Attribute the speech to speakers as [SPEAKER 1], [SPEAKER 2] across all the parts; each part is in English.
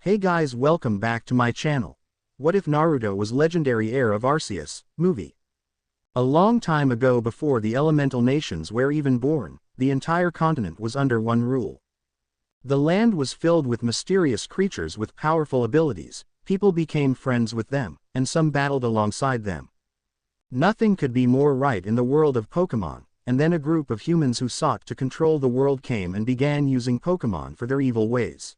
[SPEAKER 1] Hey guys, welcome back to my channel. What if Naruto was legendary heir of Arceus, movie? A long time ago, before the elemental nations were even born, the entire continent was under one rule. The land was filled with mysterious creatures with powerful abilities. People became friends with them, and some battled alongside them. Nothing could be more right in the world of Pokemon, and then a group of humans who sought to control the world came and began using Pokemon for their evil ways.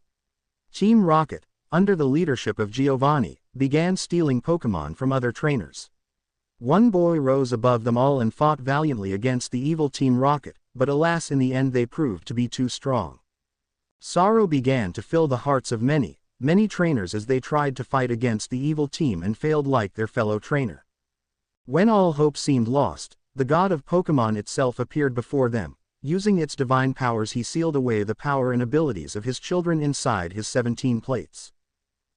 [SPEAKER 1] Team Rocket, under the leadership of Giovanni, began stealing Pokemon from other trainers. One boy rose above them all and fought valiantly against the evil Team Rocket, but alas, in the end they proved to be too strong. Sorrow began to fill the hearts of many trainers as they tried to fight against the evil team and failed like their fellow trainer. When all hope seemed lost, the god of Pokemon itself appeared before them. Using its divine powers, he sealed away the power and abilities of his children inside his 17 plates.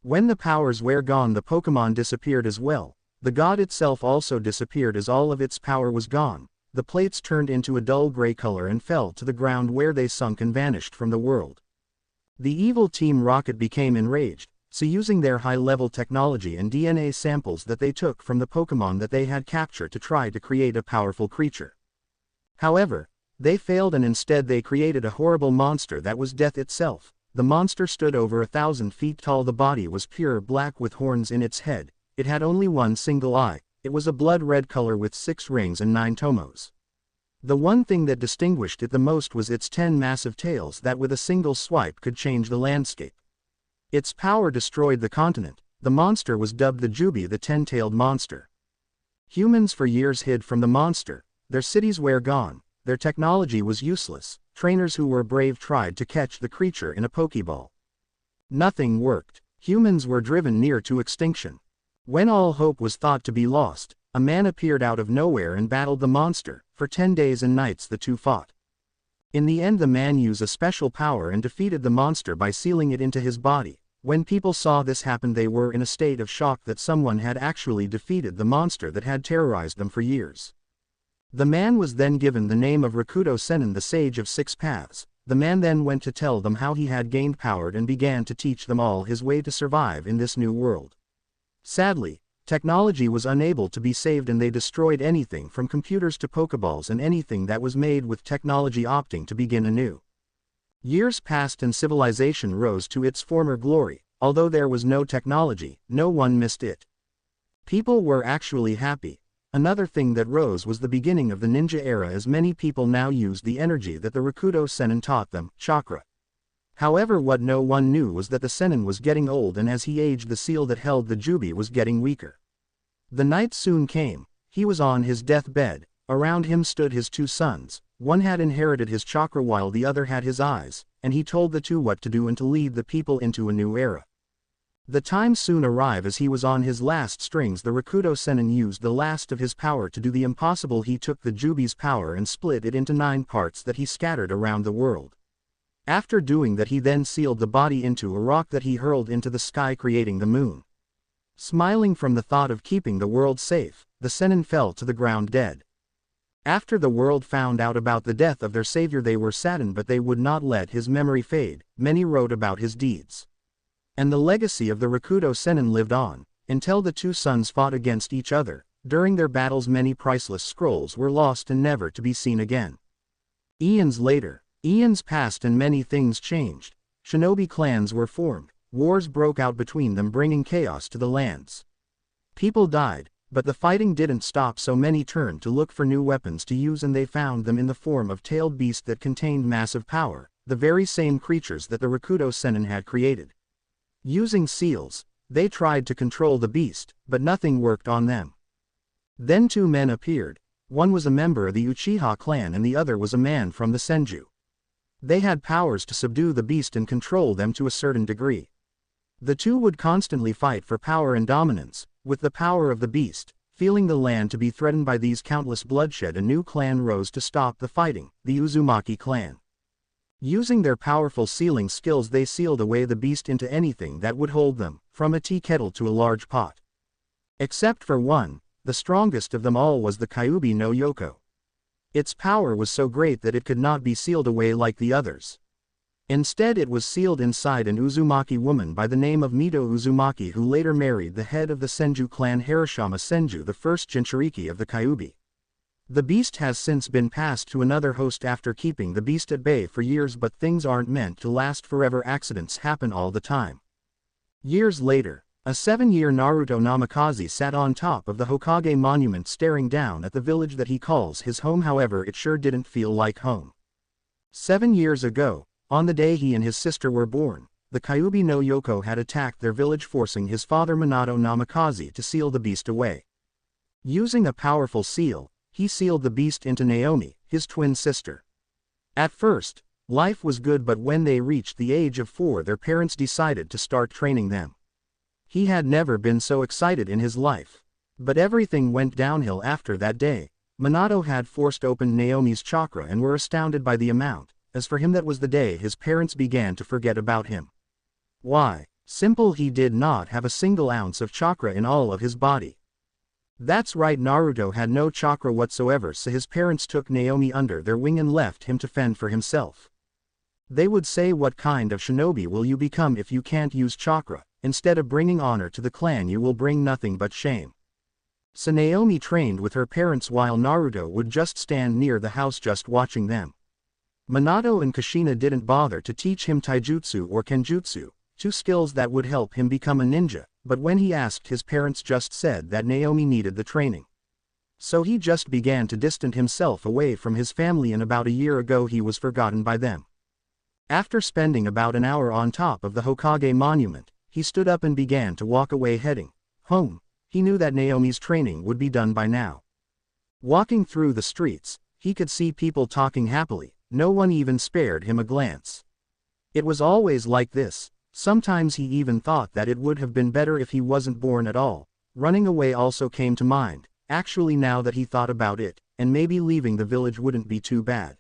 [SPEAKER 1] When the powers were gone, the Pokemon disappeared as well. The god itself also disappeared as all of its power was gone. The plates turned into a dull gray color and fell to the ground, where they sunk and vanished from the world. The evil Team Rocket became enraged, so using their high-level technology and DNA samples that they took from the Pokemon that they had captured to try to create a powerful creature. However, they failed, and instead they created a horrible monster that was death itself. The monster stood over 1,000 feet tall. The body was pure black with horns in its head. It had only one single eye. It was a blood red color with 6 rings and 9 tomos. The one thing that distinguished it the most was its 10 massive tails that with a single swipe could change the landscape. Its power destroyed the continent. The monster was dubbed the Jubi, the 10-tailed monster. Humans for years hid from the monster. Their cities were gone. Their technology was useless. Trainers who were brave tried to catch the creature in a Pokeball. Nothing worked. Humans were driven near to extinction. When all hope was thought to be lost, a man appeared out of nowhere and battled the monster. For 10 days and nights the two fought. In the end, the man used a special power and defeated the monster by sealing it into his body. When people saw this happen, they were in a state of shock that someone had actually defeated the monster that had terrorized them for years. The man was then given the name of Rakuto Sennin, the Sage of 6 Paths. The man then went to tell them how he had gained power and began to teach them all his way to survive in this new world. Sadly, technology was unable to be saved, and they destroyed anything from computers to Pokeballs and anything that was made with technology, opting to begin anew. Years passed and civilization rose to its former glory. Although there was no technology, no one missed it. People were actually happy. Another thing that rose was the beginning of the ninja era, as many people now used the energy that the Rakuto Sennin taught them, chakra. However, what no one knew was that the Sennin was getting old, and as he aged, the seal that held the Jubi was getting weaker. The night soon came. He was on his deathbed. Around him stood his 2 sons. One had inherited his chakra while the other had his eyes, and he told the 2 what to do and to lead the people into a new era. The time soon arrived. As he was on his last strings, the Rakuto Sennin used the last of his power to do the impossible. He took the Jubi's power and split it into 9 parts that he scattered around the world. After doing that, he then sealed the body into a rock that he hurled into the sky, creating the moon. Smiling from the thought of keeping the world safe, the Sennin fell to the ground dead. After the world found out about the death of their savior, they were saddened, but they would not let his memory fade. Many wrote about his deeds. And the legacy of the Rakuto Sennin lived on, until the 2 sons fought against each other. During their battles, many priceless scrolls were lost and never to be seen again. Eons later, eons passed and many things changed. Shinobi clans were formed. Wars broke out between them, bringing chaos to the lands. People died, but the fighting didn't stop, so many turned to look for new weapons to use, and they found them in the form of tailed beasts that contained massive power, the very same creatures that the Rakuto Sennin had created. Using seals, they tried to control the beast, but nothing worked on them. Then 2 men appeared. One was a member of the Uchiha clan and the other was a man from the Senju. They had powers to subdue the beast and control them to a certain degree. The 2 would constantly fight for power and dominance. With the power of the beast, feeling the land to be threatened by these countless bloodshed, a new clan rose to stop the fighting, the Uzumaki clan. Using their powerful sealing skills, they sealed away the beast into anything that would hold them, from a tea kettle to a large pot. Except for one, the strongest of them all was the Kyuubi no Yoko. Its power was so great that it could not be sealed away like the others. Instead it was sealed inside an Uzumaki woman by the name of Mito Uzumaki, who later married the head of the Senju clan Harashima Senju, the first Jinchuriki of the Kyuubi. The beast has since been passed to another host after keeping the beast at bay for years, but things aren't meant to last forever. Accidents happen all the time. Years later, a 7-year Naruto Namikaze sat on top of the Hokage monument staring down at the village that he calls his home. However, it sure didn't feel like home. 7 years ago, on the day he and his sister were born, the Kyuubi no Yoko had attacked their village, forcing his father Minato Namikaze to seal the beast away. Using a powerful seal, he sealed the beast into Naomi, his twin sister. At first, life was good, but when they reached the age of 4, their parents decided to start training them. He had never been so excited in his life. But everything went downhill after that day. Minato had forced open Naomi's chakra and were astounded by the amount. As for him, that was the day his parents began to forget about him. Why? Simple, he did not have a single ounce of chakra in all of his body. That's right, Naruto had no chakra whatsoever, so his parents took Naomi under their wing and left him to fend for himself. They would say, "What kind of shinobi will you become if you can't use chakra? Instead of bringing honor to the clan, you will bring nothing but shame." So Naomi trained with her parents while Naruto would just stand near the house just watching them. Minato and Kushina didn't bother to teach him taijutsu or kenjutsu, 2 skills that would help him become a ninja, but when he asked, his parents just said that Naomi needed the training. So he just began to distance himself away from his family, and about a year ago he was forgotten by them. After spending about an hour on top of the Hokage monument, he stood up and began to walk away, heading home. He knew that Naomi's training would be done by now. Walking through the streets, he could see people talking happily. No one even spared him a glance. It was always like this. Sometimes he even thought that it would have been better if he wasn't born at all. Running away also came to mind, actually, now that he thought about it, and maybe leaving the village wouldn't be too bad.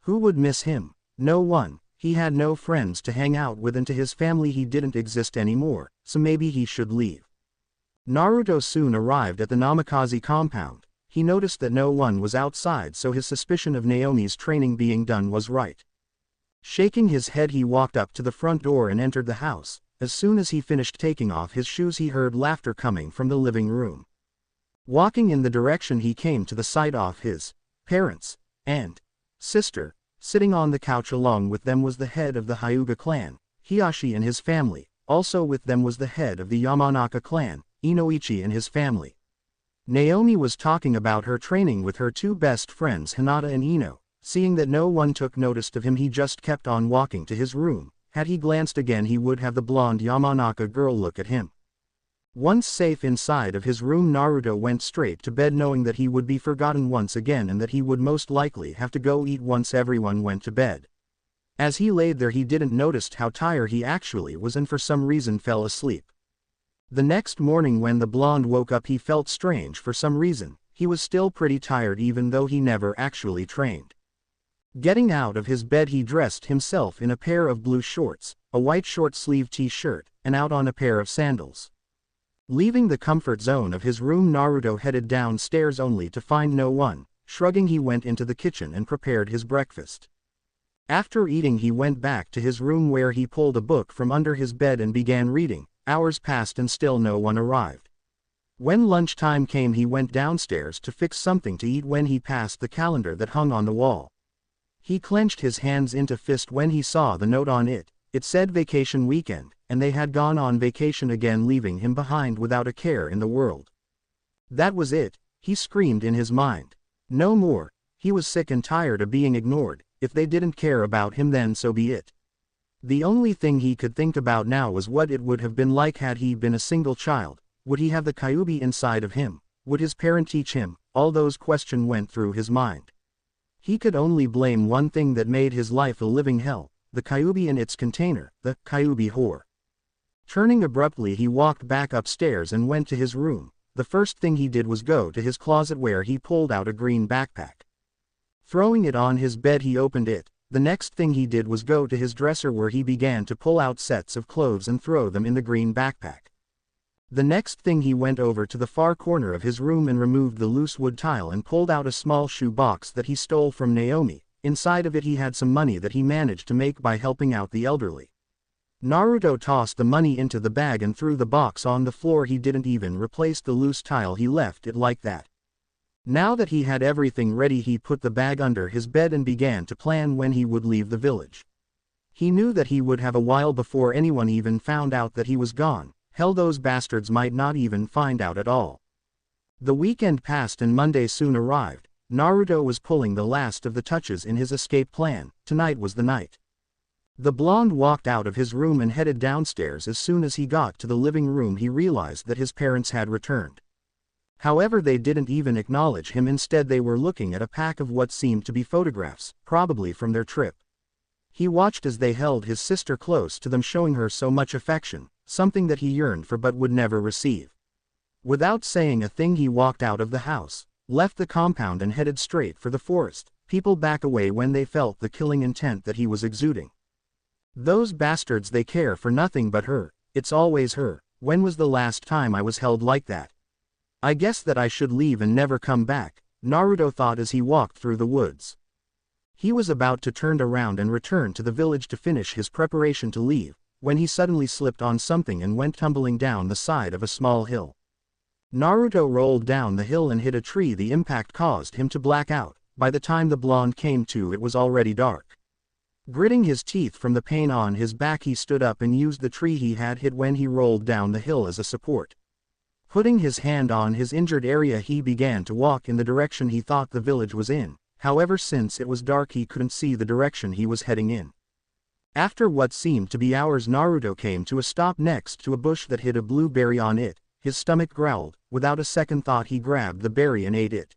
[SPEAKER 1] Who would miss him? No one. He had no friends to hang out with, and to his family he didn't exist anymore, so maybe he should leave. Naruto soon arrived at the Namikaze compound. He noticed that no one was outside, so his suspicion of Naomi's training being done was right. Shaking his head, he walked up to the front door and entered the house. As soon as he finished taking off his shoes, he heard laughter coming from the living room. Walking in the direction he came to the sight of his parents and sister. Sitting on the couch along with them was the head of the Hyuga clan, Hiashi, and his family. Also with them was the head of the Yamanaka clan, Inoichi, and his family. Naomi was talking about her training with her 2 best friends, Hinata and Ino. Seeing that no one took notice of him, he just kept on walking to his room. Had he glanced again, he would have the blonde Yamanaka girl look at him. Once safe inside of his room, Naruto went straight to bed, knowing that he would be forgotten once again and that he would most likely have to go eat once everyone went to bed. As he laid there, he didn't notice how tired he actually was, and for some reason fell asleep. The next morning when the blonde woke up, he felt strange for some reason. He was still pretty tired even though he never actually trained. Getting out of his bed, he dressed himself in a pair of blue shorts, a white short-sleeved t-shirt, and out on a pair of sandals. Leaving the comfort zone of his room, Naruto headed downstairs only to find no one. Shrugging, he went into the kitchen and prepared his breakfast. After eating, he went back to his room where he pulled a book from under his bed and began reading. Hours passed and still no one arrived. When lunchtime came, he went downstairs to fix something to eat when he passed the calendar that hung on the wall. He clenched his hands into fist when he saw the note on it. It said vacation weekend, and they had gone on vacation again, leaving him behind without a care in the world. That was it, he screamed in his mind. No more. He was sick and tired of being ignored. If they didn't care about him, then so be it. The only thing he could think about now was what it would have been like had he been a single child. Would he have the Kyuubi inside of him? Would his parent teach him? All those questions went through his mind. He could only blame one thing that made his life a living hell: the Kyuubi and its container, the Kyuubi whore. Turning abruptly, he walked back upstairs and went to his room. The first thing he did was go to his closet where he pulled out a green backpack. Throwing it on his bed, he opened it. The next thing he did was go to his dresser where he began to pull out sets of clothes and throw them in the green backpack. The next thing, he went over to the far corner of his room and removed the loose wood tile and pulled out a small shoe box that he stole from Naomi. Inside of it he had some money that he managed to make by helping out the elderly. Naruto tossed the money into the bag and threw the box on the floor. He didn't even replace the loose tile, he left it like that. Now that he had everything ready, he put the bag under his bed and began to plan when he would leave the village. He knew that he would have a while before anyone even found out that he was gone. Hell, those bastards might not even find out at all. The weekend passed and Monday soon arrived. Naruto was pulling the last of the touches in his escape plan. Tonight was the night. The blonde walked out of his room and headed downstairs. As soon as he got to the living room, he realized that his parents had returned. However, they didn't even acknowledge him. Instead, they were looking at a pack of what seemed to be photographs, probably from their trip. He watched as they held his sister close to them, showing her so much affection, something that he yearned for but would never receive. Without saying a thing, he walked out of the house, left the compound and headed straight for the forest. People back away when they felt the killing intent that he was exuding. Those bastards, they care for nothing but her. It's always her. When was the last time I was held like that? I guess that I should leave and never come back, Naruto thought as he walked through the woods. He was about to turn around and return to the village to finish his preparation to leave, when he suddenly slipped on something and went tumbling down the side of a small hill. Naruto rolled down the hill and hit a tree. The impact caused him to black out. By the time the blonde came to, it was already dark. Gritting his teeth from the pain on his back, he stood up and used the tree he had hit when he rolled down the hill as a support. Putting his hand on his injured area, he began to walk in the direction he thought the village was in. However, since it was dark, he couldn't see the direction he was heading in. After what seemed to be hours, Naruto came to a stop next to a bush that hid a blueberry on it. His stomach growled. Without a second thought, he grabbed the berry and ate it.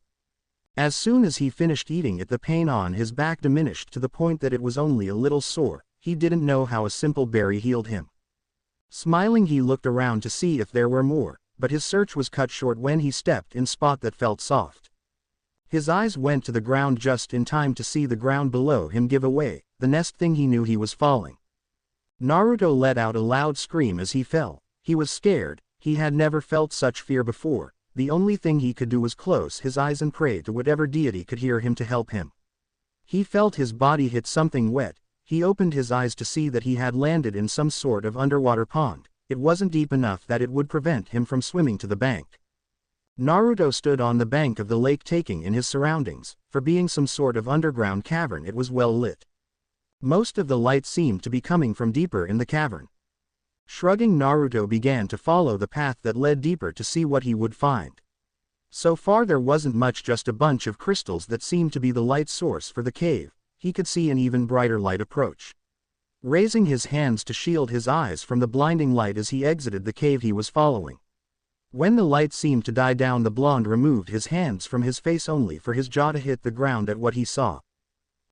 [SPEAKER 1] As soon as he finished eating it, the pain on his back diminished to the point that it was only a little sore. He didn't know how a simple berry healed him. Smiling, he looked around to see if there were more, but his search was cut short when he stepped in a spot that felt soft. His eyes went to the ground just in time to see the ground below him give away. The next thing he knew, he was falling. Naruto let out a loud scream as he fell. He was scared. He had never felt such fear before. The only thing he could do was close his eyes and pray to whatever deity could hear him to help him. He felt his body hit something wet. He opened his eyes to see that he had landed in some sort of underwater pond. It wasn't deep enough that it would prevent him from swimming to the bank. Naruto stood on the bank of the lake, taking in his surroundings. For being some sort of underground cavern, it was well lit. Most of the light seemed to be coming from deeper in the cavern. Shrugging, Naruto began to follow the path that led deeper to see what he would find. So far there wasn't much, just a bunch of crystals that seemed to be the light source for the cave. He could see an even brighter light approach. Raising his hands to shield his eyes from the blinding light as he exited the cave he was following. When the light seemed to die down, the blonde removed his hands from his face only for his jaw to hit the ground at what he saw.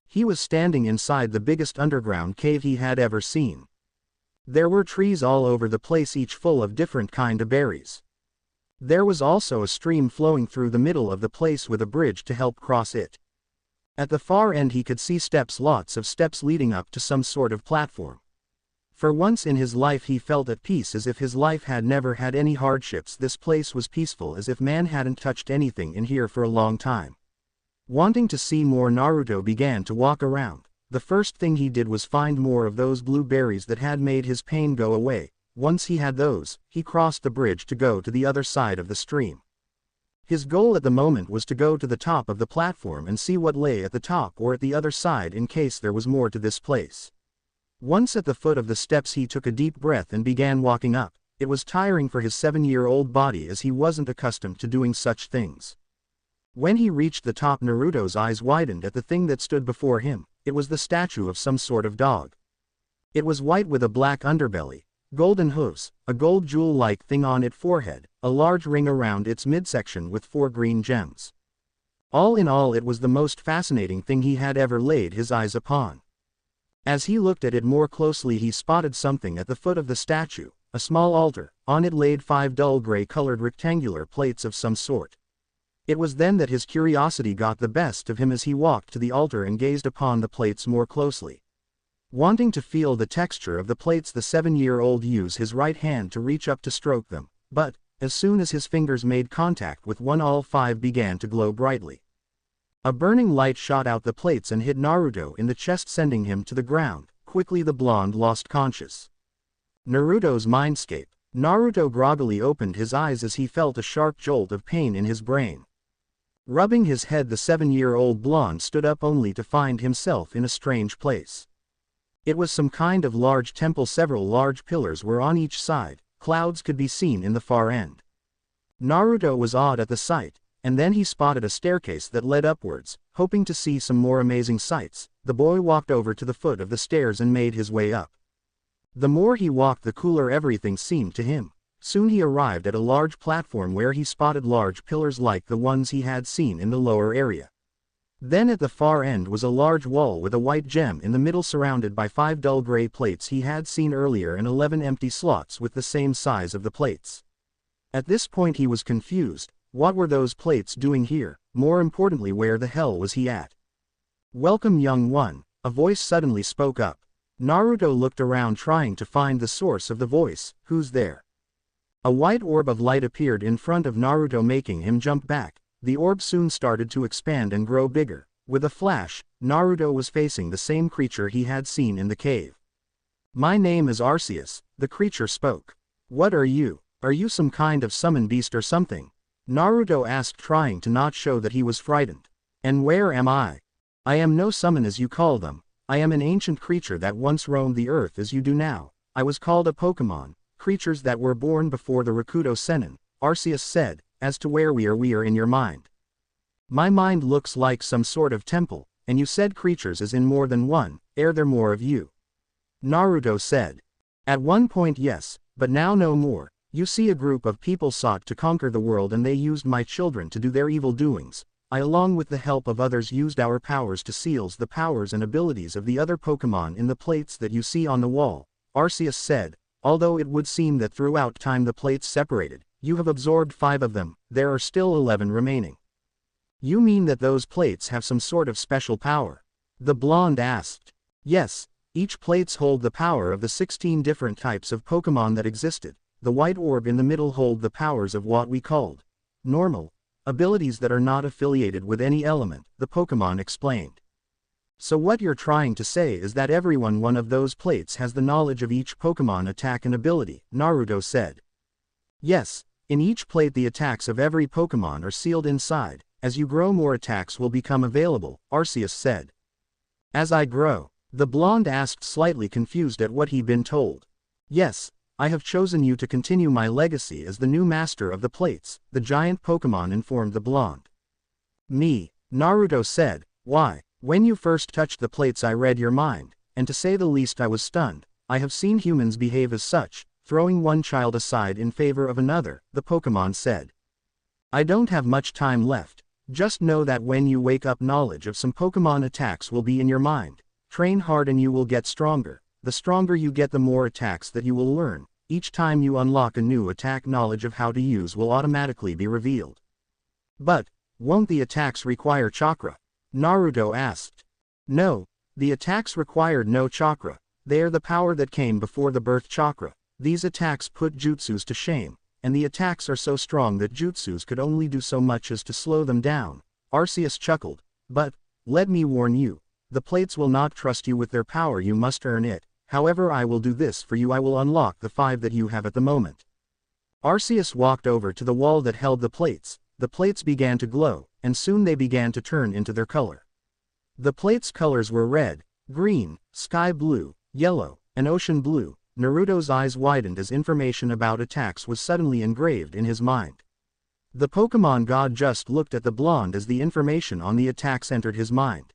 [SPEAKER 1] He was standing inside the biggest underground cave he had ever seen. There were trees all over the place, each full of different kind of berries. There was also a stream flowing through the middle of the place with a bridge to help cross it. At the far end he could see steps, lots of steps leading up to some sort of platform. For once in his life he felt at peace, as if his life had never had any hardships. This place was peaceful, as if man hadn't touched anything in here for a long time. Wanting to see more, Naruto began to walk around. The first thing he did was find more of those blueberries that had made his pain go away. Once he had those, he crossed the bridge to go to the other side of the stream. His goal at the moment was to go to the top of the platform and see what lay at the top or at the other side, in case there was more to this place. Once at the foot of the steps, he took a deep breath and began walking up. It was tiring for his 7-year-old body, as he wasn't accustomed to doing such things. When he reached the top, Naruto's eyes widened at the thing that stood before him. It was the statue of some sort of dog. It was white with a black underbelly, golden hooves, a gold jewel-like thing on its forehead, a large ring around its midsection with 4 green gems. All in all, it was the most fascinating thing he had ever laid his eyes upon. As he looked at it more closely, he spotted something at the foot of the statue, a small altar. On it laid 5 dull gray-colored rectangular plates of some sort. It was then that his curiosity got the best of him as he walked to the altar and gazed upon the plates more closely. Wanting to feel the texture of the plates, the 7-year-old used his right hand to reach up to stroke them, but, as soon as his fingers made contact with one, all 5 began to glow brightly. A burning light shot out the plates and hit Naruto in the chest, sending him to the ground. Quickly the blonde lost conscious. Naruto's mindscape. Naruto groggily opened his eyes as he felt a sharp jolt of pain in his brain. Rubbing his head, the 7-year-old blonde stood up only to find himself in a strange place. It was some kind of large temple. Several large pillars were on each side. Clouds could be seen in the far end. Naruto was awed at the sight, and then he spotted a staircase that led upwards. Hoping to see some more amazing sights, the boy walked over to the foot of the stairs and made his way up. The more he walked, the cooler everything seemed to him. Soon he arrived at a large platform where he spotted large pillars like the ones he had seen in the lower area. Then at the far end was a large wall with a white gem in the middle, surrounded by 5 dull gray plates he had seen earlier and 11 empty slots with the same size of the plates. At this point he was confused. What were those plates doing here? More importantly, where the hell was he at? "Welcome, young one," a voice suddenly spoke up. Naruto looked around trying to find the source of the voice. "Who's there?" A white orb of light appeared in front of Naruto, making him jump back. The orb soon started to expand and grow bigger. With a flash, Naruto was facing the same creature he had seen in the cave. "My name is Arceus," the creature spoke. "What are you? Are you some kind of summon beast or something?" Naruto asked, trying to not show that he was frightened. "And where am I?" "I am no summon as you call them. I am an ancient creature that once roamed the earth as you do now. I was called a Pokemon. Creatures that were born before the Rakuto Sennin," Arceus said. "As to where we are in your mind." "My mind looks like some sort of temple, and you said creatures as in more than one. Are there more of you?" Naruto said. "At one point yes, but now no more. You see, a group of people sought to conquer the world and they used my children to do their evil doings. I, along with the help of others, used our powers to seal the powers and abilities of the other Pokemon in the plates that you see on the wall," Arceus said. "Although it would seem that throughout time the plates separated, you have absorbed 5 of them. There are still 11 remaining." "You mean that those plates have some sort of special power?" the blonde asked. "Yes, each plates hold the power of the 16 different types of Pokemon that existed. The white orb in the middle hold the powers of what we called normal abilities that are not affiliated with any element," the Pokemon explained. "So what you're trying to say is that every one of those plates has the knowledge of each Pokemon attack and ability," Naruto said. "Yes, in each plate the attacks of every Pokemon are sealed inside. As you grow, more attacks will become available," Arceus said. "As I grow?" the blonde asked, slightly confused at what he'd been told. "Yes, I have chosen you to continue my legacy as the new master of the plates," the giant Pokemon informed the blonde. "Me?" Naruto said. "Why? When you first touched the plates I read your mind, and to say the least I was stunned. I have seen humans behave as such, throwing one child aside in favor of another," the Pokemon said. "I don't have much time left. Just know that when you wake up, knowledge of some Pokemon attacks will be in your mind. Train hard and you will get stronger. The stronger you get, the more attacks that you will learn. Each time you unlock a new attack, knowledge of how to use will automatically be revealed." "But, won't the attacks require chakra?" Naruto asked. "No, the attacks required no chakra. They are the power that came before the birth chakra. These attacks put jutsus to shame, and the attacks are so strong that jutsus could only do so much as to slow them down," Arceus chuckled. "But, let me warn you, the plates will not trust you with their power. You must earn it. However, I will do this for you. I will unlock the 5 that you have at the moment." Arceus walked over to the wall that held the plates. The plates began to glow, and soon they began to turn into their color. The plates' colors were red, green, sky blue, yellow, and ocean blue. Naruto's eyes widened as information about attacks was suddenly engraved in his mind. The Pokemon god just looked at the blonde as the information on the attacks entered his mind.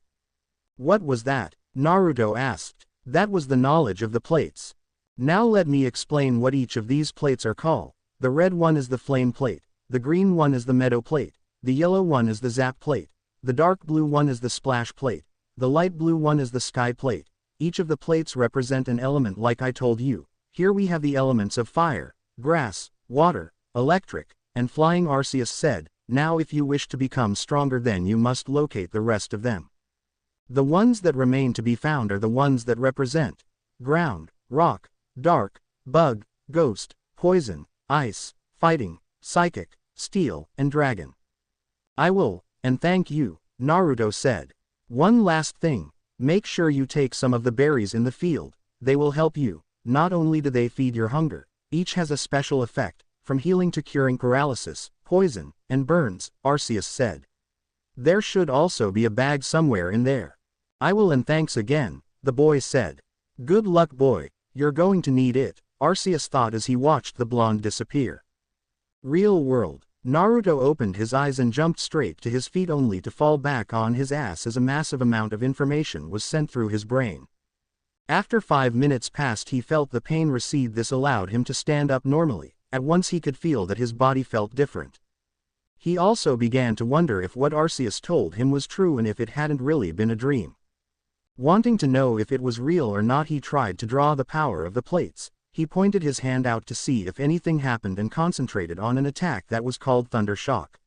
[SPEAKER 1] "What was that?" Naruto asked. "That was the knowledge of the plates. Now let me explain what each of these plates are called. The red one is the flame plate, the green one is the meadow plate, the yellow one is the zap plate, the dark blue one is the splash plate, the light blue one is the sky plate. Each of the plates represent an element like I told you. Here we have the elements of fire, grass, water, electric, and flying," Arceus said. "Now if you wish to become stronger, then you must locate the rest of them. The ones that remain to be found are the ones that represent ground, rock, dark, bug, ghost, poison, ice, fighting, psychic, steel, and dragon." "I will, and thank you," Naruto said. One last thing, make sure you take some of the berries in the field, they will help you. Not only do they feed your hunger, each has a special effect, from healing to curing paralysis, poison, and burns, Arceus said. There should also be a bag somewhere in there. I will, and thanks again, the boy said. Good luck, boy, you're going to need it, Arceus thought as he watched the blonde disappear. Real world. Naruto opened his eyes and jumped straight to his feet only to fall back on his ass as a massive amount of information was sent through his brain. After 5 minutes passed, he felt the pain recede. This allowed him to stand up normally. At once he could feel that his body felt different. He also began to wonder if what Arceus told him was true and if it hadn't really been a dream. Wanting to know if it was real or not, he tried to draw the power of the plates. He pointed his hand out to see if anything happened and concentrated on an attack that was called Thunder Shock.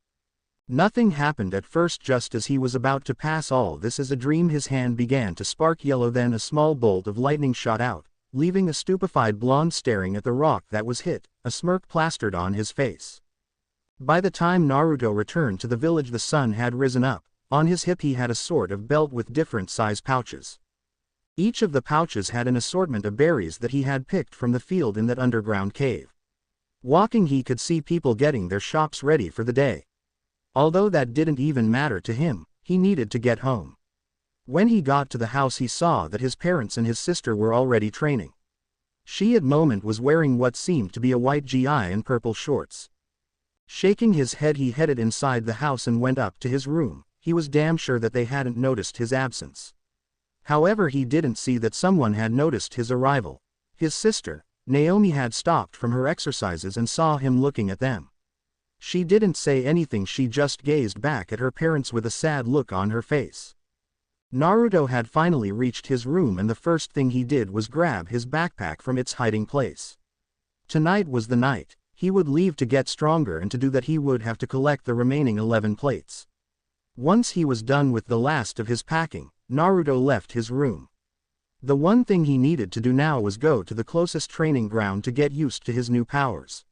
[SPEAKER 1] Nothing happened at first. Just as he was about to pass all this as a dream, his hand began to spark yellow. Then a small bolt of lightning shot out, leaving a stupefied blonde staring at the rock that was hit, a smirk plastered on his face. By the time Naruto returned to the village, the sun had risen up. On his hip he had a sort of belt with different size pouches. Each of the pouches had an assortment of berries that he had picked from the field in that underground cave. Walking, he could see people getting their shops ready for the day. Although that didn't even matter to him, he needed to get home. When he got to the house, he saw that his parents and his sister were already training. She at moment was wearing what seemed to be a white gi and purple shorts. Shaking his head, he headed inside the house and went up to his room. He was damn sure that they hadn't noticed his absence. However, he didn't see that someone had noticed his arrival. His sister, Naomi, had stopped from her exercises and saw him looking at them. She didn't say anything, she just gazed back at her parents with a sad look on her face. Naruto had finally reached his room, and the first thing he did was grab his backpack from its hiding place. Tonight was the night. He would leave to get stronger, and to do that he would have to collect the remaining 11 plates. Once he was done with the last of his packing, Naruto left his room. The one thing he needed to do now was go to the closest training ground to get used to his new powers.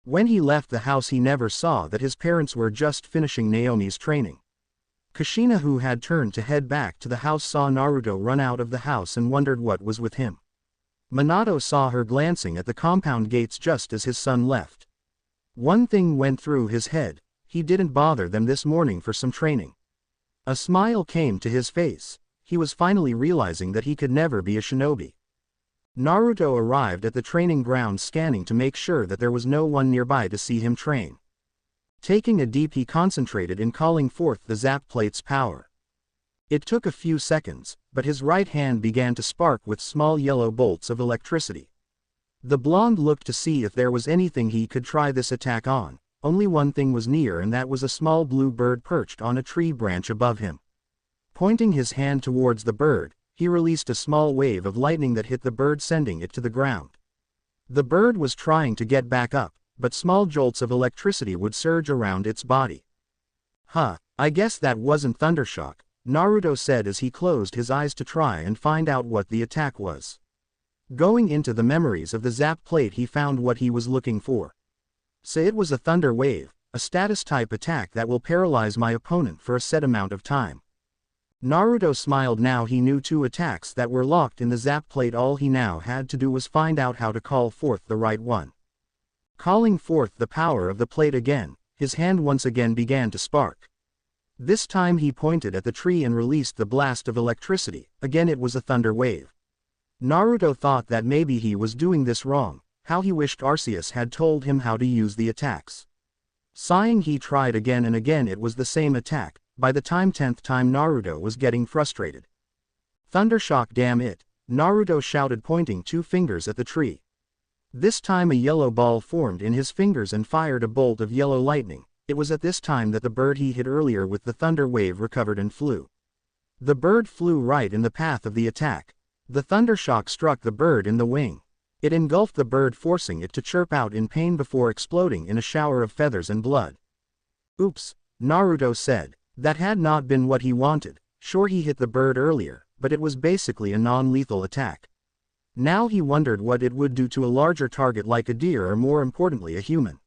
[SPEAKER 1] When he left the house, he never saw that his parents were just finishing Naomi's training. Kushina, who had turned to head back to the house, saw Naruto run out of the house and wondered what was with him. Minato saw her glancing at the compound gates just as his son left. One thing went through his head: he didn't bother them this morning for some training. A smile came to his face. He was finally realizing that he could never be a shinobi. Naruto arrived at the training ground, scanning to make sure that there was no one nearby to see him train. Taking a deep, he concentrated in calling forth the Zap Plate's power. It took a few seconds, but his right hand began to spark with small yellow bolts of electricity. The blonde looked to see if there was anything he could try this attack on. Only one thing was near, and that was a small blue bird perched on a tree branch above him. Pointing his hand towards the bird, he released a small wave of lightning that hit the bird, sending it to the ground. The bird was trying to get back up, but small jolts of electricity would surge around its body. I guess that wasn't Thundershock, Naruto said as he closed his eyes to try and find out what the attack was. Going into the memories of the Zap Plate, he found what he was looking for. So it was a Thunder Wave, a status-type attack that will paralyze my opponent for a set amount of time. Naruto smiled. Now he knew 2 attacks that were locked in the Zap Plate. All he now had to do was find out how to call forth the right one. Calling forth the power of the plate again, his hand once again began to spark. This time he pointed at the tree and released the blast of electricity. Again it was a Thunder Wave. Naruto thought that maybe he was doing this wrong. How he wished Arceus had told him how to use the attacks. Sighing, he tried again and again. It was the same attack. By the 10th time, Naruto was getting frustrated. Thundershock, damn it, Naruto shouted, pointing 2 fingers at the tree. This time a yellow ball formed in his fingers and fired a bolt of yellow lightning. It was at this time that the bird he hit earlier with the Thunder Wave recovered and flew. The bird flew right in the path of the attack. The Thundershock struck the bird in the wing. It engulfed the bird, forcing it to chirp out in pain before exploding in a shower of feathers and blood. Oops, Naruto said. That had not been what he wanted. Sure, he hit the bird earlier, but it was basically a non-lethal attack. Now he wondered what it would do to a larger target like a deer, or more importantly a human.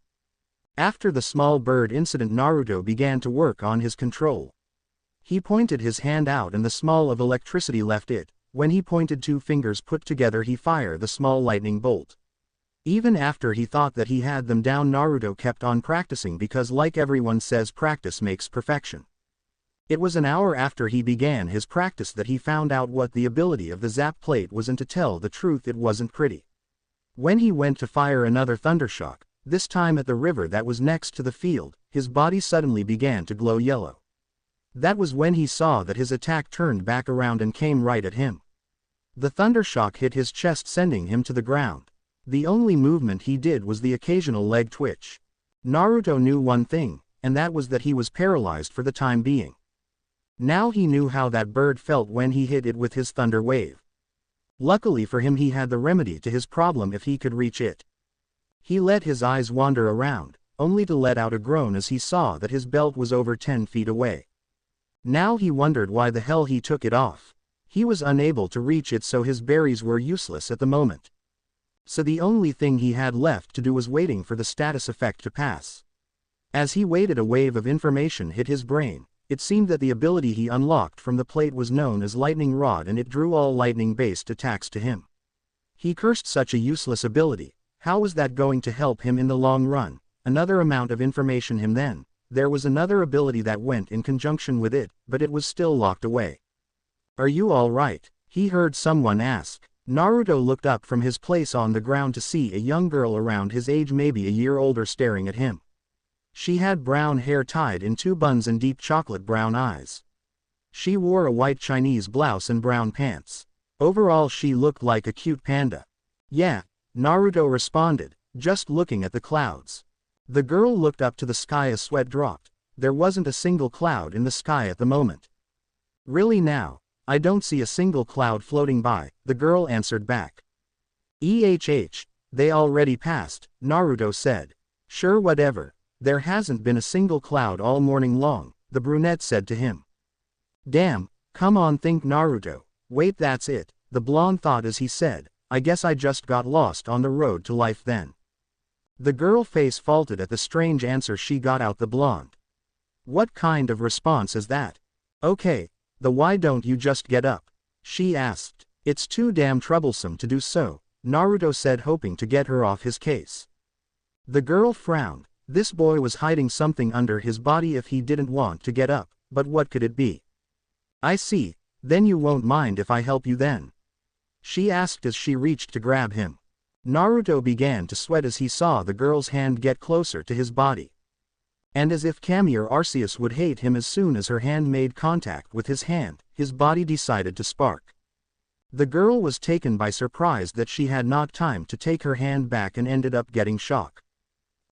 [SPEAKER 1] After the small bird incident, Naruto began to work on his control. He pointed his hand out and the small of electricity left it. When he pointed, 2 fingers put together, he fired the small lightning bolt. Even after he thought that he had them down, Naruto kept on practicing because, like everyone says, practice makes perfection. It was an hour after he began his practice that he found out what the ability of the zap plate was, and to tell the truth, it wasn't pretty. When he went to fire another thundershock, this time at the river that was next to the field, his body suddenly began to glow yellow. That was when he saw that his attack turned back around and came right at him. The thundershock hit his chest, sending him to the ground. The only movement he did was the occasional leg twitch. Naruto knew one thing, and that was that he was paralyzed for the time being. Now he knew how that bird felt when he hit it with his thunder wave. Luckily for him, he had the remedy to his problem if he could reach it. He let his eyes wander around, only to let out a groan as he saw that his belt was over 10 feet away. Now he wondered why the hell he took it off. He was unable to reach it, so his berries were useless at the moment. So the only thing he had left to do was waiting for the status effect to pass. As he waited, a wave of information hit his brain. It seemed that the ability he unlocked from the plate was known as Lightning Rod, and it drew all lightning-based attacks to him. He cursed such a useless ability. How was that going to help him in the long run? Another amount of information him then. There was another ability that went in conjunction with it, but it was still locked away. "Are you all right?" he heard someone ask. Naruto looked up from his place on the ground to see a young girl around his age, maybe a year older, staring at him. She had brown hair tied in 2 buns and deep chocolate brown eyes. She wore a white Chinese blouse and brown pants. Overall, she looked like a cute panda. "Yeah," Naruto responded, just looking at the clouds. The girl looked up to the sky, a sweat dropped. There wasn't a single cloud in the sky at the moment. "Really now? I don't see a single cloud floating by," the girl answered back. They already passed," Naruto said. "Sure, whatever. There hasn't been a single cloud all morning long," the brunette said to him. "Damn, come on, think Naruto. Wait, that's it," the blonde thought as he said, "I guess I just got lost on the road to life then." The girl face faulted at the strange answer she got out the blonde. "What kind of response is that? Okay, why don't you just get up?" she asked. "It's too damn troublesome to do so," Naruto said, hoping to get her off his case. The girl frowned. This boy was hiding something under his body if he didn't want to get up, but what could it be? "I see, then you won't mind if I help you then?" she asked as she reached to grab him. Naruto began to sweat as he saw the girl's hand get closer to his body. And as if Kami or Arceus would hate him as soon as her hand made contact with his hand, his body decided to spark. The girl was taken by surprise that she had not time to take her hand back and ended up getting shock.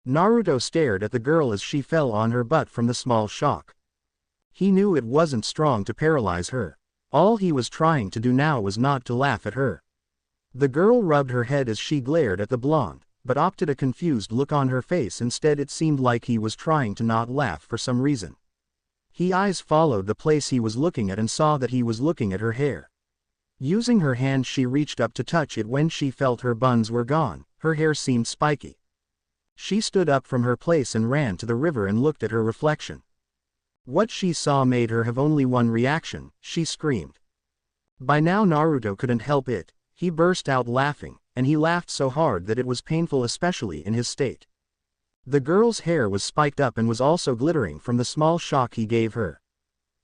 [SPEAKER 1] Naruto stared at the girl as she fell on her butt from the small shock. He knew it wasn't strong to paralyze her. All he was trying to do now was not to laugh at her. The girl rubbed her head as she glared at the blonde, but opted a confused look on her face instead. It seemed like he was trying to not laugh for some reason. His eyes followed the place he was looking at and saw that he was looking at her hair. Using her hand, she reached up to touch it. When she felt her buns were gone, her hair seemed spiky. She stood up from her place and ran to the river and looked at her reflection. What she saw made her have only one reaction: she screamed. By now Naruto couldn't help it. He burst out laughing, and he laughed so hard that it was painful, especially in his state. The girl's hair was spiked up and was also glittering from the small shock he gave her.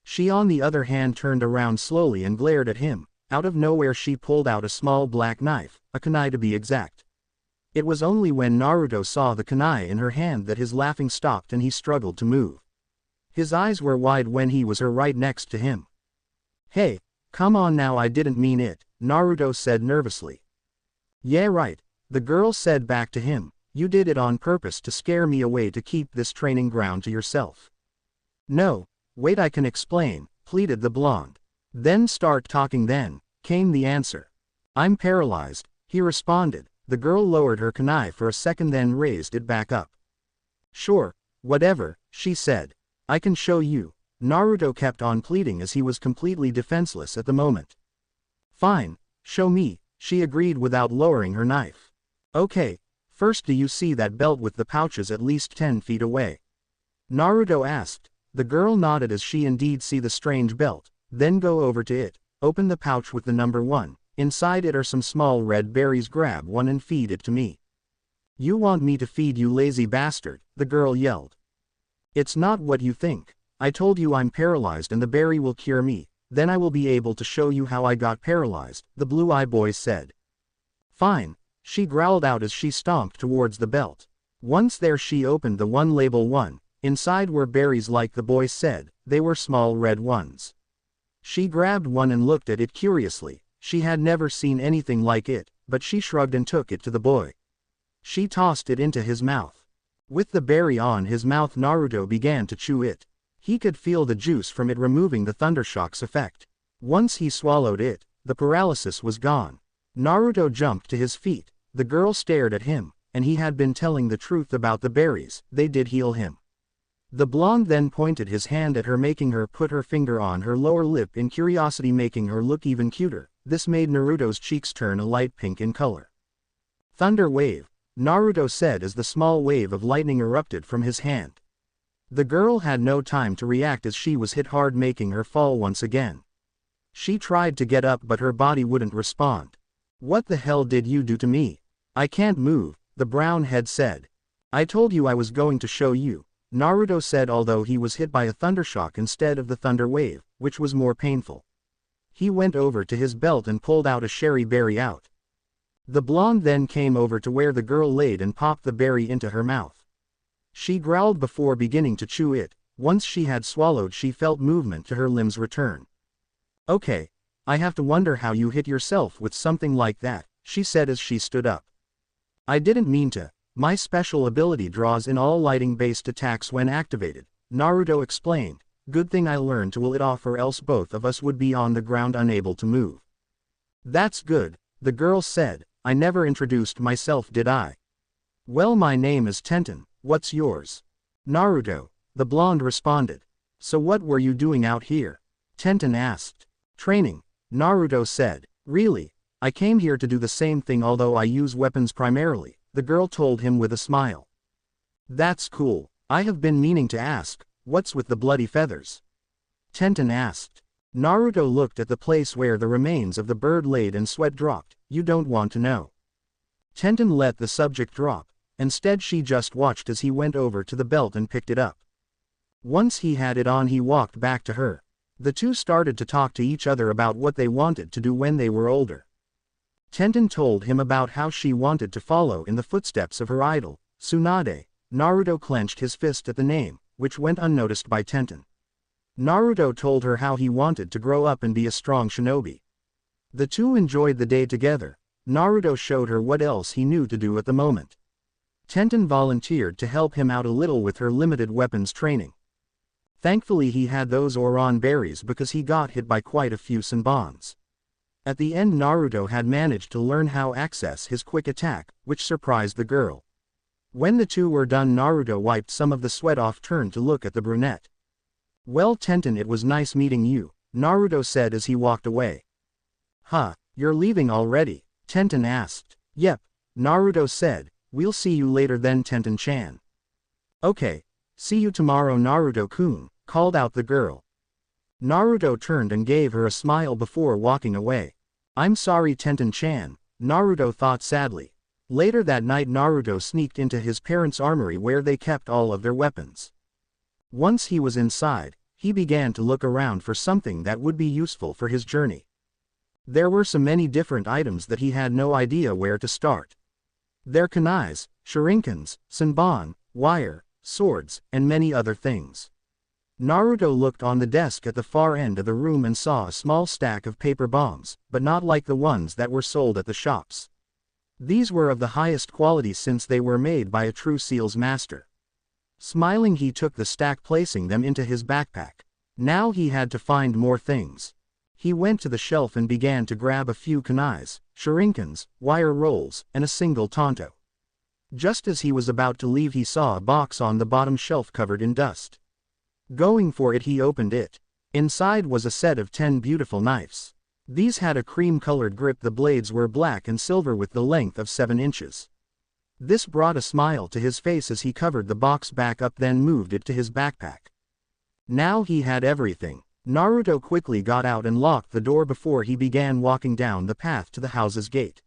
[SPEAKER 1] She, on the other hand, turned around slowly and glared at him. Out of nowhere she pulled out a small black knife, a kunai to be exact. It was only when Naruto saw the kunai in her hand that his laughing stopped and he struggled to move. His eyes were wide when he was her right next to him. "Hey, come on now, I didn't mean it," Naruto said nervously. "Yeah right," the girl said back to him. "You did it on purpose to scare me away, to keep this training ground to yourself." "No, wait, I can explain," pleaded the blonde. "Then start talking then," came the answer. "I'm paralyzed," he responded. The girl lowered her kunai for a second, then raised it back up. "Sure, whatever," she said. "I can show you." Naruto kept on pleading as he was completely defenseless at the moment. "Fine, show me," she agreed without lowering her knife. "Okay, first, do you see that belt with the pouches at least 10 feet away?" Naruto asked. The girl nodded as she indeed see the strange belt. Then go over to it, open the pouch with the number 1, inside it are some small red berries, grab one and feed it to me. You want me to feed you, lazy bastard, the girl yelled. It's not what you think. I told you I'm paralyzed and the berry will cure me, then I will be able to show you how I got paralyzed, the blue-eyed boy said. Fine, she growled out as she stomped towards the belt. Once there she opened the one label 1, inside were berries like the boy said, they were small red ones. She grabbed one and looked at it curiously, she had never seen anything like it, but she shrugged and took it to the boy. She tossed it into his mouth. With the berry on his mouth, Naruto began to chew it. He could feel the juice from it removing the thundershock's effect. Once he swallowed it, the paralysis was gone. Naruto jumped to his feet, the girl stared at him, and he had been telling the truth about the berries, they did heal him. The blonde then pointed his hand at her, making her put her finger on her lower lip in curiosity, making her look even cuter. This made Naruto's cheeks turn a light pink in color. Thunder wave, Naruto said as the small wave of lightning erupted from his hand. The girl had no time to react as she was hit hard, making her fall once again. She tried to get up but her body wouldn't respond. What the hell did you do to me? I can't move, the brown head said. I told you I was going to show you, Naruto said, although he was hit by a thundershock instead of the thunder wave, which was more painful. He went over to his belt and pulled out a cherry berry out. The blonde then came over to where the girl laid and popped the berry into her mouth. She growled before beginning to chew it. Once she had swallowed, she felt movement to her limbs return. Okay, I have to wonder how you hit yourself with something like that, she said as she stood up. I didn't mean to. My special ability draws in all lighting-based attacks when activated, Naruto explained. Good thing I learned to will it off or else both of us would be on the ground unable to move. That's good, the girl said. I never introduced myself, did I? Well, my name is Tenten, what's yours? Naruto, the blonde responded. So what were you doing out here? Tenten asked. Training, Naruto said. Really? I came here to do the same thing, although I use weapons primarily, the girl told him with a smile. That's cool. I have been meaning to ask, what's with the bloody feathers? Tenten asked. Naruto looked at the place where the remains of the bird laid and sweat dropped. You don't want to know. Tenten let the subject drop. Instead she just watched as he went over to the belt and picked it up. Once he had it on, he walked back to her. The two started to talk to each other about what they wanted to do when they were older. Tenten told him about how she wanted to follow in the footsteps of her idol, Tsunade. Naruto clenched his fist at the name, which went unnoticed by Tenten. Naruto told her how he wanted to grow up and be a strong shinobi. The two enjoyed the day together. Naruto showed her what else he knew to do at the moment. Tenten volunteered to help him out a little with her limited weapons training. Thankfully he had those Oran berries because he got hit by quite a few Senbons. At the end Naruto had managed to learn how to access his quick attack, which surprised the girl. When the two were done, Naruto wiped some of the sweat off, turned to look at the brunette. Well, Tenten, it was nice meeting you, Naruto said as he walked away. Huh, you're leaving already? Tenten asked. Yep, Naruto said. We'll see you later then, Tenten-chan. Okay, see you tomorrow, Naruto-kun, called out the girl. Naruto turned and gave her a smile before walking away. I'm sorry, Tenten-chan, Naruto thought sadly. Later that night Naruto sneaked into his parents' armory where they kept all of their weapons. Once he was inside, he began to look around for something that would be useful for his journey. There were so many different items that he had no idea where to start. There were kunais, shurikens, senbon, wire, swords, and many other things. Naruto looked on the desk at the far end of the room and saw a small stack of paper bombs, but not like the ones that were sold at the shops. These were of the highest quality since they were made by a true seals master. Smiling, he took the stack, placing them into his backpack. Now he had to find more things. He went to the shelf and began to grab a few kunais, shurikens, wire rolls, and a single tanto. Just as he was about to leave, he saw a box on the bottom shelf covered in dust. Going for it, he opened it. Inside was a set of 10 beautiful knives. These had a cream-colored grip. The blades were black and silver with the length of 7 inches. This brought a smile to his face as he covered the box back up, then moved it to his backpack. Now he had everything. Naruto quickly got out and locked the door before he began walking down the path to the house's gate.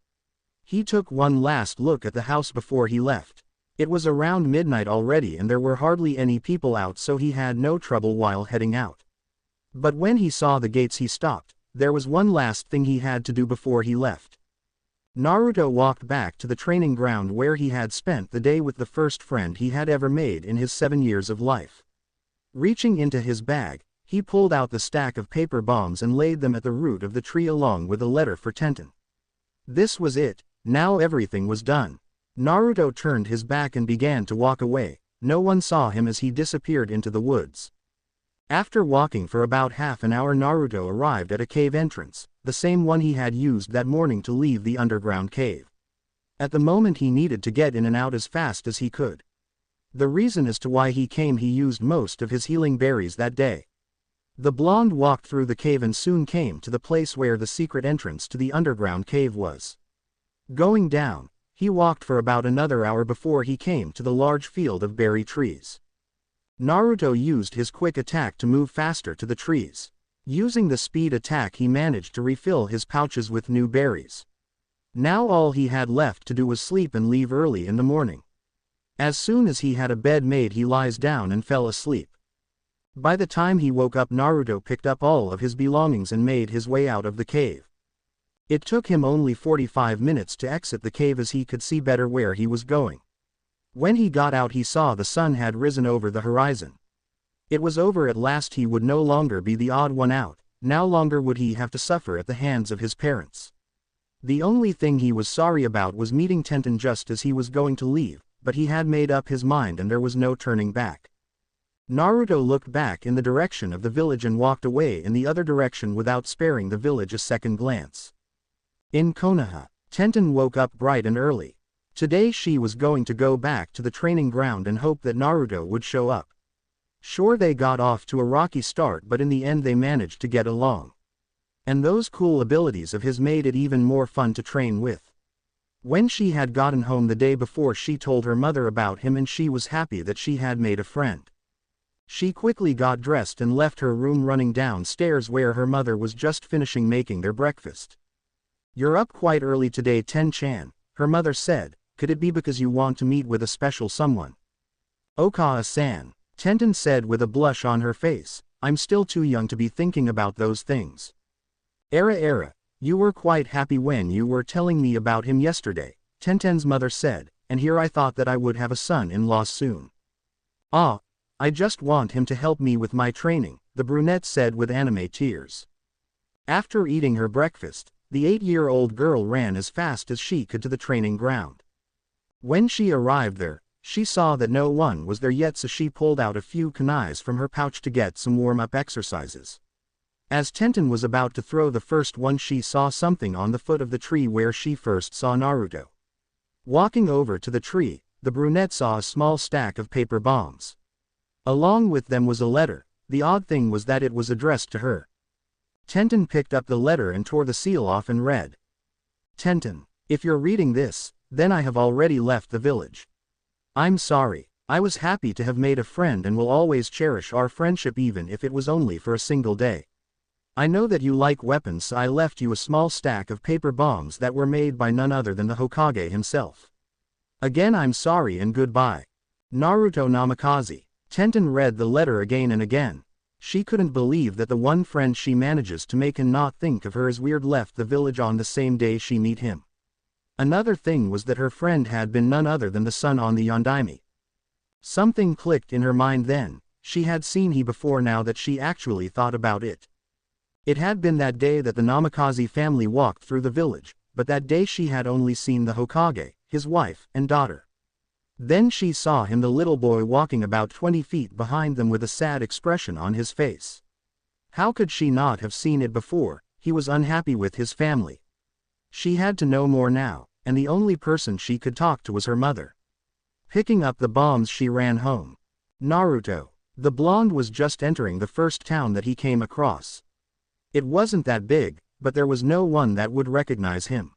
[SPEAKER 1] He took one last look at the house before he left. It was around midnight already and there were hardly any people out, so he had no trouble while heading out. But when he saw the gates he stopped. There was one last thing he had to do before he left. Naruto walked back to the training ground where he had spent the day with the first friend he had ever made in his 7 years of life. Reaching into his bag, he pulled out the stack of paper bombs and laid them at the root of the tree along with a letter for Tenten. This was it, now everything was done. Naruto turned his back and began to walk away. No one saw him as he disappeared into the woods. After walking for about half an hour, Naruto arrived at a cave entrance, the same one he had used that morning to leave the underground cave. At the moment he needed to get in and out as fast as he could. The reason as to why he came: he used most of his healing berries that day. The blonde walked through the cave and soon came to the place where the secret entrance to the underground cave was. Going down, he walked for about another hour before he came to the large field of berry trees. Naruto used his quick attack to move faster to the trees. Using the speed attack, he managed to refill his pouches with new berries. Now all he had left to do was sleep and leave early in the morning. As soon as he had a bed made, he lies down and fell asleep. By the time he woke up, Naruto picked up all of his belongings and made his way out of the cave. It took him only 45 minutes to exit the cave as he could see better where he was going. When he got out, he saw the sun had risen over the horizon. It was over at last. He would no longer be the odd one out, no longer would he have to suffer at the hands of his parents. The only thing he was sorry about was meeting Tenten just as he was going to leave, but he had made up his mind and there was no turning back. Naruto looked back in the direction of the village and walked away in the other direction without sparing the village a second glance. In Konoha, Tenten woke up bright and early. Today she was going to go back to the training ground and hope that Naruto would show up. Sure, they got off to a rocky start, but in the end they managed to get along. And those cool abilities of his made it even more fun to train with. When she had gotten home the day before, she told her mother about him and she was happy that she had made a friend. She quickly got dressed and left her room, running downstairs where her mother was just finishing making their breakfast. "You're up quite early today, Ten-chan," her mother said. "Could it be because you want to meet with a special someone?" "Okawa-san," Tenten said with a blush on her face, "I'm still too young to be thinking about those things." Era, you were quite happy when you were telling me about him yesterday," Tenten's mother said, "and here I thought that I would have a son-in-law soon." "Ah, I just want him to help me with my training," the brunette said with anime tears. After eating her breakfast, the 8-year-old girl ran as fast as she could to the training ground. When she arrived there, she saw that no one was there yet, so she pulled out a few kunais from her pouch to get some warm-up exercises. As Tenten was about to throw the first one, she saw something on the foot of the tree where she first saw Naruto. Walking over to the tree, the brunette saw a small stack of paper bombs. Along with them was a letter. The odd thing was that it was addressed to her. Tenten picked up the letter and tore the seal off and read, "Tenten, if you're reading this, then I have already left the village. I'm sorry. I was happy to have made a friend and will always cherish our friendship even if it was only for a single day. I know that you like weapons, so I left you a small stack of paper bombs that were made by none other than the Hokage himself. Again, I'm sorry and goodbye. Naruto Namikaze." Tenten read the letter again and again. She couldn't believe that the one friend she manages to make and not think of her as weird left the village on the same day she meet him. Another thing was that her friend had been none other than the son on the Yondaime. Something clicked in her mind then. She had seen he before now that she actually thought about it. It had been that day that the Namikaze family walked through the village, but that day she had only seen the Hokage, his wife, and daughter. Then she saw him, the little boy, walking about 20 feet behind them with a sad expression on his face. How could she not have seen it before? He was unhappy with his family. She had to know more now, and the only person she could talk to was her mother. Picking up the bombs, she ran home. Naruto. The blonde was just entering the first town that he came across. It wasn't that big, but there was no one that would recognize him.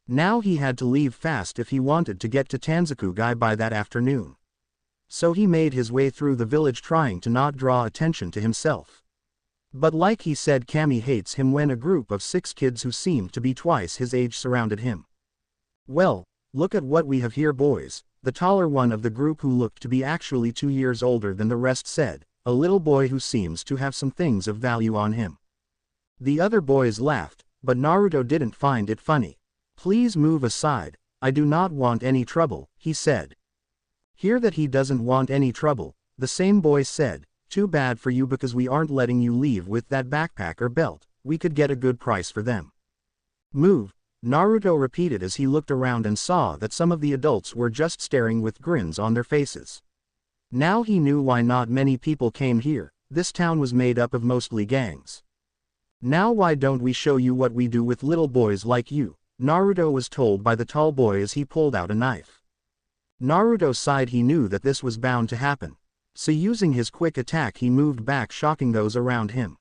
[SPEAKER 1] Now he had to leave fast if he wanted to get to Tanzakugai by that afternoon. so he made his way through the village trying to not draw attention to himself. But like he said, Kami hates him when a group of 6 kids who seemed to be twice his age surrounded him. "Well, look at what we have here, boys," the taller one of the group, who looked to be actually 2 years older than the rest, said, a little boy who seems to have some things of value on him. The other boys laughed, but Naruto didn't find it funny. "Please move aside, I do not want any trouble," he said. Hear that he doesn't want any trouble, the same boy said. "Too bad for you, because we aren't letting you leave with that backpack or belt, we could get a good price for them." "Move," Naruto repeated as he looked around and saw that some of the adults were just staring with grins on their faces. Now he knew why not many people came here. This town was made up of mostly gangs. "Now why don't we show you what we do with little boys like you," Naruto was told by the tall boy as he pulled out a knife. Naruto sighed. He knew that this was bound to happen. So using his quick attack, he moved back, shocking those around him.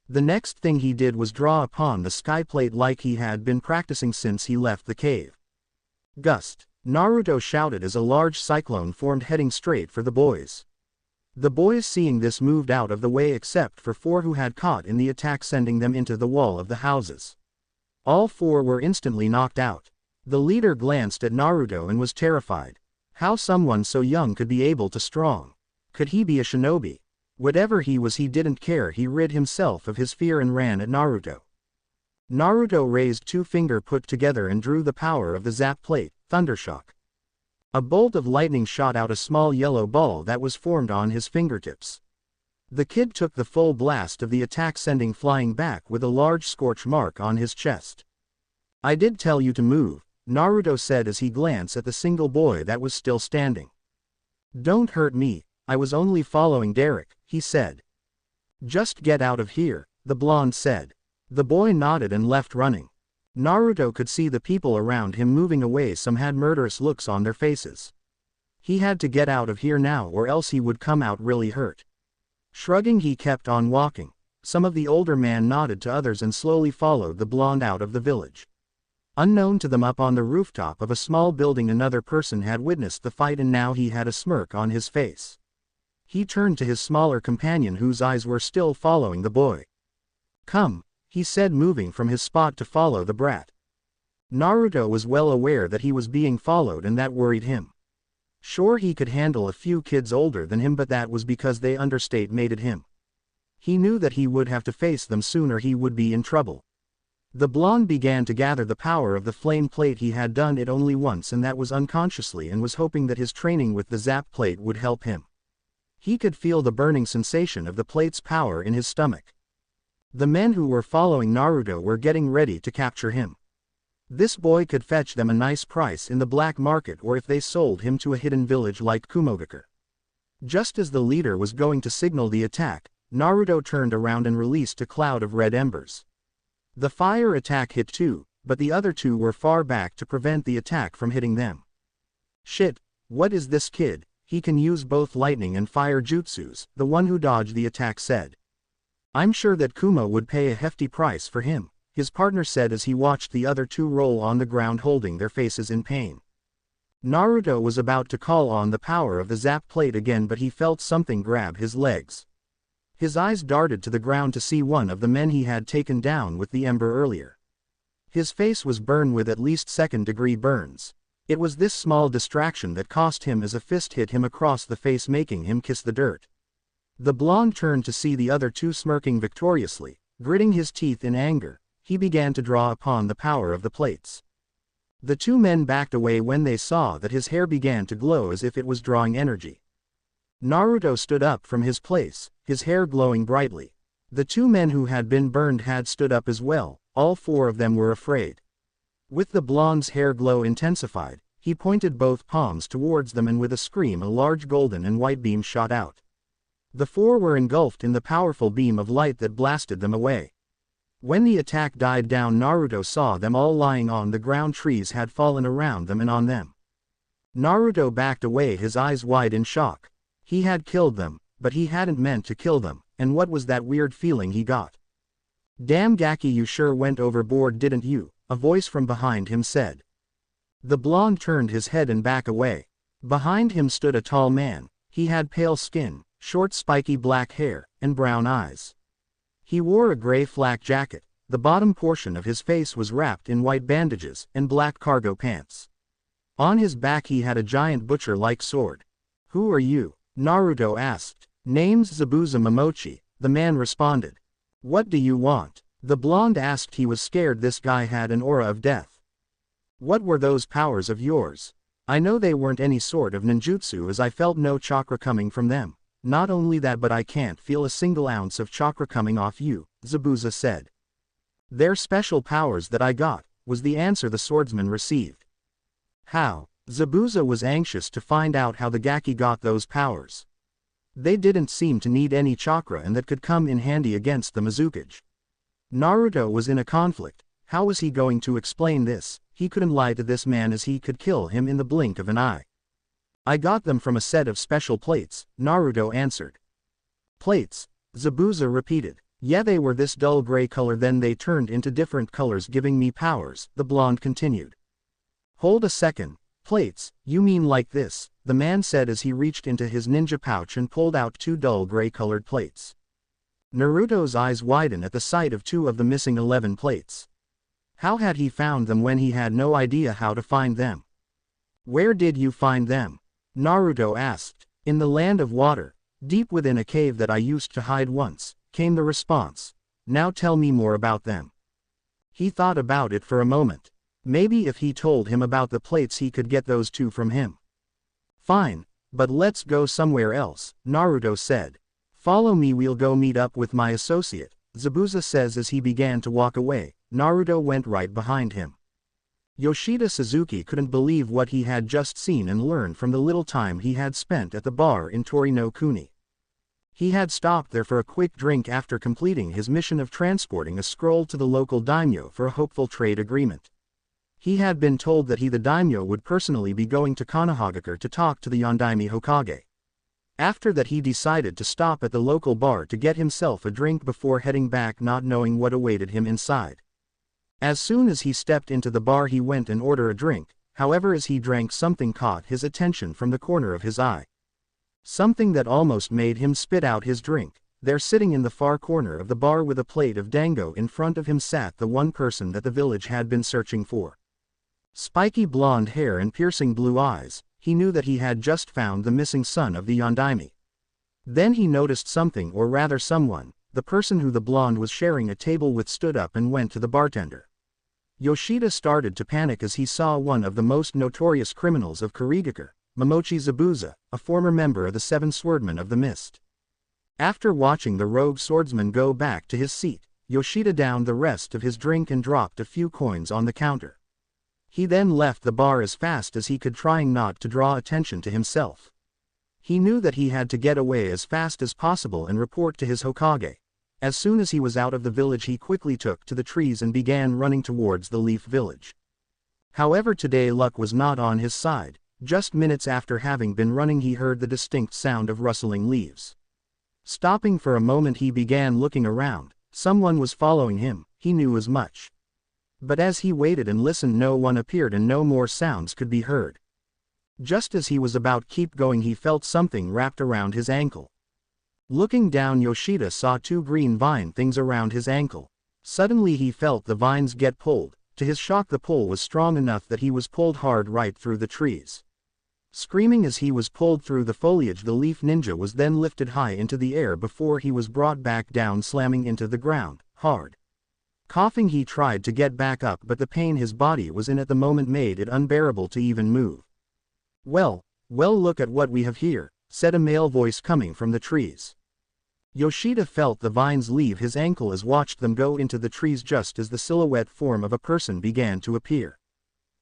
[SPEAKER 1] The next thing he did was draw upon the sky plate like he had been practicing since he left the cave. "Gust," Naruto shouted as a large cyclone formed, heading straight for the boys. The boys, seeing this, moved out of the way except for 4 who had caught in the attack, sending them into the wall of the houses. All 4 were instantly knocked out. The leader glanced at Naruto and was terrified. How someone so young could be able to strong? Could he be a shinobi? Whatever he was, he didn't care. He rid himself of his fear and ran at Naruto. Naruto raised 2 fingers, put together, and drew the power of the zap plate, Thundershock. A bolt of lightning shot out a small yellow ball that was formed on his fingertips. The kid took the full blast of the attack, sending flying back with a large scorch mark on his chest. "I did tell you to move," Naruto said as he glanced at the single boy that was still standing. "Don't hurt me, I was only following Derek," he said. "Just get out of here," the blonde said. The boy nodded and left running. Naruto could see the people around him moving away. Some had murderous looks on their faces. He had to get out of here now, or else he would come out really hurt. Shrugging, he kept on walking. Some of the older men nodded to others and slowly followed the blonde out of the village. Unknown to them, up on the rooftop of a small building, another person had witnessed the fight, and now he had a smirk on his face. He turned to his smaller companion, whose eyes were still following the boy. "Come," he said, moving from his spot to follow the brat. Naruto was well aware that he was being followed, and that worried him. Sure, he could handle a few kids older than him, but that was because they underestimated him. He knew that he would have to face them soon or he would be in trouble. The blonde began to gather the power of the flame plate. He had done it only once, and that was unconsciously, and was hoping that his training with the zap plate would help him. He could feel the burning sensation of the plate's power in his stomach. The men who were following Naruto were getting ready to capture him. This boy could fetch them a nice price in the black market, or if they sold him to a hidden village like Kumogakure. Just as the leader was going to signal the attack, Naruto turned around and released a cloud of red embers. The fire attack hit 2, but the other 2 were far back to prevent the attack from hitting them. "Shit, what is this kid? He can use both lightning and fire jutsus," the one who dodged the attack said. "I'm sure that Kuma would pay a hefty price for him," his partner said as he watched the other 2 roll on the ground, holding their faces in pain. Naruto was about to call on the power of the zap plate again, but he felt something grab his legs. His eyes darted to the ground to see one of the men he had taken down with the ember earlier. His face was burned with at least 2nd-degree burns. It was this small distraction that cost him, as a fist hit him across the face, making him kiss the dirt. The blonde turned to see the other 2 smirking victoriously. Gritting his teeth in anger, he began to draw upon the power of the plates. The 2 men backed away when they saw that his hair began to glow as if it was drawing energy. Naruto stood up from his place, his hair glowing brightly. The 2 men who had been burned had stood up as well. All 4 of them were afraid. With the blonde's hair glow intensified, he pointed both palms towards them, and with a scream a large golden and white beam shot out. The 4 were engulfed in the powerful beam of light that blasted them away. When the attack died down, Naruto saw them all lying on the ground. Trees had fallen around them and on them. Naruto backed away, his eyes wide in shock. He had killed them, but he hadn't meant to kill them, and what was that weird feeling he got? "Damn Gaki, you sure went overboard, didn't you?" a voice from behind him said. The blonde turned his head and backed away. Behind him stood a tall man. He had pale skin, short spiky black hair, and brown eyes. He wore a gray flak jacket. The bottom portion of his face was wrapped in white bandages and black cargo pants. On his back he had a giant butcher-like sword. "Who are you?" Naruto asked. "Name's Zabuza Momochi," the man responded. "What do you want?" The blonde asked. He was scared. This guy had an aura of death. "What were those powers of yours?" "I know they weren't any sort of ninjutsu, as I felt no chakra coming from them. Not only that, but I can't feel a single ounce of chakra coming off you," Zabuza said. "They're special powers that I got," was the answer the swordsman received. "How?" Zabuza was anxious to find out how the Gaki got those powers. They didn't seem to need any chakra, and that could come in handy against the Mizukage. Naruto was in a conflict. How was he going to explain this? He couldn't lie to this man, as he could kill him in the blink of an eye. "I got them from a set of special plates," Naruto answered. "Plates?" Zabuza repeated. "Yeah, they were this dull gray color, then they turned into different colors, giving me powers," the blonde continued. "Hold a second. Plates, you mean like this?" the man said as he reached into his ninja pouch and pulled out 2 dull gray-colored plates. Naruto's eyes widened at the sight of 2 of the missing 11 plates. How had he found them when he had no idea how to find them? "Where did you find them?" Naruto asked. "In the land of water, deep within a cave that I used to hide once," came the response. "Now tell me more about them." He thought about it for a moment. Maybe if he told him about the plates he could get those 2 from him. "Fine, but let's go somewhere else," Naruto said. "Follow me, we'll go meet up with my associate," Zabuza says as he began to walk away. Naruto went right behind him. Yoshida Suzuki couldn't believe what he had just seen and learned from the little time he had spent at the bar in Tori-no-Kuni. He had stopped there for a quick drink after completing his mission of transporting a scroll to the local daimyo for a hopeful trade agreement. He had been told that the daimyo would personally be going to Konoha to talk to the Yondaime Hokage. After that, he decided to stop at the local bar to get himself a drink before heading back, not knowing what awaited him inside. As soon as he stepped into the bar, he went and ordered a drink. However, as he drank, something caught his attention from the corner of his eye. Something that almost made him spit out his drink. There, sitting in the far corner of the bar with a plate of dango in front of him, sat the one person that the village had been searching for. Spiky blonde hair and piercing blue eyes, he knew that he had just found the missing son of the Yondaime. Then he noticed something, or rather someone. The person who the blonde was sharing a table with stood up and went to the bartender. Yoshida started to panic as he saw one of the most notorious criminals of Kirigakure, Momochi Zabuza, a former member of the 7 Swordmen of the Mist. After watching the rogue swordsman go back to his seat, Yoshida downed the rest of his drink and dropped a few coins on the counter. He then left the bar as fast as he could, trying not to draw attention to himself. He knew that he had to get away as fast as possible and report to his Hokage. As soon as he was out of the village, he quickly took to the trees and began running towards the Leaf Village. However, today luck was not on his side. Just minutes after having been running, he heard the distinct sound of rustling leaves. Stopping for a moment, he began looking around. Someone was following him, he knew as much. But as he waited and listened, no one appeared and no more sounds could be heard. Just as he was about to keep going, he felt something wrapped around his ankle. Looking down, Yoshida saw 2 green vine things around his ankle. Suddenly he felt the vines get pulled. To his shock, the pull was strong enough that he was pulled hard right through the trees. Screaming as he was pulled through the foliage, the leaf ninja was then lifted high into the air before he was brought back down, slamming into the ground, hard. Coughing, he tried to get back up, but the pain his body was in at the moment made it unbearable to even move. Well, look at what we have here," said a male voice coming from the trees. Yoshida felt the vines leave his ankle as watched them go into the trees just as the silhouette form of a person began to appear.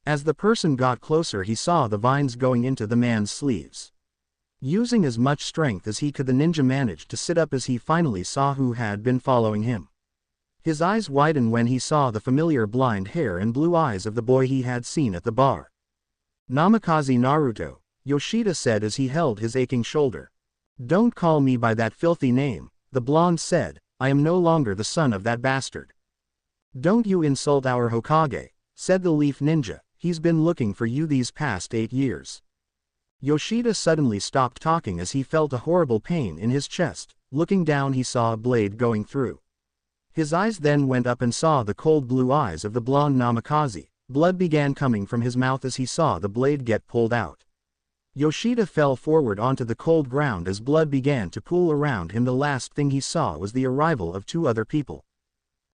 [SPEAKER 1] As the person got closer, he saw the vines going into the man's sleeves. Using as much strength as he could, the ninja managed to sit up as he finally saw who had been following him. His eyes widened when he saw the familiar blind hair and blue eyes of the boy he had seen at the bar. "Namikaze Naruto," Yoshida said as he held his aching shoulder. "Don't call me by that filthy name," the blonde said. "I am no longer the son of that bastard." "Don't you insult our Hokage," said the leaf ninja. "He's been looking for you these past 8 years. Yoshida suddenly stopped talking as he felt a horrible pain in his chest. Looking down he saw a blade going through. His eyes then went up and saw the cold blue eyes of the blonde Namikaze. Blood began coming from his mouth as he saw the blade get pulled out. Yoshida fell forward onto the cold ground as blood began to pool around him. The last thing he saw was the arrival of two other people.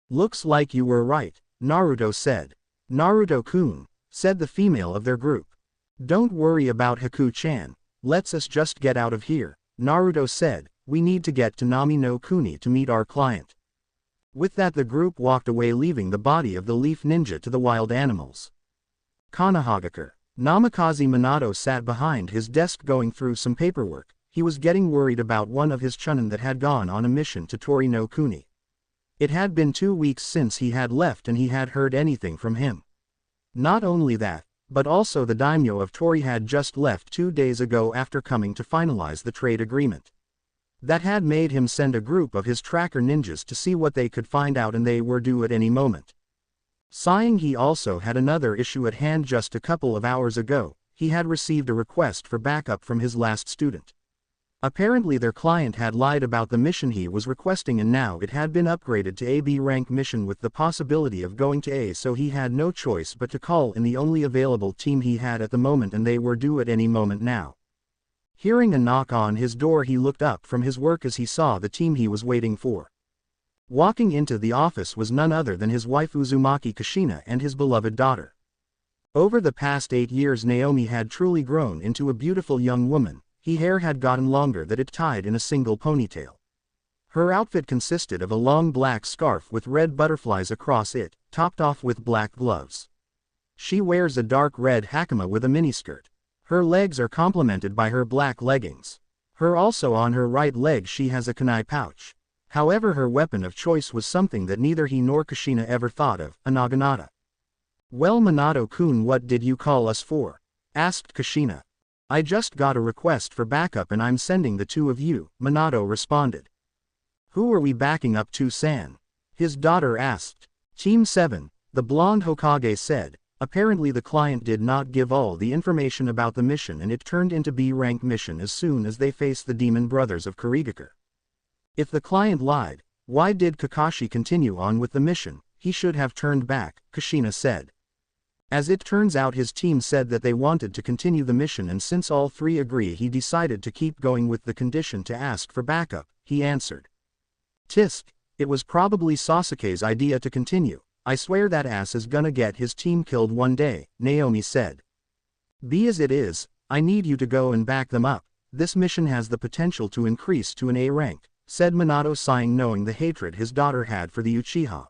[SPEAKER 1] "Looks like you were right," Naruto said. "Naruto-kun," said the female of their group. "Don't worry about Haku-chan, let's us just get out of here," Naruto said. "We need to get to Nami no Kuni to meet our client." With that the group walked away, leaving the body of the leaf ninja to the wild animals. Konohagakure. Namikaze Minato sat behind his desk going through some paperwork. He was getting worried about one of his chunin that had gone on a mission to Tori no Kuni. It had been 2 weeks since he had left and he had heard anything from him. Not only that, but also the daimyo of Tori had just left 2 days ago after coming to finalize the trade agreement. That had made him send a group of his tracker ninjas to see what they could find out, and they were due at any moment. Sighing, he also had another issue at hand. Just a couple of hours ago, he had received a request for backup from his last student. Apparently their client had lied about the mission he was requesting, and now it had been upgraded to a B rank mission with the possibility of going to A, so he had no choice but to call in the only available team he had at the moment, and they were due at any moment now. Hearing a knock on his door, he looked up from his work as he saw the team he was waiting for. Walking into the office was none other than his wife Uzumaki Kushina and his beloved daughter. Over the past 8 years Naomi had truly grown into a beautiful young woman. Her hair had gotten longer that it tied in a single ponytail. Her outfit consisted of a long black scarf with red butterflies across it, topped off with black gloves. She wears a dark red hakama with a miniskirt. Her legs are complemented by her black leggings. Also on her right leg she has a kunai pouch. However, her weapon of choice was something that neither he nor Kushina ever thought of, a naginata. "Well, Minato-kun, what did you call us for?" asked Kushina. "I just got a request for backup and I'm sending the two of you," Minato responded. "Who are we backing up to, San?" his daughter asked. "Team 7, the blonde Hokage said. Apparently the client did not give all the information about the mission, and it turned into B-rank mission as soon as they faced the demon brothers of Kurigakure. If the client lied, why did Kakashi continue on with the mission? He should have turned back," Kushina said. As it turns out, his team said that they wanted to continue the mission, and since all three agree, he decided to keep going with the condition to ask for backup, he answered. "Tisk, it was probably Sasuke's idea to continue. I swear that ass is gonna get his team killed one day," Naomi said. "Be as it is, I need you to go and back them up. This mission has the potential to increase to an A rank," said Minato, sighing, knowing the hatred his daughter had for the Uchiha.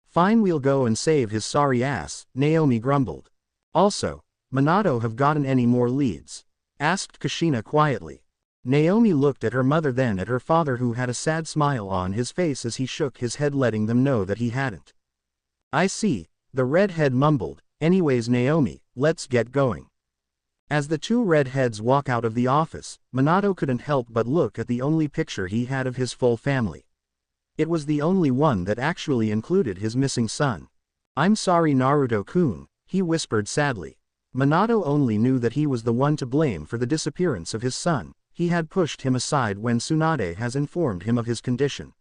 [SPEAKER 1] "Fine, we'll go and save his sorry ass," Naomi grumbled. "Also, Minato have gotten any more leads?" asked Kushina quietly. Naomi looked at her mother, then at her father, who had a sad smile on his face as he shook his head, letting them know that he hadn't. "I see," the redhead mumbled. "Anyways, Naomi, let's get going." As the two redheads walk out of the office, Minato couldn't help but look at the only picture he had of his full family. It was the only one that actually included his missing son. "I'm sorry, Naruto-kun," he whispered sadly. Minato only knew that he was the one to blame for the disappearance of his son. He had pushed him aside when Tsunade has informed him of his condition.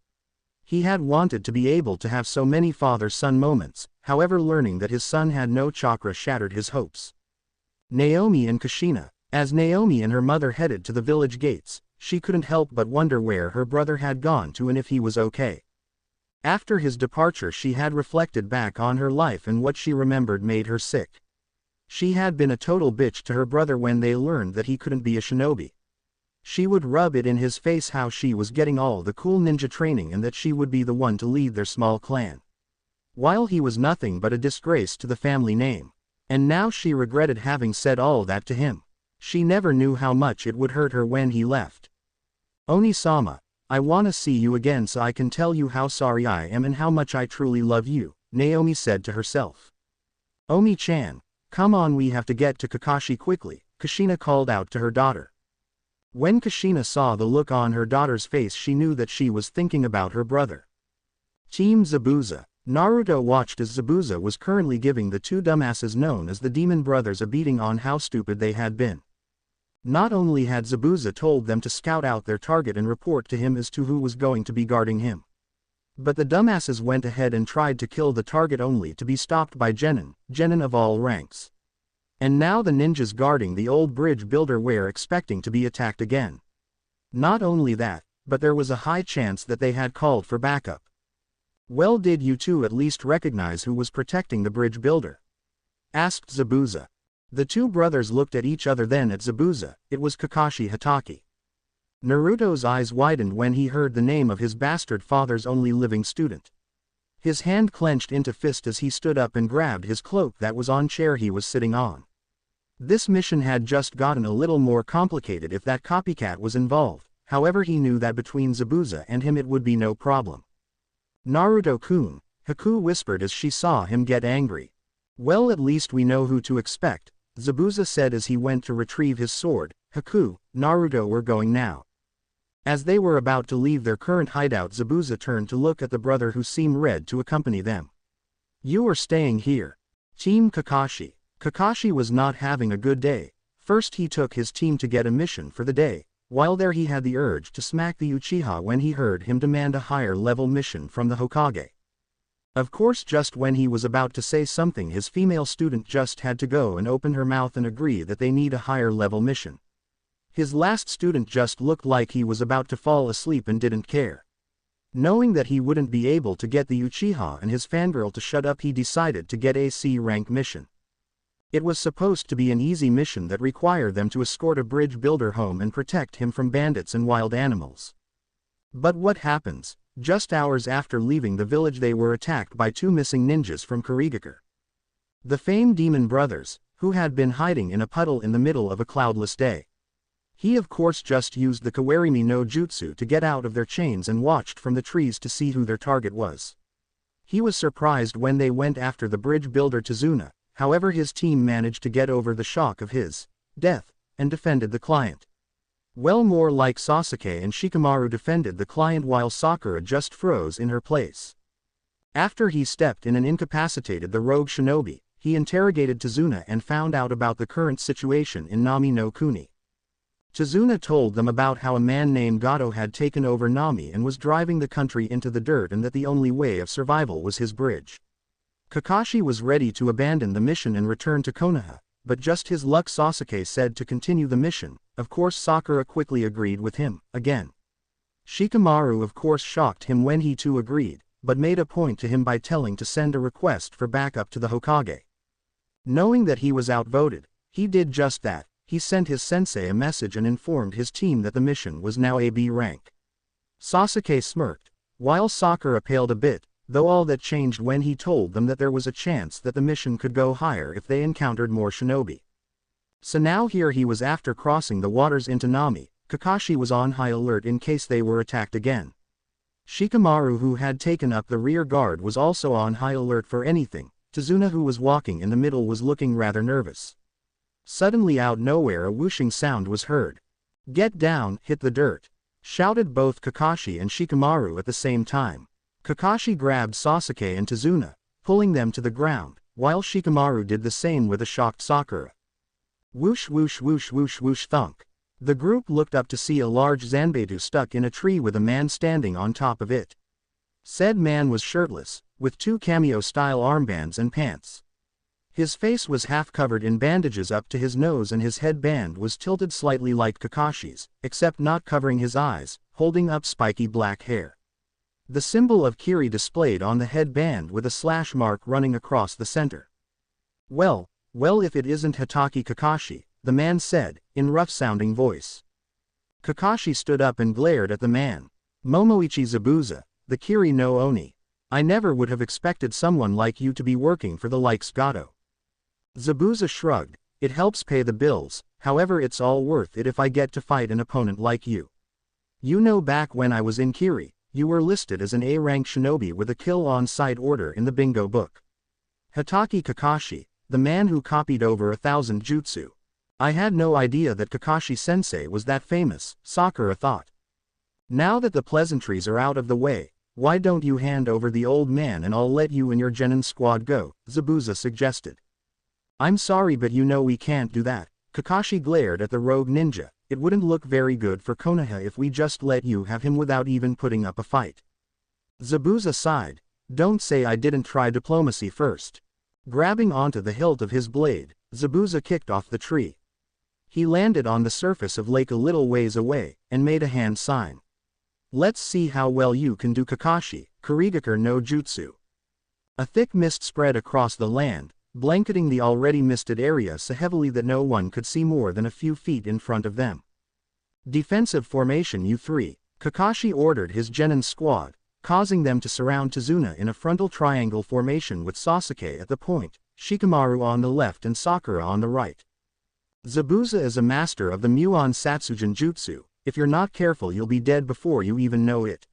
[SPEAKER 1] He had wanted to be able to have so many father-son moments, however learning that his son had no chakra shattered his hopes. Naomi and Kushina. As Naomi and her mother headed to the village gates, she couldn't help but wonder where her brother had gone to and if he was okay. After his departure she had reflected back on her life, and what she remembered made her sick. She had been a total bitch to her brother when they learned that he couldn't be a shinobi. She would rub it in his face how she was getting all the cool ninja training and that she would be the one to lead their small clan, while he was nothing but a disgrace to the family name. And now she regretted having said all that to him. She never knew how much it would hurt her when he left. "Oni-sama, I wanna see you again so I can tell you how sorry I am and how much I truly love you," Naomi said to herself. "Omi-chan, come on, we have to get to Kakashi quickly," Kushina called out to her daughter. When Kushina saw the look on her daughter's face, she knew that she was thinking about her brother. Team Zabuza. Naruto watched as Zabuza was currently giving the two dumbasses known as the Demon Brothers a beating on how stupid they had been. Not only had Zabuza told them to scout out their target and report to him as to who was going to be guarding him, but the dumbasses went ahead and tried to kill the target only to be stopped by genin of all ranks. And now the ninjas guarding the old bridge builder were expecting to be attacked again. Not only that, but there was a high chance that they had called for backup. Well, did you two at least recognize who was protecting the bridge builder? Asked Zabuza. The two brothers looked at each other, then at Zabuza. It was Kakashi Hatake. Naruto's eyes widened when he heard the name of his bastard father's only living student. His hand clenched into fist as he stood up and grabbed his cloak that was on chair he was sitting on. This mission had just gotten a little more complicated if that copycat was involved. However, he knew that between Zabuza and him it would be no problem. Naruto-kun, Haku whispered as she saw him get angry. Well, at least we know who to expect, Zabuza said as he went to retrieve his sword. Haku, Naruto, we're going now. As they were about to leave their current hideout, Zabuza turned to look at the brother who seemed ready to accompany them. You are staying here. Team Kakashi. Kakashi was not having a good day. First he took his team to get a mission for the day. While there he had the urge to smack the Uchiha when he heard him demand a higher level mission from the Hokage. Of course, just when he was about to say something, his female student just had to go and open her mouth and agree that they need a higher level mission. His last student just looked like he was about to fall asleep and didn't care. Knowing that he wouldn't be able to get the Uchiha and his fangirl to shut up, he decided to get a C rank mission. It was supposed to be an easy mission that required them to escort a bridge builder home and protect him from bandits and wild animals. But what happens? Just hours after leaving the village, they were attacked by two missing ninjas from Kurigakure. The famed demon brothers, who had been hiding in a puddle in the middle of a cloudless day. He of course just used the Kawarimi no Jutsu to get out of their chains and watched from the trees to see who their target was. He was surprised when they went after the bridge builder Tazuna. However, his team managed to get over the shock of his death and defended the client. Well, more like Sasuke and Shikamaru defended the client while Sakura just froze in her place. After he stepped in and incapacitated the rogue shinobi, he interrogated Tazuna and found out about the current situation in Nami no Kuni. Tazuna told them about how a man named Gato had taken over Nami and was driving the country into the dirt, and that the only way of survival was his bridge. Kakashi was ready to abandon the mission and return to Konoha, but just his luck, Sasuke said to continue the mission. Of course, Sakura quickly agreed with him, again. Shikamaru of course shocked him when he too agreed, but made a point to him by telling to send a request for backup to the Hokage. Knowing that he was outvoted, he did just that. He sent his sensei a message and informed his team that the mission was now a B rank. Sasuke smirked, while Sakura paled a bit, though all that changed when he told them that there was a chance that the mission could go higher if they encountered more shinobi. So now here he was. After crossing the waters into Nami, Kakashi was on high alert in case they were attacked again. Shikamaru, who had taken up the rear guard, was also on high alert for anything. Tazuna, who was walking in the middle, was looking rather nervous. Suddenly, out nowhere, a whooshing sound was heard. "Get down, hit the dirt!" shouted both Kakashi and Shikamaru at the same time. Kakashi grabbed Sasuke and Tazuna, pulling them to the ground, while Shikamaru did the same with a shocked Sakura. Whoosh whoosh whoosh whoosh whoosh thunk. The group looked up to see a large Zanbedu stuck in a tree with a man standing on top of it. Said man was shirtless, with two cameo-style armbands and pants. His face was half covered in bandages up to his nose, and his headband was tilted slightly like Kakashi's, except not covering his eyes, holding up spiky black hair. The symbol of Kiri displayed on the headband with a slash mark running across the center. Well, if it isn't Hatake Kakashi, the man said, in rough-sounding voice. Kakashi stood up and glared at the man. Momoichi Zabuza, the Kiri no Oni. I never would have expected someone like you to be working for the likes Gato. Zabuza shrugged. It helps pay the bills, however it's all worth it if I get to fight an opponent like you. You know, back when I was in Kiri, you were listed as an A-rank shinobi with a kill on sight order in the bingo book. Hatake Kakashi, the man who copied over 1,000 jutsu. I had no idea that Kakashi-sensei was that famous, Sakura thought. Now that the pleasantries are out of the way, why don't you hand over the old man and I'll let you and your genin squad go, Zabuza suggested. I'm sorry, but you know we can't do that, Kakashi glared at the rogue ninja. It wouldn't look very good for Konoha if we just let you have him without even putting up a fight. Zabuza sighed. Don't say I didn't try diplomacy first. Grabbing onto the hilt of his blade, Zabuza kicked off the tree. He landed on the surface of lake a little ways away, and made a hand sign. Let's see how well you can do Kakashi, Kurigakur no Jutsu. A thick mist spread across the land, blanketing the already misted area so heavily that no one could see more than a few feet in front of them. Defensive formation U3, Kakashi ordered his genin squad, causing them to surround Tazuna in a frontal triangle formation with Sasuke at the point, Shikamaru on the left and Sakura on the right. Zabuza is a master of the Muon Satsujin Jutsu. If you're not careful you'll be dead before you even know it.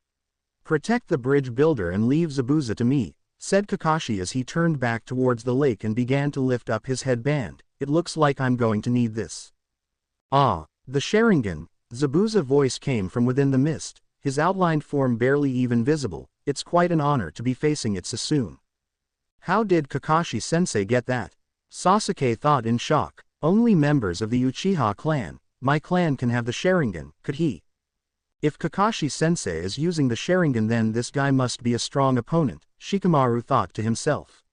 [SPEAKER 1] Protect the bridge builder and leave Zabuza to me, said Kakashi as he turned back towards the lake and began to lift up his headband. It looks like I'm going to need this. Ah, the Sharingan, Zabuza's voice came from within the mist, his outlined form barely even visible. It's quite an honor to be facing it so soon. How did Kakashi-sensei get that? Sasuke thought in shock. Only members of the Uchiha clan, my clan, can have the Sharingan, could he? If Kakashi-sensei is using the Sharingan then this guy must be a strong opponent, Shikamaru thought to himself.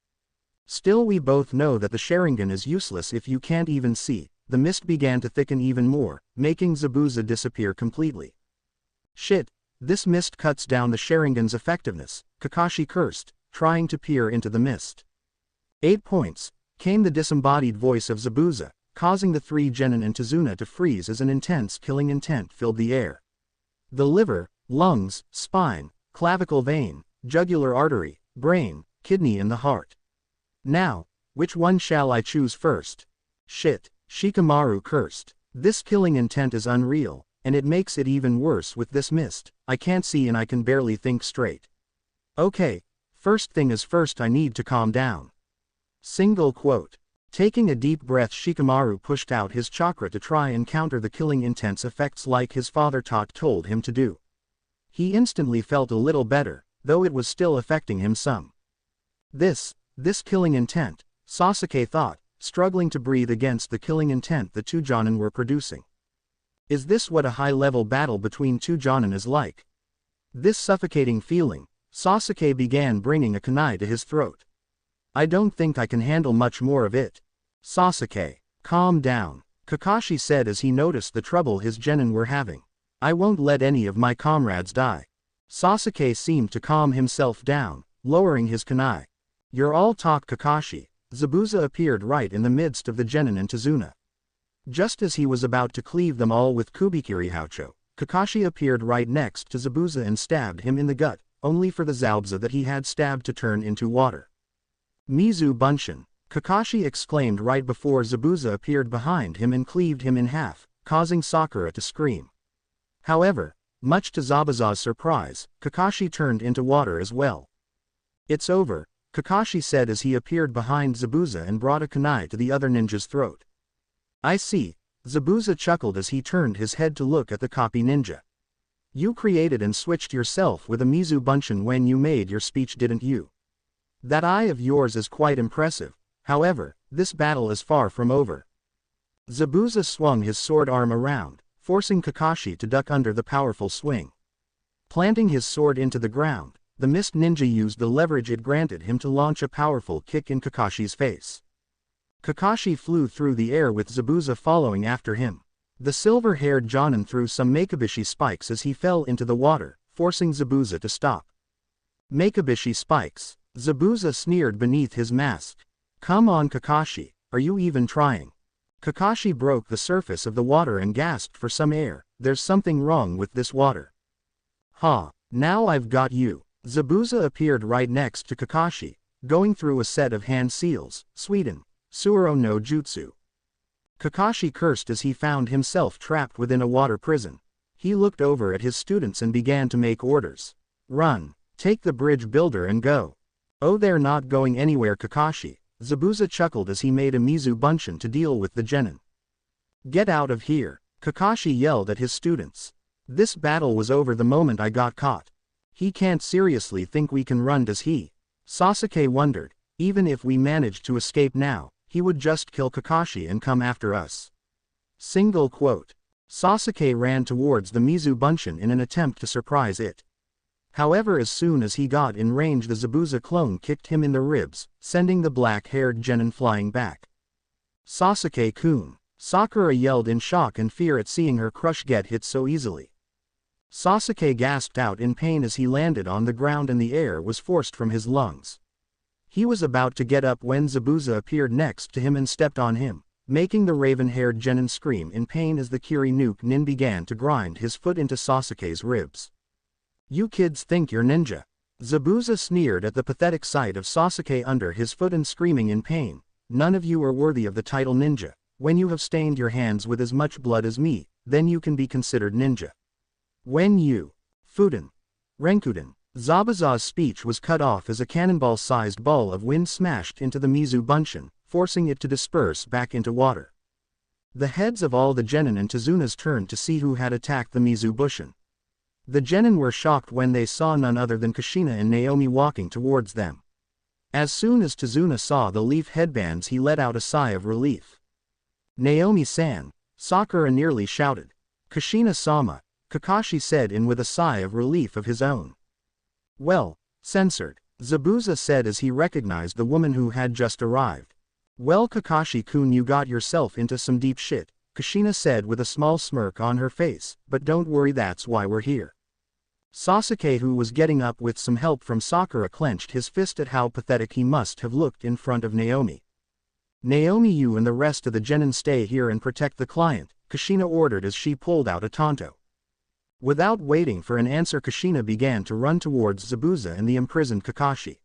[SPEAKER 1] Still we both know that the Sharingan is useless if you can't even see. The mist began to thicken even more, making Zabuza disappear completely. Shit, this mist cuts down the Sharingan's effectiveness, Kakashi cursed, trying to peer into the mist. 8 points, came the disembodied voice of Zabuza, causing the three genin and Tazuna to freeze as an intense killing intent filled the air. The liver, lungs, spine, clavicle vein, jugular artery, brain, kidney and the heart. Now, which one shall I choose first? Shit, Shikamaru cursed. This killing intent is unreal, and it makes it even worse with this mist. I can't see and I can barely think straight. Okay, first thing is first, I need to calm down. Single quote. Taking a deep breath, Shikamaru pushed out his chakra to try and counter the killing intent's effects like his father told him to do. He instantly felt a little better, though it was still affecting him some. This killing intent, Sasuke thought, struggling to breathe against the killing intent the two Jonin were producing. Is this what a high-level battle between two Jonin is like? This suffocating feeling, Sasuke began bringing a kunai to his throat. I don't think I can handle much more of it. Sasuke, calm down, Kakashi said as he noticed the trouble his genin were having. I won't let any of my comrades die. Sasuke seemed to calm himself down, lowering his kunai. You're all talk, Kakashi. Zabuza appeared right in the midst of the genin and Tazuna. Just as he was about to cleave them all with Kubikiri Haucho, Kakashi appeared right next to Zabuza and stabbed him in the gut, only for the Zabuza that he had stabbed to turn into water. Mizu Bunshin, Kakashi exclaimed right before Zabuza appeared behind him and cleaved him in half, causing Sakura to scream. However, much to Zabuza's surprise, Kakashi turned into water as well. It's over, Kakashi said as he appeared behind Zabuza and brought a kunai to the other ninja's throat. I see, Zabuza chuckled as he turned his head to look at the copy ninja. You created and switched yourself with a Mizu Bunshin when you made your speech, didn't you? That eye of yours is quite impressive. However, this battle is far from over. Zabuza swung his sword arm around, forcing Kakashi to duck under the powerful swing. Planting his sword into the ground, the mist ninja used the leverage it granted him to launch a powerful kick in Kakashi's face. Kakashi flew through the air with Zabuza following after him. The silver-haired Jonin threw some Makebishi spikes as he fell into the water, forcing Zabuza to stop. Makebishi spikes. Zabuza sneered beneath his mask. Come on, Kakashi, are you even trying? Kakashi broke the surface of the water and gasped for some air. There's something wrong with this water. Ha, now I've got you. Zabuza appeared right next to Kakashi, going through a set of hand seals, Sweden, Suoro no Jutsu. Kakashi cursed as he found himself trapped within a water prison. He looked over at his students and began to make orders. Run, take the bridge builder and go. Oh, they're not going anywhere, Kakashi. Zabuza chuckled as he made a Mizu Bunshin to deal with the genin. Get out of here, Kakashi yelled at his students. This battle was over the moment I got caught. He can't seriously think we can run, does he? Sasuke wondered. Even if we managed to escape now, he would just kill Kakashi and come after us. Single quote. Sasuke ran towards the Mizu Bunshin in an attempt to surprise it. However, as soon as he got in range, the Zabuza clone kicked him in the ribs, sending the black-haired genin flying back. Sasuke-kun. Sakura yelled in shock and fear at seeing her crush get hit so easily. Sasuke gasped out in pain as he landed on the ground and the air was forced from his lungs. He was about to get up when Zabuza appeared next to him and stepped on him, making the raven-haired genin scream in pain as the Kiri-nuke nin began to grind his foot into Sasuke's ribs. "You kids think you're ninja." Zabuza sneered at the pathetic sight of Sasuke under his foot and screaming in pain. "None of you are worthy of the title ninja. When you have stained your hands with as much blood as me, then you can be considered ninja. When you..." Fuden. Renkuden. Zabuza's speech was cut off as a cannonball-sized ball of wind smashed into the Mizu Bunshin, forcing it to disperse back into water. The heads of all the genin and Tazunas turned to see who had attacked the Mizu Bunshin. The genin were shocked when they saw none other than Kushina and Naomi walking towards them. As soon as Tazuna saw the leaf headbands, he let out a sigh of relief. "Naomi-san," Sakura nearly shouted. "Kushina-sama," Kakashi said with a sigh of relief of his own. "Well, censored," Zabuza said as he recognized the woman who had just arrived. "Well, Kakashi-kun, you got yourself into some deep shit," Kushina said with a small smirk on her face, "but don't worry, that's why we're here." Sasuke, who was getting up with some help from Sakura, clenched his fist at how pathetic he must have looked in front of Naomi. "Naomi, you and the rest of the genin stay here and protect the client," Kushina ordered as she pulled out a tanto. Without waiting for an answer, Kushina began to run towards Zabuza and the imprisoned Kakashi.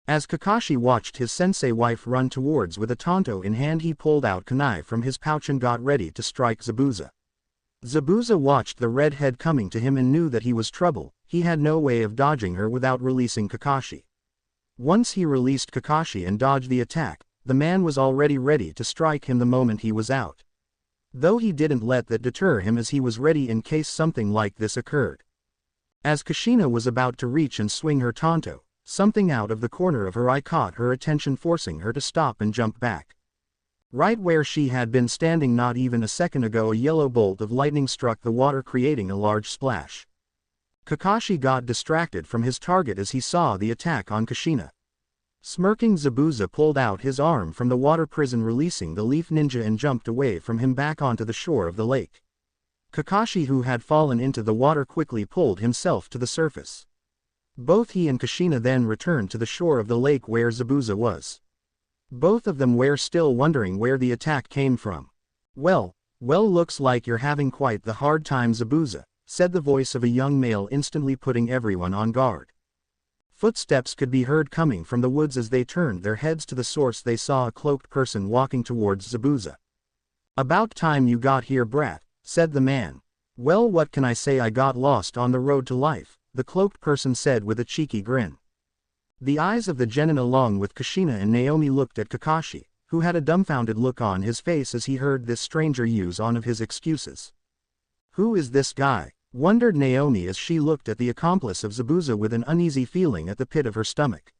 [SPEAKER 1] As Kakashi watched his sensei wife run towards with a tanto in hand, he pulled out kunai from his pouch and got ready to strike Zabuza. Zabuza watched the redhead coming to him and knew that he was trouble. He had no way of dodging her without releasing Kakashi. Once he released Kakashi and dodged the attack, the man was already ready to strike him the moment he was out. Though he didn't let that deter him, as he was ready in case something like this occurred. As Kushina was about to reach and swing her tanto, something out of the corner of her eye caught her attention, forcing her to stop and jump back. Right where she had been standing not even a second ago, a yellow bolt of lightning struck the water, creating a large splash. Kakashi got distracted from his target as he saw the attack on Kushina. Smirking, Zabuza pulled out his arm from the water prison, releasing the leaf ninja, and jumped away from him back onto the shore of the lake. Kakashi, who had fallen into the water, quickly pulled himself to the surface. Both he and Kushina then returned to the shore of the lake where Zabuza was. Both of them were still wondering where the attack came from. Well, looks like you're having quite the hard time, Zabuza," said the voice of a young male, instantly putting everyone on guard. Footsteps could be heard coming from the woods. As they turned their heads to the source, they saw a cloaked person walking towards Zabuza. "About time you got here, brat," said the man. "Well, what can I say, I got lost on the road to life," the cloaked person said with a cheeky grin. The eyes of the genin along with Kushina and Naomi looked at Kakashi, who had a dumbfounded look on his face as he heard this stranger use on of his excuses. "Who is this guy?" wondered Naomi as she looked at the accomplice of Zabuza with an uneasy feeling at the pit of her stomach.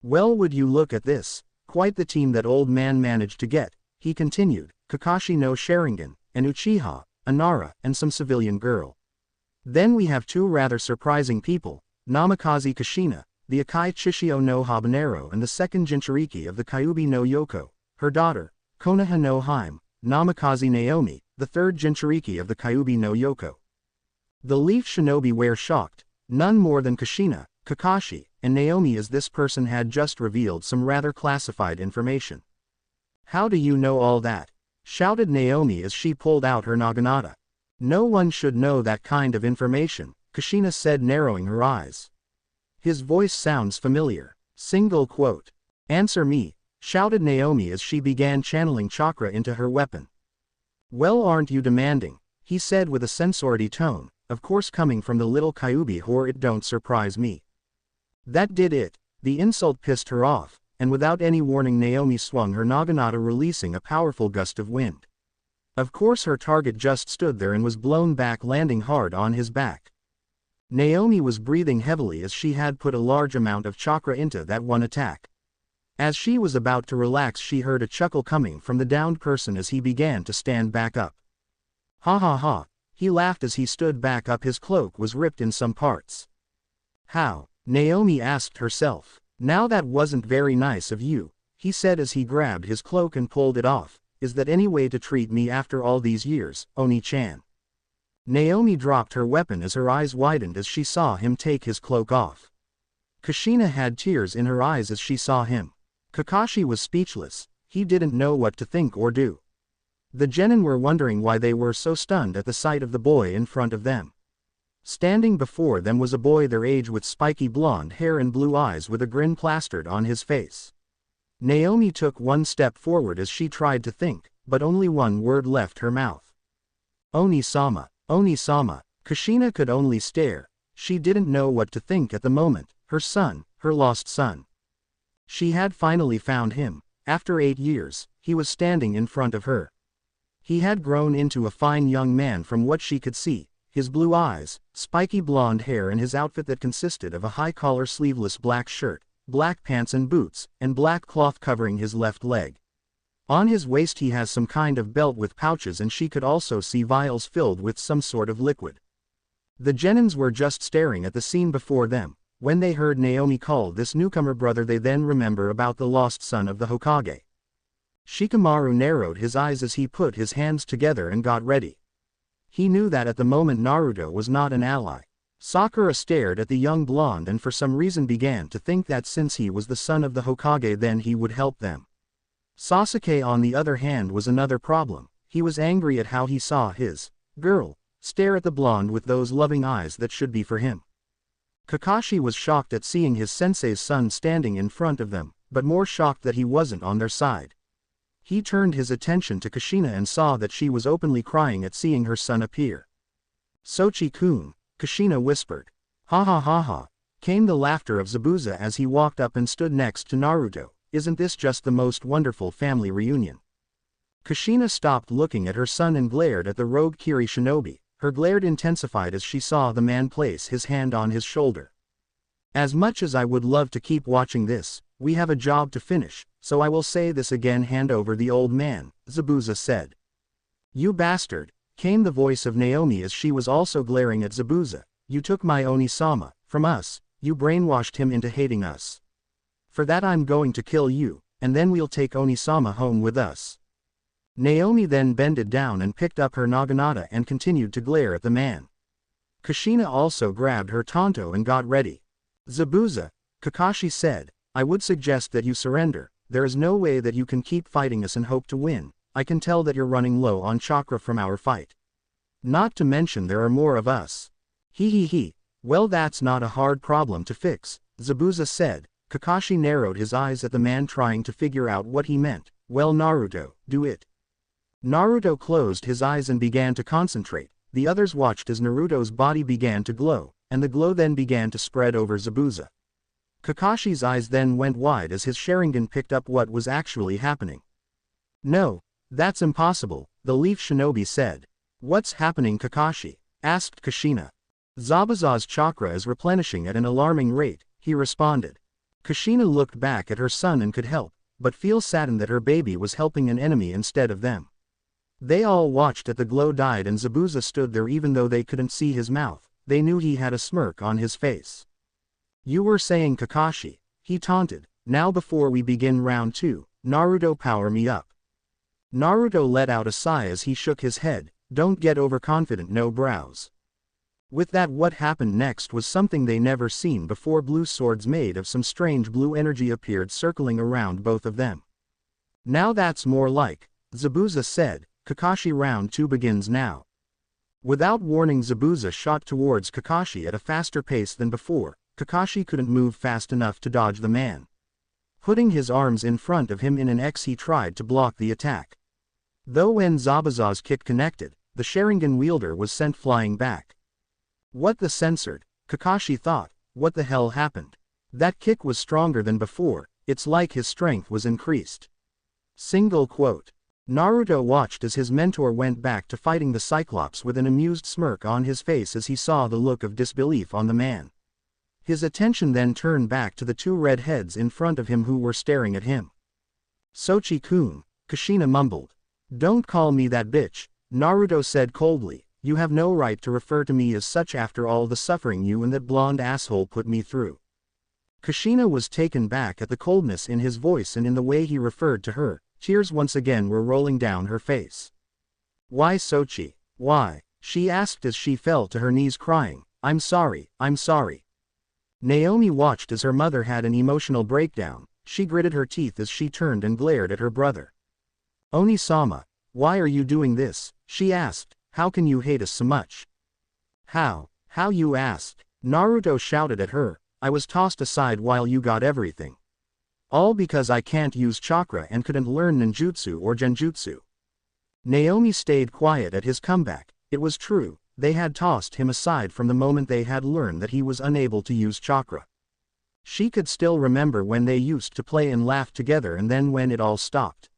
[SPEAKER 1] "Well, would you look at this, quite the team that old man managed to get," he continued. "Kakashi no Sharingan, an Uchiha, a Nara, and some civilian girl. Then we have two rather surprising people, Namikaze Kushina, the Akai Chishio no Habanero, and the second Jinchuriki of the Kyuubi no Yoko, her daughter, Konoha no Hime, Namikaze Naomi, the third Jinchuriki of the Kyuubi no Yoko." The leaf shinobi were shocked, none more than Kushina, Kakashi, and Naomi, as this person had just revealed some rather classified information. "How do you know all that?" shouted Naomi as she pulled out her naginata. "No one should know that kind of information," Kushina said, narrowing her eyes. "His voice sounds familiar." Single quote. "Answer me," shouted Naomi as she began channeling chakra into her weapon. "Well, aren't you demanding?" he said with a censority tone. "Of course, coming from the little Kyuubi whore, it don't surprise me." That did it. The insult pissed her off, and without any warning Naomi swung her naginata, releasing a powerful gust of wind. Of course her target just stood there and was blown back, landing hard on his back. Naomi was breathing heavily as she had put a large amount of chakra into that one attack. As she was about to relax, she heard a chuckle coming from the downed person as he began to stand back up. Ha ha ha, he laughed as he stood back up. His cloak was ripped in some parts. How? Naomi asked herself. Now that wasn't very nice of you, he said as he grabbed his cloak and pulled it off. Is that any way to treat me after all these years, Oni-chan? Naomi dropped her weapon as her eyes widened as she saw him take his cloak off. Kushina had tears in her eyes as she saw him. Kakashi was speechless. He didn't know what to think or do. The genin were wondering why they were so stunned at the sight of the boy in front of them. Standing before them was a boy their age with spiky blonde hair and blue eyes with a grin plastered on his face. Naomi took one step forward as she tried to think, but only one word left her mouth. Oni-sama, Oni-sama. Kushina could only stare. She didn't know what to think at the moment. Her son, her lost son. She had finally found him. After 8 years, he was standing in front of her. He had grown into a fine young man from what she could see. His blue eyes, spiky blonde hair and his outfit that consisted of a high-collar sleeveless black shirt, black pants and boots, and black cloth covering his left leg. On his waist he has some kind of belt with pouches, and she could also see vials filled with some sort of liquid. The genins were just staring at the scene before them. When they heard Naomi call this newcomer brother, they then remember about the lost son of the Hokage. Shikamaru narrowed his eyes as he put his hands together and got ready. He knew that at the moment Naruto was not an ally. Sakura stared at the young blonde and for some reason began to think that since he was the son of the Hokage then he would help them. Sasuke on the other hand was another problem. He was angry at how he saw his girl stare at the blonde with those loving eyes that should be for him. Kakashi was shocked at seeing his sensei's son standing in front of them, but more shocked that he wasn't on their side. He turned his attention to Kushina and saw that she was openly crying at seeing her son appear. Sochi-kun, Kushina whispered. Ha ha ha ha, came the laughter of Zabuza as he walked up and stood next to Naruto. Isn't this just the most wonderful family reunion? Kushina stopped looking at her son and glared at the rogue Kiri shinobi. Her glare intensified as she saw the man place his hand on his shoulder. As much as I would love to keep watching this, we have a job to finish, so I will say this again. Hand over the old man, Zabuza said. You bastard, came the voice of Naomi as she was also glaring at Zabuza. You took my Oni-sama from us, you brainwashed him into hating us. For that I'm going to kill you, and then we'll take Oni-sama home with us. Naomi then bended down and picked up her naginata and continued to glare at the man. Kushina also grabbed her tanto and got ready. Zabuza, Kakashi said, I would suggest that you surrender. There is no way that you can keep fighting us and hope to win. I can tell that you're running low on chakra from our fight. Not to mention there are more of us. He. Well, that's not a hard problem to fix, Zabuza said. Kakashi narrowed his eyes at the man trying to figure out what he meant. Well, Naruto, do it. Naruto closed his eyes and began to concentrate. The others watched as Naruto's body began to glow, and the glow then began to spread over Zabuza. Kakashi's eyes then went wide as his Sharingan picked up what was actually happening. No, that's impossible, the Leaf Shinobi said. What's happening, Kakashi? Asked Kushina. Zabuza's chakra is replenishing at an alarming rate, he responded. Kushina looked back at her son and could help, but feel saddened that her baby was helping an enemy instead of them. They all watched as the glow died and Zabuza stood there even though they couldn't see his mouth. They knew he had a smirk on his face. You were saying, Kakashi, he taunted. Now before we begin round 2, Naruto, power me up. Naruto let out a sigh as he shook his head. Don't get overconfident, no brows. With that, what happened next was something they never seen before. Blue swords made of some strange blue energy appeared circling around both of them. Now that's more like, Zabuza said. Kakashi, round 2 begins now. Without warning, Zabuza shot towards Kakashi at a faster pace than before. Kakashi couldn't move fast enough to dodge the man. Putting his arms in front of him in an X, he tried to block the attack. Though when Zabuza's kick connected, the Sharingan wielder was sent flying back. What the censored? Kakashi thought. What the hell happened? That kick was stronger than before. It's like his strength was increased. Single quote. Naruto watched as his mentor went back to fighting the Cyclops with an amused smirk on his face as he saw the look of disbelief on the man. His attention then turned back to the two red heads in front of him who were staring at him. Sochi-kun, Kushina mumbled. Don't call me that bitch, Naruto said coldly. You have no right to refer to me as such after all the suffering you and that blonde asshole put me through. Kushina was taken back at the coldness in his voice and in the way he referred to her. Tears once again were rolling down her face. Why Sochi? Why? She asked as she fell to her knees crying, I'm sorry, I'm sorry. Naomi watched as her mother had an emotional breakdown. She gritted her teeth as she turned and glared at her brother. Oni-sama, why are you doing this? She asked. How can you hate us so much? How you asked? Naruto shouted at her. I was tossed aside while you got everything. All because I can't use chakra and couldn't learn ninjutsu or genjutsu. Naomi stayed quiet at his comeback. It was true, they had tossed him aside from the moment they had learned that he was unable to use chakra. She could still remember when they used to play and laugh together and then when it all stopped.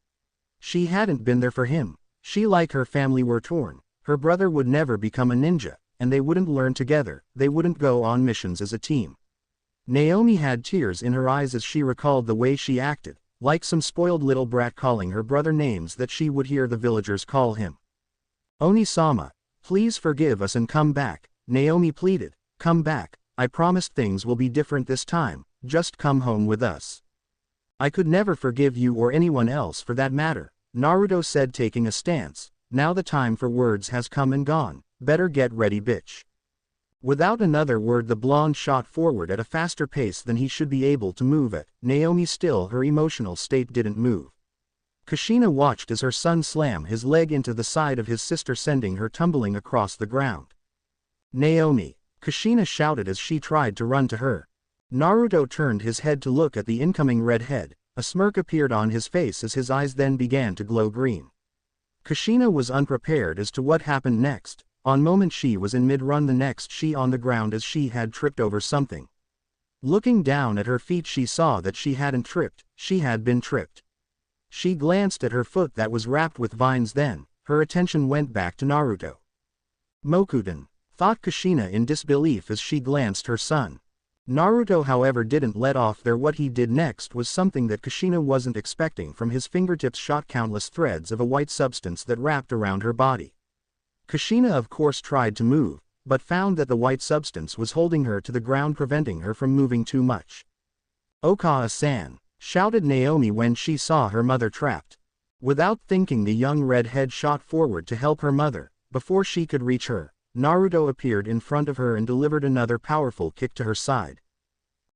[SPEAKER 1] She hadn't been there for him. She like her family were torn. Her brother would never become a ninja, and they wouldn't learn together, they wouldn't go on missions as a team. Naomi had tears in her eyes as she recalled the way she acted, like some spoiled little brat calling her brother names that she would hear the villagers call him. Oni-sama, please forgive us and come back, Naomi pleaded. Come back, I promised things will be different this time, just come home with us. I could never forgive you or anyone else for that matter, Naruto said taking a stance. Now the time for words has come and gone, better get ready bitch. Without another word the blonde shot forward at a faster pace than he should be able to move at. Naomi still her emotional state didn't move. Kushina watched as her son slam his leg into the side of his sister sending her tumbling across the ground. Naomi, Kushina shouted as she tried to run to her. Naruto turned his head to look at the incoming red head. A smirk appeared on his face as his eyes then began to glow green. Kushina was unprepared as to what happened next. On moment she was in mid-run, the next she on the ground as she had tripped over something. Looking down at her feet she saw that she hadn't tripped, she had been tripped. She glanced at her foot that was wrapped with vines then, her attention went back to Naruto. Mokuten, thought Kushina in disbelief as she glanced her son. Naruto however didn't let off there. What he did next was something that Kushina wasn't expecting. From his fingertips shot countless threads of a white substance that wrapped around her body. Kushina of course tried to move, but found that the white substance was holding her to the ground preventing her from moving too much. Okawa-san, shouted Naomi when she saw her mother trapped. Without thinking the young redhead shot forward to help her mother. Before she could reach her, Naruto appeared in front of her and delivered another powerful kick to her side.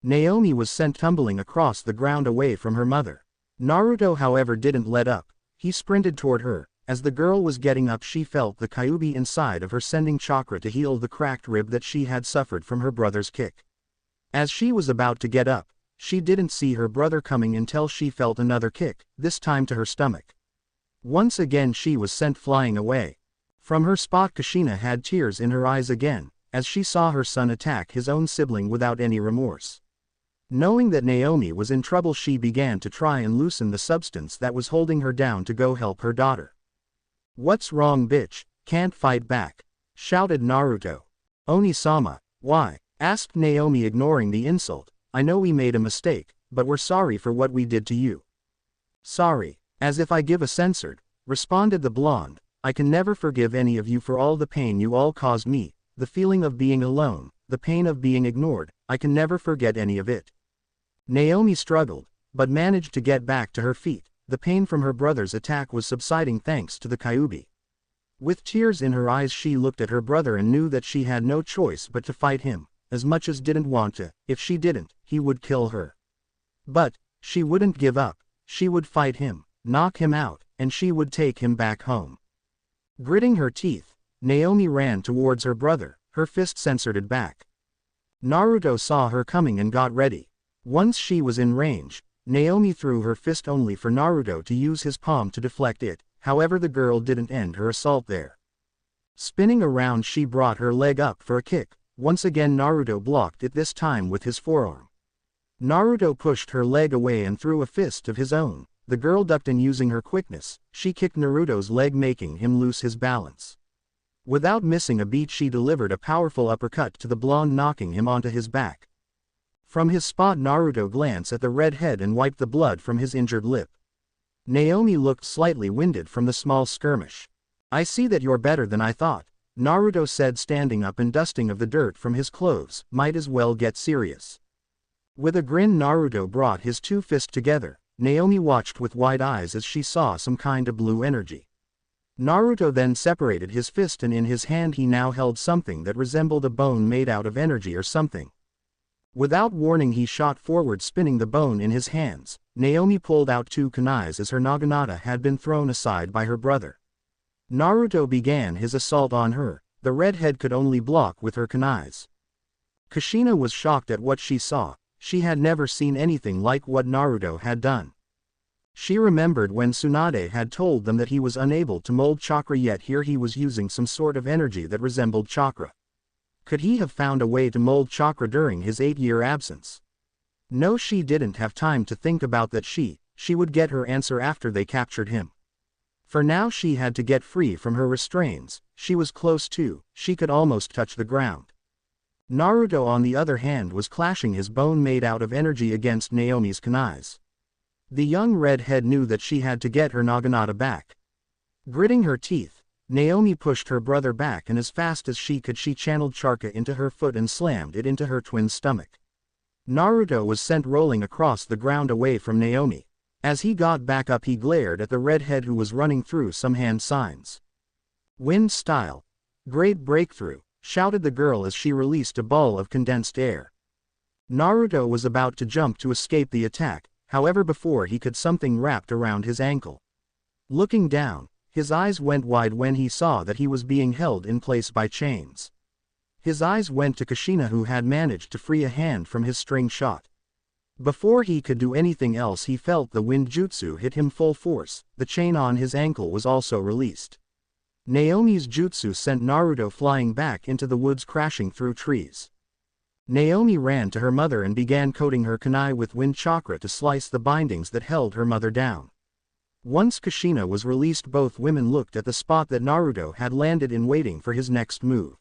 [SPEAKER 1] Naomi was sent tumbling across the ground away from her mother. Naruto however didn't let up, he sprinted toward her. As the girl was getting up she felt the Kyuubi inside of her sending chakra to heal the cracked rib that she had suffered from her brother's kick. As she was about to get up, she didn't see her brother coming until she felt another kick, this time to her stomach. Once again she was sent flying away. From her spot Kushina had tears in her eyes again, as she saw her son attack his own sibling without any remorse. Knowing that Naomi was in trouble she began to try and loosen the substance that was holding her down to go help her daughter. What's wrong bitch, can't fight back, shouted Naruto. Oni-sama, why? Asked Naomi ignoring the insult. I know we made a mistake, but we're sorry for what we did to you. Sorry, as if I give a censored, responded the blonde. I can never forgive any of you for all the pain you all caused me, the feeling of being alone, the pain of being ignored, I can never forget any of it. Naomi struggled, but managed to get back to her feet. The pain from her brother's attack was subsiding thanks to the Kyuubi. With tears in her eyes she looked at her brother and knew that she had no choice but to fight him, as much as didn't want to. If she didn't, he would kill her. But she wouldn't give up, she would fight him, knock him out, and she would take him back home. Gritting her teeth, Naomi ran towards her brother, her fist censored back. Naruto saw her coming and got ready. Once she was in range, Naomi threw her fist only for Naruto to use his palm to deflect it, however the girl didn't end her assault there. Spinning around she brought her leg up for a kick. Once again Naruto blocked it, this time with his forearm. Naruto pushed her leg away and threw a fist of his own. The girl ducked and using her quickness, she kicked Naruto's leg making him lose his balance. Without missing a beat she delivered a powerful uppercut to the blonde knocking him onto his back. From his spot Naruto glanced at the red head and wiped the blood from his injured lip. Naomi looked slightly winded from the small skirmish. "I see that you're better than I thought," Naruto said, standing up and dusting of the dirt from his clothes. "Might as well get serious." With a grin Naruto brought his two fists together. Naomi watched with wide eyes as she saw some kind of blue energy. Naruto then separated his fist and in his hand he now held something that resembled a bone made out of energy or something. Without warning he shot forward, spinning the bone in his hands. Naomi pulled out two kunais as her naginata had been thrown aside by her brother. Naruto began his assault on her. The redhead could only block with her kunais. Kushina was shocked at what she saw. She had never seen anything like what Naruto had done. She remembered when Tsunade had told them that he was unable to mold chakra, yet here he was using some sort of energy that resembled chakra. Could he have found a way to mold chakra during his 8-year absence? No, she didn't have time to think about that. She would get her answer after they captured him. For now she had to get free from her restraints. She was close to, she could almost touch the ground. Naruto on the other hand was clashing his bone made out of energy against Naomi's kunais. The young redhead knew that she had to get her naginata back. Gritting her teeth, Naomi pushed her brother back and as fast as she could she channeled chakra into her foot and slammed it into her twin's stomach. Naruto was sent rolling across the ground away from Naomi. As he got back up he glared at the redhead who was running through some hand signs. "Wind style. Great breakthrough," shouted the girl as she released a ball of condensed air. Naruto was about to jump to escape the attack, however before he could something wrapped around his ankle. Looking down, his eyes went wide when he saw that he was being held in place by chains. His eyes went to Kushina who had managed to free a hand from his string shot. Before he could do anything else he felt the wind jutsu hit him full force. The chain on his ankle was also released. Naomi's jutsu sent Naruto flying back into the woods, crashing through trees. Naomi ran to her mother and began coating her kunai with wind chakra to slice the bindings that held her mother down. Once Kushina was released both women looked at the spot that Naruto had landed in, waiting for his next move.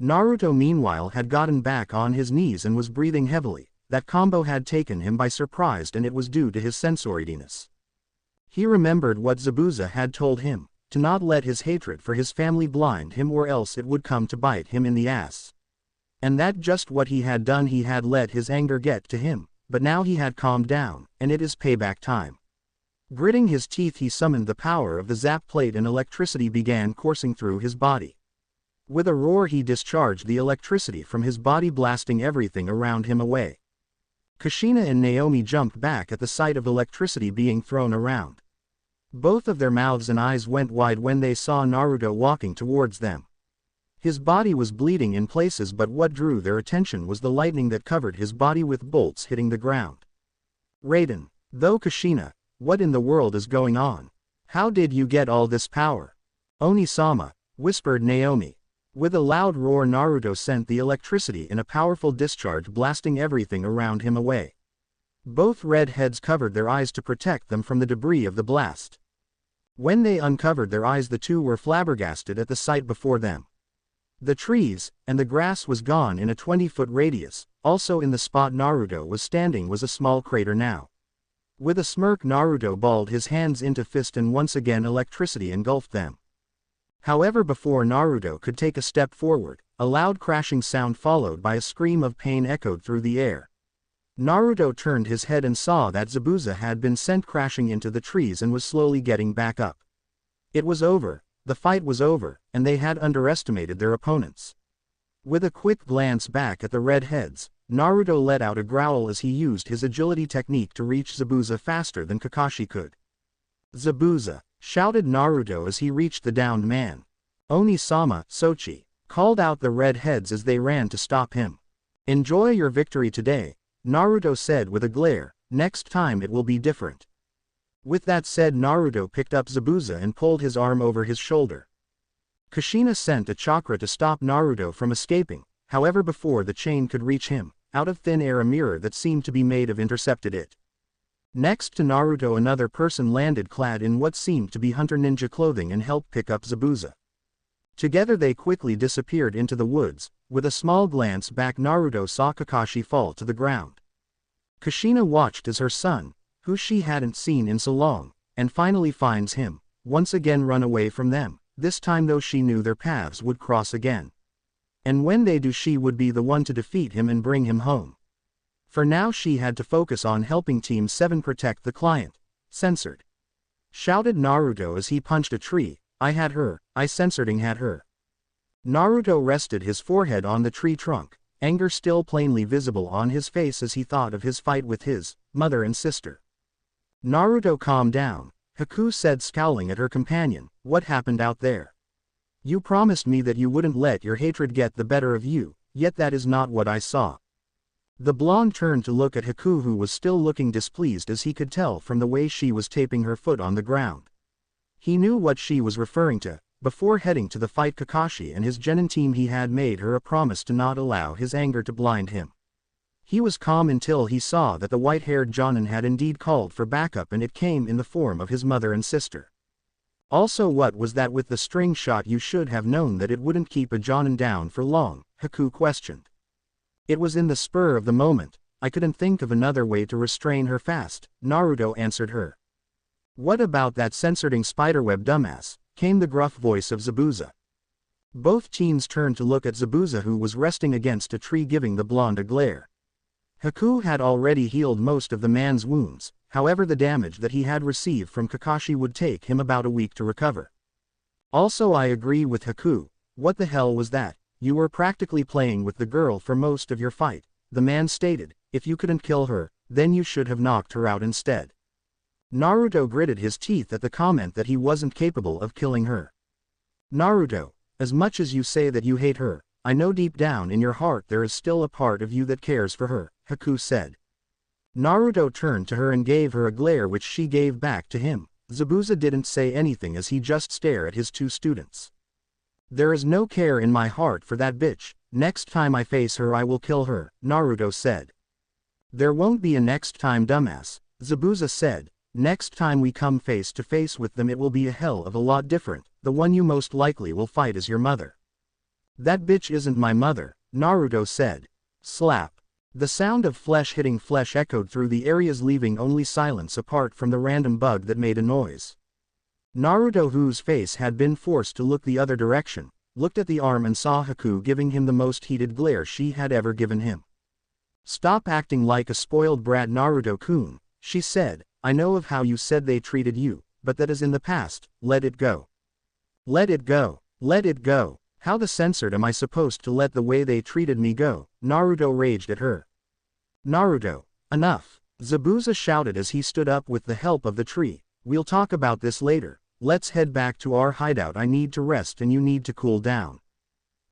[SPEAKER 1] Naruto meanwhile had gotten back on his knees and was breathing heavily. That combo had taken him by surprise and it was due to his sensoriness. He remembered what Zabuza had told him, to not let his hatred for his family blind him or else it would come to bite him in the ass. And that just what he had done. He had let his anger get to him, but now he had calmed down, and it is payback time. Gritting his teeth he summoned the power of the zap plate and electricity began coursing through his body. With a roar he discharged the electricity from his body, blasting everything around him away. Kushina and Naomi jumped back at the sight of electricity being thrown around. Both of their mouths and eyes went wide when they saw Naruto walking towards them. His body was bleeding in places, but what drew their attention was the lightning that covered his body with bolts hitting the ground. "Raiden, though Kushina, what in the world is going on? How did you get all this power?" "Oni-sama," whispered Naomi. With a loud roar Naruto sent the electricity in a powerful discharge, blasting everything around him away. Both redheads covered their eyes to protect them from the debris of the blast. When they uncovered their eyes the two were flabbergasted at the sight before them. The trees, and the grass was gone in a 20-foot radius. Also in the spot Naruto was standing was a small crater now. With a smirk Naruto balled his hands into fist and once again electricity engulfed them. However before Naruto could take a step forward, a loud crashing sound followed by a scream of pain echoed through the air. Naruto turned his head and saw that Zabuza had been sent crashing into the trees and was slowly getting back up. It was over, the fight was over, and they had underestimated their opponents. With a quick glance back at the redheads, Naruto let out a growl as he used his agility technique to reach Zabuza faster than Kakashi could. "Zabuza!" shouted Naruto as he reached the downed man. "Oni-sama," Sochi called out the redheads as they ran to stop him. "Enjoy your victory today," Naruto said with a glare. "Next time it will be different." With that said Naruto picked up Zabuza and pulled his arm over his shoulder. Kushina sent a chakra to stop Naruto from escaping, however before the chain could reach him, out of thin air a mirror that seemed to be made of intercepted it. Next to Naruto another person landed clad in what seemed to be hunter ninja clothing and helped pick up Zabuza. Together they quickly disappeared into the woods. With a small glance back, Naruto saw Kakashi fall to the ground. Kushina watched as her son, who she hadn't seen in so long, and finally finds him, once again run away from them. This time though she knew their paths would cross again. And when they do, she would be the one to defeat him and bring him home. For now she had to focus on helping Team 7 protect the client. Censored. Shouted Naruto as he punched a tree. I had her, I censoreding had her. Naruto rested his forehead on the tree trunk, anger still plainly visible on his face as he thought of his fight with his mother and sister. Naruto, calm down, Haku said, scowling at her companion. What happened out there? You promised me that you wouldn't let your hatred get the better of you, yet that is not what I saw. The blonde turned to look at Haku, who was still looking displeased as he could tell from the way she was taping her foot on the ground. He knew what she was referring to. Before heading to the fight Kakashi and his genin team, he had made her a promise to not allow his anger to blind him. He was calm until he saw that the white-haired Jonin had indeed called for backup, and it came in the form of his mother and sister. Also, what was that with the string shot? You should have known that it wouldn't keep a Jonin down for long, Haku questioned. It was in the spur of the moment. I couldn't think of another way to restrain her fast, Naruto answered her. What about that censoring spiderweb, dumbass? Came the gruff voice of Zabuza. Both teens turned to look at Zabuza, who was resting against a tree, giving the blonde a glare. Haku had already healed most of the man's wounds, however the damage that he had received from Kakashi would take him about a week to recover. Also, I agree with Haku. What the hell was that? You were practically playing with the girl for most of your fight, the man stated. If you couldn't kill her, then you should have knocked her out instead. Naruto gritted his teeth at the comment that he wasn't capable of killing her. Naruto, as much as you say that you hate her, I know deep down in your heart there is still a part of you that cares for her, Haku said. Naruto turned to her and gave her a glare which she gave back to him. Zabuza didn't say anything as he just stared at his two students. There is no care in my heart for that bitch. Next time I face her I will kill her, Naruto said. There won't be a next time, dumbass, Zabuza said. Next time we come face to face with them it will be a hell of a lot different. The one you most likely will fight is your mother. That bitch isn't my mother, Naruto said. Slap. The sound of flesh hitting flesh echoed through the areas, leaving only silence apart from the random bug that made a noise. Naruto, whose face had been forced to look the other direction, looked at the arm and saw Haku giving him the most heated glare she had ever given him. Stop acting like a spoiled brat, Naruto-kun, she said. I know of how you said they treated you, but that is in the past. Let it go. Let it go. Let it go. How the censored am I supposed to let the way they treated me go? Naruto raged at her. Naruto, enough, Zabuza shouted as he stood up with the help of the tree. We'll talk about this later. Let's head back to our hideout. I need to rest and you need to cool down.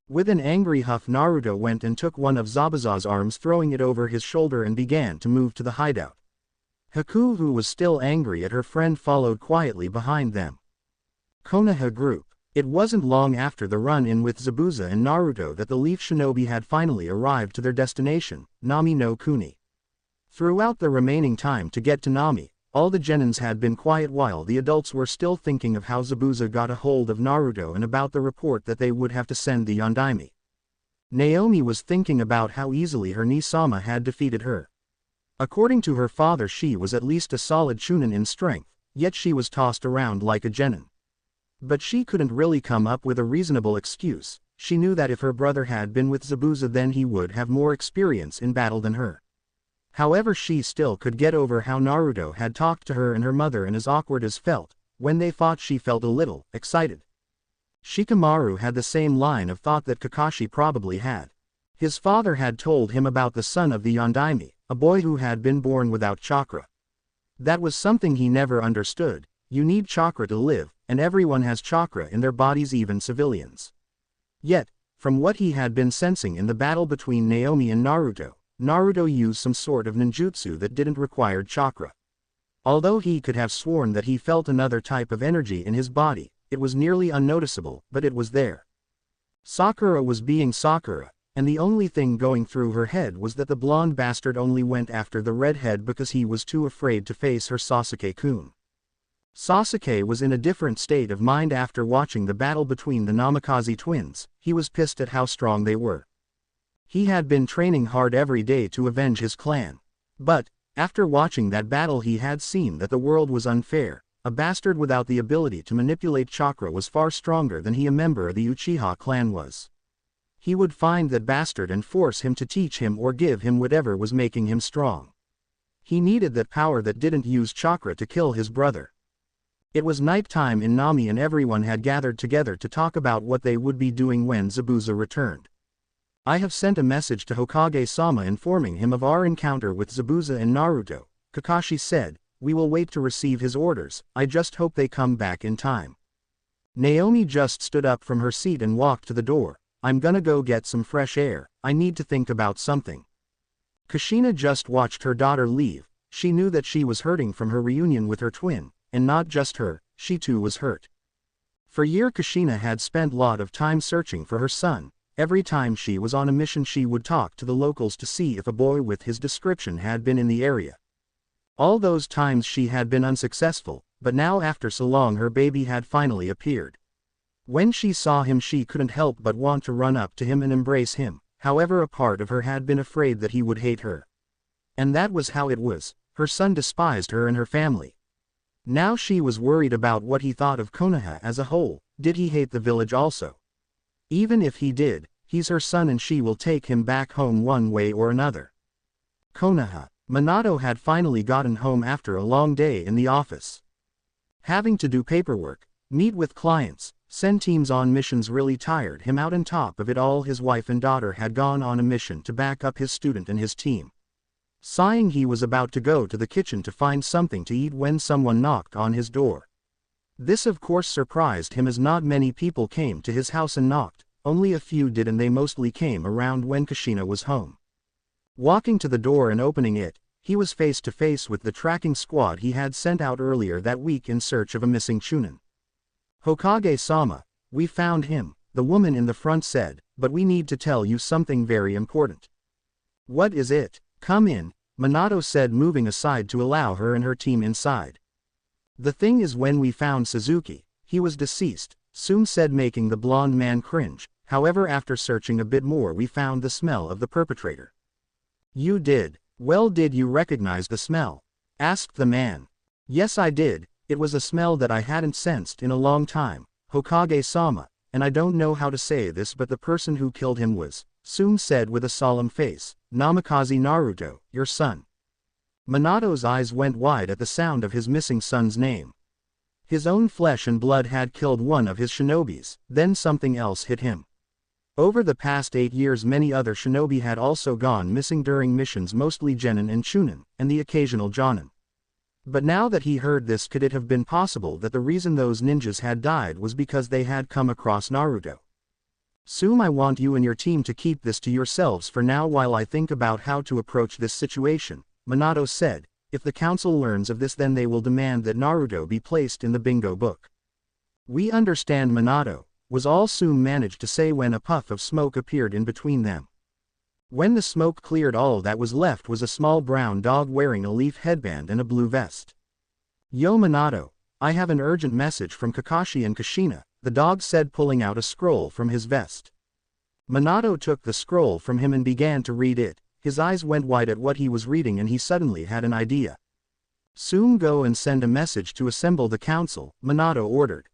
[SPEAKER 1] With an angry huff, Naruto went and took one of Zabuza's arms, throwing it over his shoulder, and began to move to the hideout. Haku, who was still angry at her friend, followed quietly behind them. Konoha group. It wasn't long after the run-in with Zabuza and Naruto that the Leaf Shinobi had finally arrived to their destination, Nami no Kuni. Throughout the remaining time to get to Nami, all the genins had been quiet while the adults were still thinking of how Zabuza got a hold of Naruto and about the report that they would have to send the Yondaime. Naomi was thinking about how easily her Nisama had defeated her. According to her father, she was at least a solid chunin in strength, yet she was tossed around like a genin. But she couldn't really come up with a reasonable excuse. She knew that if her brother had been with Zabuza, then he would have more experience in battle than her. However, she still could get over how Naruto had talked to her and her mother, and as awkward as felt when they fought, she felt a little excited. Shikamaru had the same line of thought that Kakashi probably had. His father had told him about the son of the Yondaime, a boy who had been born without chakra. That was something he never understood. You need chakra to live, and everyone has chakra in their bodies, even civilians. Yet, from what he had been sensing in the battle between Naomi and Naruto, Naruto used some sort of ninjutsu that didn't require chakra. Although he could have sworn that he felt another type of energy in his body, it was nearly unnoticeable, but it was there. Sakura was being Sakura, and the only thing going through her head was that the blonde bastard only went after the redhead because he was too afraid to face her Sasuke-kun. Sasuke was in a different state of mind after watching the battle between the Namikaze twins. He was pissed at how strong they were. He had been training hard every day to avenge his clan. But, after watching that battle, he had seen that the world was unfair. A bastard without the ability to manipulate chakra was far stronger than a member of the Uchiha clan was. He would find that bastard and force him to teach him or give him whatever was making him strong. He needed that power that didn't use chakra to kill his brother. It was night time in Nami and everyone had gathered together to talk about what they would be doing when Zabuza returned. I have sent a message to Hokage-sama informing him of our encounter with Zabuza and Naruto, Kakashi said. We will wait to receive his orders. I just hope they come back in time. Naomi just stood up from her seat and walked to the door. I'm gonna go get some fresh air. I need to think about something. Kushina just watched her daughter leave. She knew that she was hurting from her reunion with her twin, and not just her, she too was hurt. For years Kushina had spent a lot of time searching for her son. Every time she was on a mission she would talk to the locals to see if a boy with his description had been in the area. All those times she had been unsuccessful, but now after so long her baby had finally appeared. When she saw him she couldn't help but want to run up to him and embrace him. However, a part of her had been afraid that he would hate her. And that was how it was. Her son despised her and her family. Now she was worried about what he thought of Konoha as a whole. Did he hate the village also? Even if he did, he's her son and she will take him back home one way or another. Konoha. Minato had finally gotten home after a long day in the office. Having to do paperwork, meet with clients, send teams on missions really tired him out. On top of it all, his wife and daughter had gone on a mission to back up his student and his team. Sighing, he was about to go to the kitchen to find something to eat when someone knocked on his door. This of course surprised him as not many people came to his house and knocked, only a few did, and they mostly came around when Kushina was home. Walking to the door and opening it, he was face to face with the tracking squad he had sent out earlier that week in search of a missing Chunin. Hokage-sama, we found him, the woman in the front said, but we need to tell you something very important. What is it? Come in, Minato said, moving aside to allow her and her team inside. The thing is, when we found Suzuki, he was deceased, Sume said, making the blonde man cringe. However, after searching a bit more we found the smell of the perpetrator. You did? Well, did you recognize the smell? Asked the man. Yes, I did. It was a smell that I hadn't sensed in a long time, Hokage-sama, and I don't know how to say this, but the person who killed him was, Sume said with a solemn face, Namikaze Naruto, your son. Minato's eyes went wide at the sound of his missing son's name. His own flesh and blood had killed one of his shinobis, then something else hit him. Over the past 8 years many other shinobi had also gone missing during missions, mostly genin and chunin, and the occasional jonin. But now that he heard this, could it have been possible that the reason those ninjas had died was because they had come across Naruto? Sume, I want you and your team to keep this to yourselves for now while I think about how to approach this situation, Minato said. If the council learns of this, then they will demand that Naruto be placed in the bingo book. We understand, Minato, was all Sume managed to say when a puff of smoke appeared in between them. When the smoke cleared, all that was left was a small brown dog wearing a leaf headband and a blue vest. Yo Minato, I have an urgent message from Kakashi and Kushina, the dog said, pulling out a scroll from his vest. Minato took the scroll from him and began to read it. His eyes went wide at what he was reading and he suddenly had an idea. Sume, go and send a message to assemble the council, Minato ordered.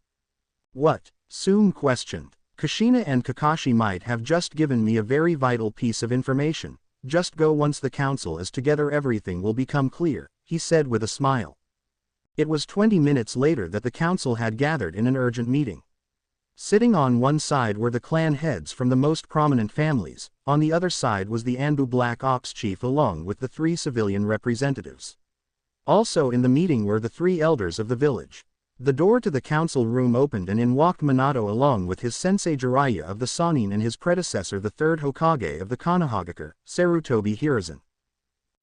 [SPEAKER 1] What? Sume questioned. Kushina and Kakashi might have just given me a very vital piece of information. Just go, once the council is together everything will become clear, he said with a smile. It was 20 minutes later that the council had gathered in an urgent meeting. Sitting on one side were the clan heads from the most prominent families, on the other side was the Anbu Black Ox chief along with the 3 civilian representatives. Also in the meeting were the 3 elders of the village. The door to the council room opened and in walked Minato along with his sensei Jiraiya of the Sannin and his predecessor, the 3rd Hokage of the Konohagakure, Sarutobi Hiruzen.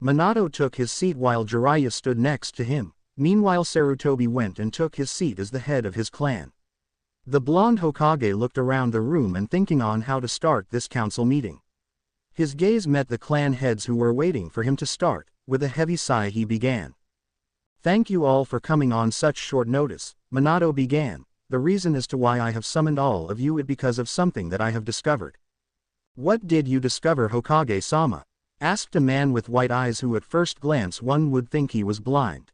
[SPEAKER 1] Minato took his seat while Jiraiya stood next to him. Meanwhile Sarutobi went and took his seat as the head of his clan. The blonde Hokage looked around the room and thinking on how to start this council meeting. His gaze met the clan heads who were waiting for him to start. With a heavy sigh he began. Thank you all for coming on such short notice, Minato began. The reason as to why I have summoned all of you is because of something that I have discovered. What did you discover, Hokage-sama? Asked a man with white eyes who at first glance one would think he was blind.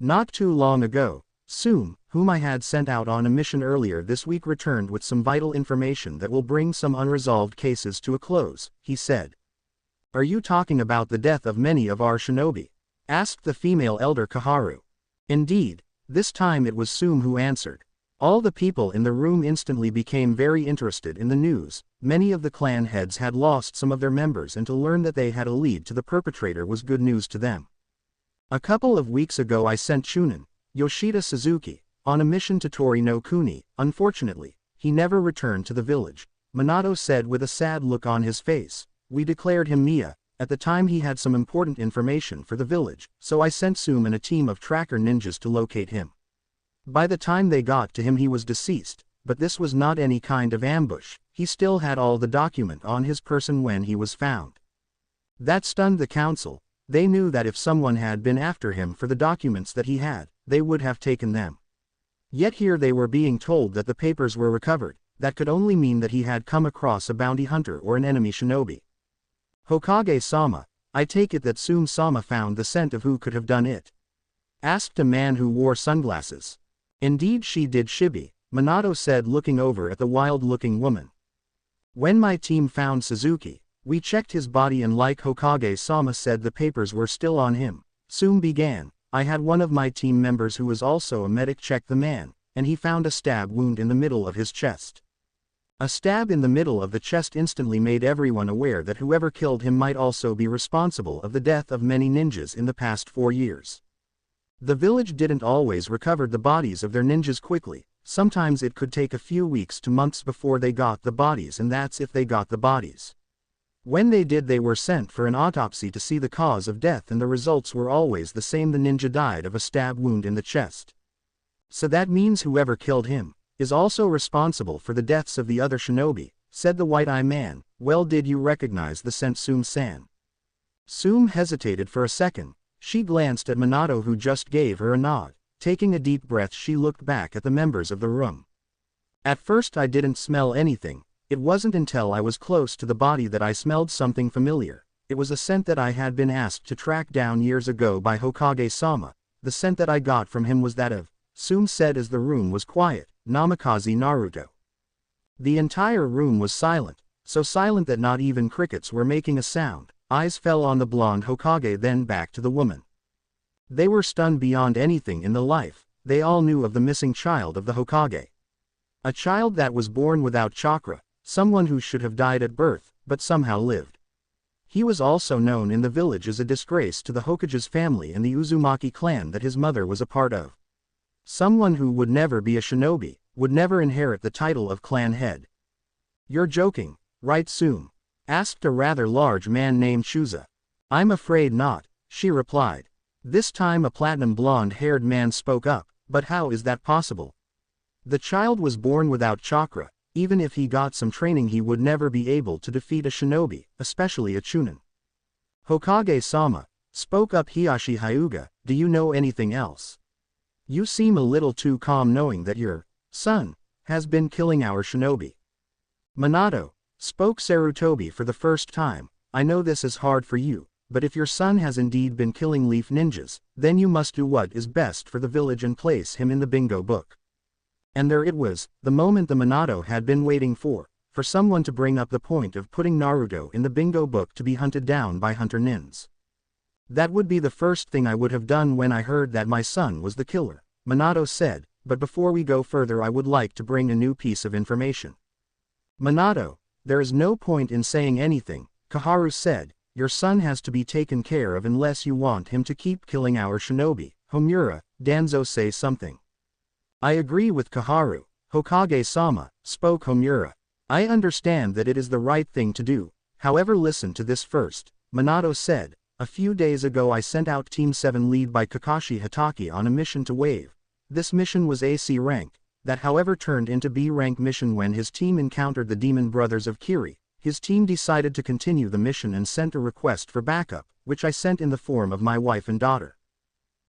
[SPEAKER 1] Not too long ago, Sume, whom I had sent out on a mission earlier this week, returned with some vital information that will bring some unresolved cases to a close, he said. Are you talking about the death of many of our shinobi? Asked the female elder Koharu. Indeed, this time it was Sume who answered. All the people in the room instantly became very interested in the news. Many of the clan heads had lost some of their members, and to learn that they had a lead to the perpetrator was good news to them. A couple of weeks ago I sent Chunin, Yoshida Suzuki, on a mission to Tori no Kuni. Unfortunately, he never returned to the village, Minato said with a sad look on his face. We declared him Mia. At the time he had some important information for the village, so I sent Sume and a team of tracker ninjas to locate him. By the time they got to him he was deceased, but this was not any kind of ambush. He still had all the document on his person when he was found. That stunned the council. They knew that if someone had been after him for the documents that he had, they would have taken them. Yet here they were being told that the papers were recovered. That could only mean that he had come across a bounty hunter or an enemy shinobi. Hokage-sama, I take it that Sume-sama found the scent of who could have done it? Asked a man who wore sunglasses. Indeed she did, Shibi, Minato said, looking over at the wild-looking woman. When my team found Suzuki, we checked his body and like Hokage-sama said the papers were still on him. Sume began. I had one of my team members who was also a medic check the man, and he found a stab wound in the middle of his chest. A stab in the middle of the chest instantly made everyone aware that whoever killed him might also be responsible of the death of many ninjas in the past 4 years. The village didn't always recover the bodies of their ninjas quickly. Sometimes it could take a few weeks to months before they got the bodies, and that's if they got the bodies. When they did, they were sent for an autopsy to see the cause of death, and the results were always the same: the ninja died of a stab wound in the chest. So that means whoever killed him is also responsible for the deaths of the other shinobi, said the white-eye man. Well, did you recognize the scent, Sume-san? Sume hesitated for a second. She glanced at Minato, who just gave her a nod. Taking a deep breath, she looked back at the members of the room. At first I didn't smell anything. It wasn't until I was close to the body that I smelled something familiar. It was a scent that I had been asked to track down years ago by Hokage-sama. The scent that I got from him was that of, Sume said as the room was quiet, Namikaze Naruto. The entire room was silent, so silent that not even crickets were making a sound. Eyes fell on the blonde Hokage, then back to the woman. They were stunned beyond anything in the life. They all knew of the missing child of the Hokage. A child that was born without chakra, someone who should have died at birth, but somehow lived. He was also known in the village as a disgrace to the Hokage's family and the Uzumaki clan that his mother was a part of. Someone who would never be a shinobi, would never inherit the title of clan head. You're joking, right, Sume? Asked a rather large man named Shuza. I'm afraid not, she replied. This time a platinum blonde-haired man spoke up. But how is that possible? The child was born without chakra. Even if he got some training he would never be able to defeat a shinobi, especially a chunin. Hokage-sama, spoke up Hiashi Hyuga, do you know anything else? You seem a little too calm knowing that your son has been killing our shinobi. Minato, spoke Sarutobi for the first time. I know this is hard for you, but if your son has indeed been killing leaf ninjas, then you must do what is best for the village and place him in the bingo book. And there it was, the moment the Minato had been waiting for someone to bring up the point of putting Naruto in the bingo book to be hunted down by hunter nins. That would be the first thing I would have done when I heard that my son was the killer, Minato said, but before we go further I would like to bring a new piece of information. Minato, there is no point in saying anything, Koharu said. Your son has to be taken care of unless you want him to keep killing our shinobi. Homura, Danzo, say something. I agree with Koharu, Hokage-sama, spoke Homura. I understand that it is the right thing to do, however listen to this first, Minato said. A few days ago I sent out Team 7 lead by Kakashi Hatake on a mission to Wave. This mission was AC rank, that however turned into B rank mission when his team encountered the demon brothers of Kiri. His team decided to continue the mission and sent a request for backup, which I sent in the form of my wife and daughter.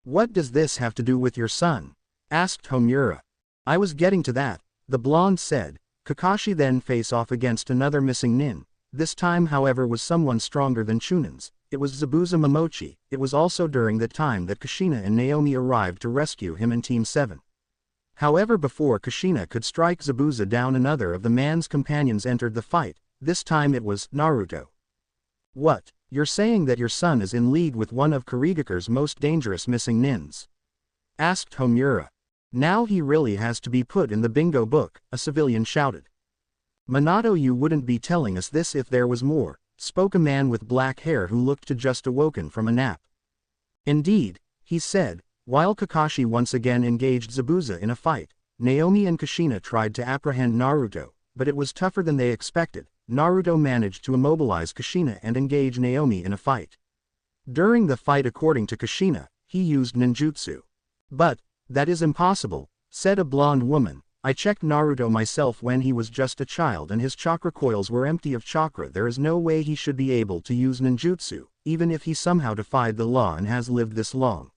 [SPEAKER 1] What does this have to do with your son? Asked Homura. I was getting to that, the blonde said. Kakashi then face off against another missing nin. This time however was someone stronger than Chunon's. It was Zabuza Momochi. It was also during that time that Kushina and Naomi arrived to rescue him in Team 7. However, before Kushina could strike Zabuza down, another of the man's companions entered the fight. This time it was Naruto. What? You're saying that your son is in league with one of Kurigakure's most dangerous missing nins? Asked Homura. Now he really has to be put in the bingo book, a civilian shouted. Minato, you wouldn't be telling us this if there was more, spoke a man with black hair who looked to just awoken from a nap. Indeed, he said, while Kakashi once again engaged Zabuza in a fight. Naomi and Kushina tried to apprehend Naruto, but it was tougher than they expected. Naruto managed to immobilize Kushina and engage Naomi in a fight. During the fight, according to Kushina, he used ninjutsu. But that is impossible, said a blonde woman. I checked Naruto myself when he was just a child and his chakra coils were empty of chakra. There is no way he should be able to use ninjutsu, even if he somehow defied the law and has lived this long.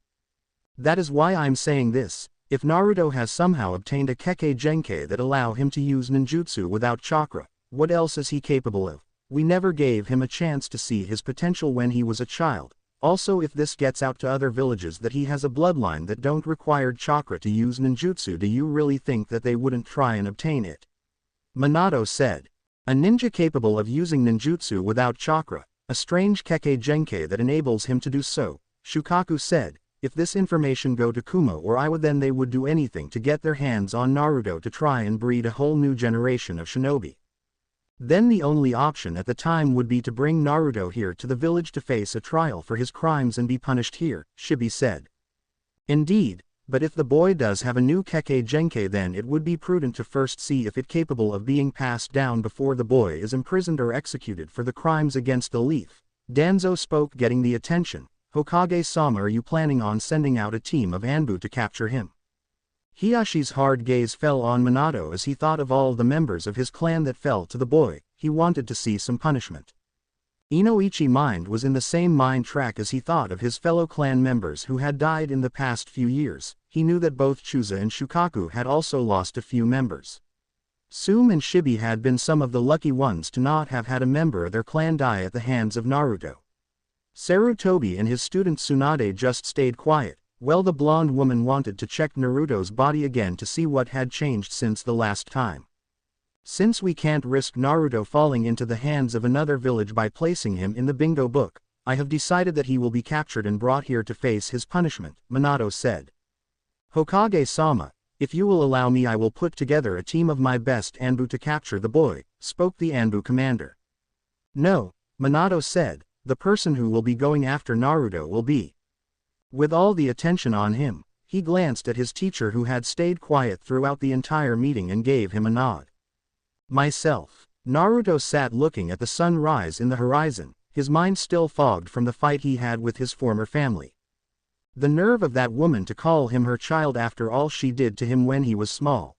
[SPEAKER 1] That is why I'm saying this. If Naruto has somehow obtained a Kekkei Genkai that allow him to use ninjutsu without chakra, what else is he capable of? We never gave him a chance to see his potential when he was a child. Also, if this gets out to other villages that he has a bloodline that don't require chakra to use ninjutsu, do you really think that they wouldn't try and obtain it? Minato said. A ninja capable of using ninjutsu without chakra, a strange Kekkei Genkai that enables him to do so, Shukaku said. If this information go to Kuma or Iwa, then they would do anything to get their hands on Naruto to try and breed a whole new generation of shinobi. Then the only option at the time would be to bring Naruto here to the village to face a trial for his crimes and be punished here, Shibi said. Indeed, but if the boy does have a new Kekkei Genkai, then it would be prudent to first see if it capable of being passed down before the boy is imprisoned or executed for the crimes against the leaf. Danzo spoke, getting the attention. Hokage-sama, are you planning on sending out a team of Anbu to capture him? Hiyashi's hard gaze fell on Minato as he thought of all the members of his clan that fell to the boy. He wanted to see some punishment. Inoichi's mind was in the same mind track as he thought of his fellow clan members who had died in the past few years. He knew that both Chusa and Shukaku had also lost a few members. Sum and Shibi had been some of the lucky ones to not have had a member of their clan die at the hands of Naruto. Sarutobi and his student Tsunade just stayed quiet. Well, the blonde woman wanted to check Naruto's body again to see what had changed since the last time. Since we can't risk Naruto falling into the hands of another village by placing him in the bingo book, I have decided that he will be captured and brought here to face his punishment, Minato said. Hokage-sama, if you will allow me, I will put together a team of my best Anbu to capture the boy, spoke the Anbu commander. No, Minato said, the person who will be going after Naruto will be. With all the attention on him, he glanced at his teacher who had stayed quiet throughout the entire meeting and gave him a nod. Myself. Naruto sat looking at the sun rise in the horizon, his mind still fogged from the fight he had with his former family. The nerve of that woman to call him her child after all she did to him when he was small.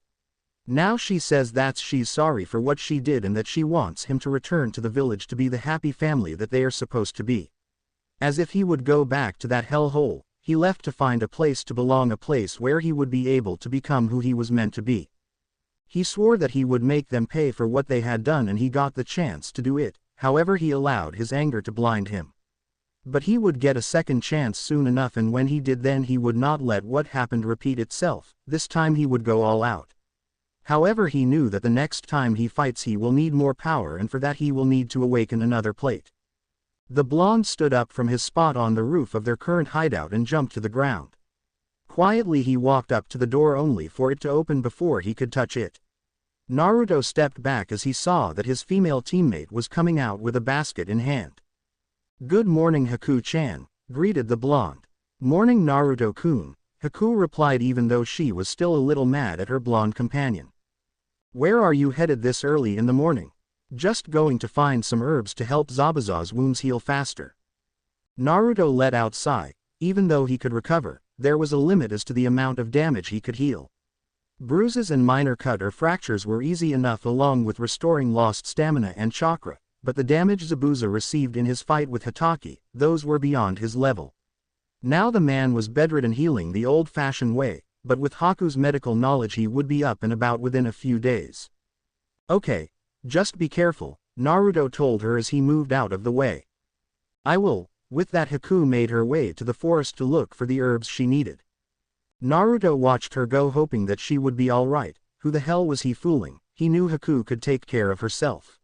[SPEAKER 1] Now she says that she's sorry for what she did and that she wants him to return to the village to be the happy family that they are supposed to be. As if he would go back to that hellhole, he left to find a place to belong, a place where he would be able to become who he was meant to be. He swore that he would make them pay for what they had done, and he got the chance to do it. However, he allowed his anger to blind him. But he would get a second chance soon enough, and when he did, then he would not let what happened repeat itself. This time he would go all out. However, he knew that the next time he fights he will need more power, and for that he will need to awaken another plate. The blonde stood up from his spot on the roof of their current hideout and jumped to the ground. Quietly he walked up to the door only for it to open before he could touch it. Naruto stepped back as he saw that his female teammate was coming out with a basket in hand. Good morning, Haku-chan, greeted the blonde. Morning, Naruto-kun, Haku replied, even though she was still a little mad at her blonde companion. Where are you headed this early in the morning? Just going to find some herbs to help Zabuza's wounds heal faster. Naruto let out a sigh. Even though he could recover, there was a limit as to the amount of damage he could heal. Bruises and minor cut or fractures were easy enough, along with restoring lost stamina and chakra, but the damage Zabuza received in his fight with Hitaki, those were beyond his level. Now the man was bedridden, healing the old-fashioned way, but with Haku's medical knowledge he would be up and about within a few days. Okay. Just be careful, Naruto told her as he moved out of the way. I will. With that, Haku made her way to the forest to look for the herbs she needed. Naruto watched her go, hoping that she would be alright. Who the hell was he fooling? He knew Haku could take care of herself.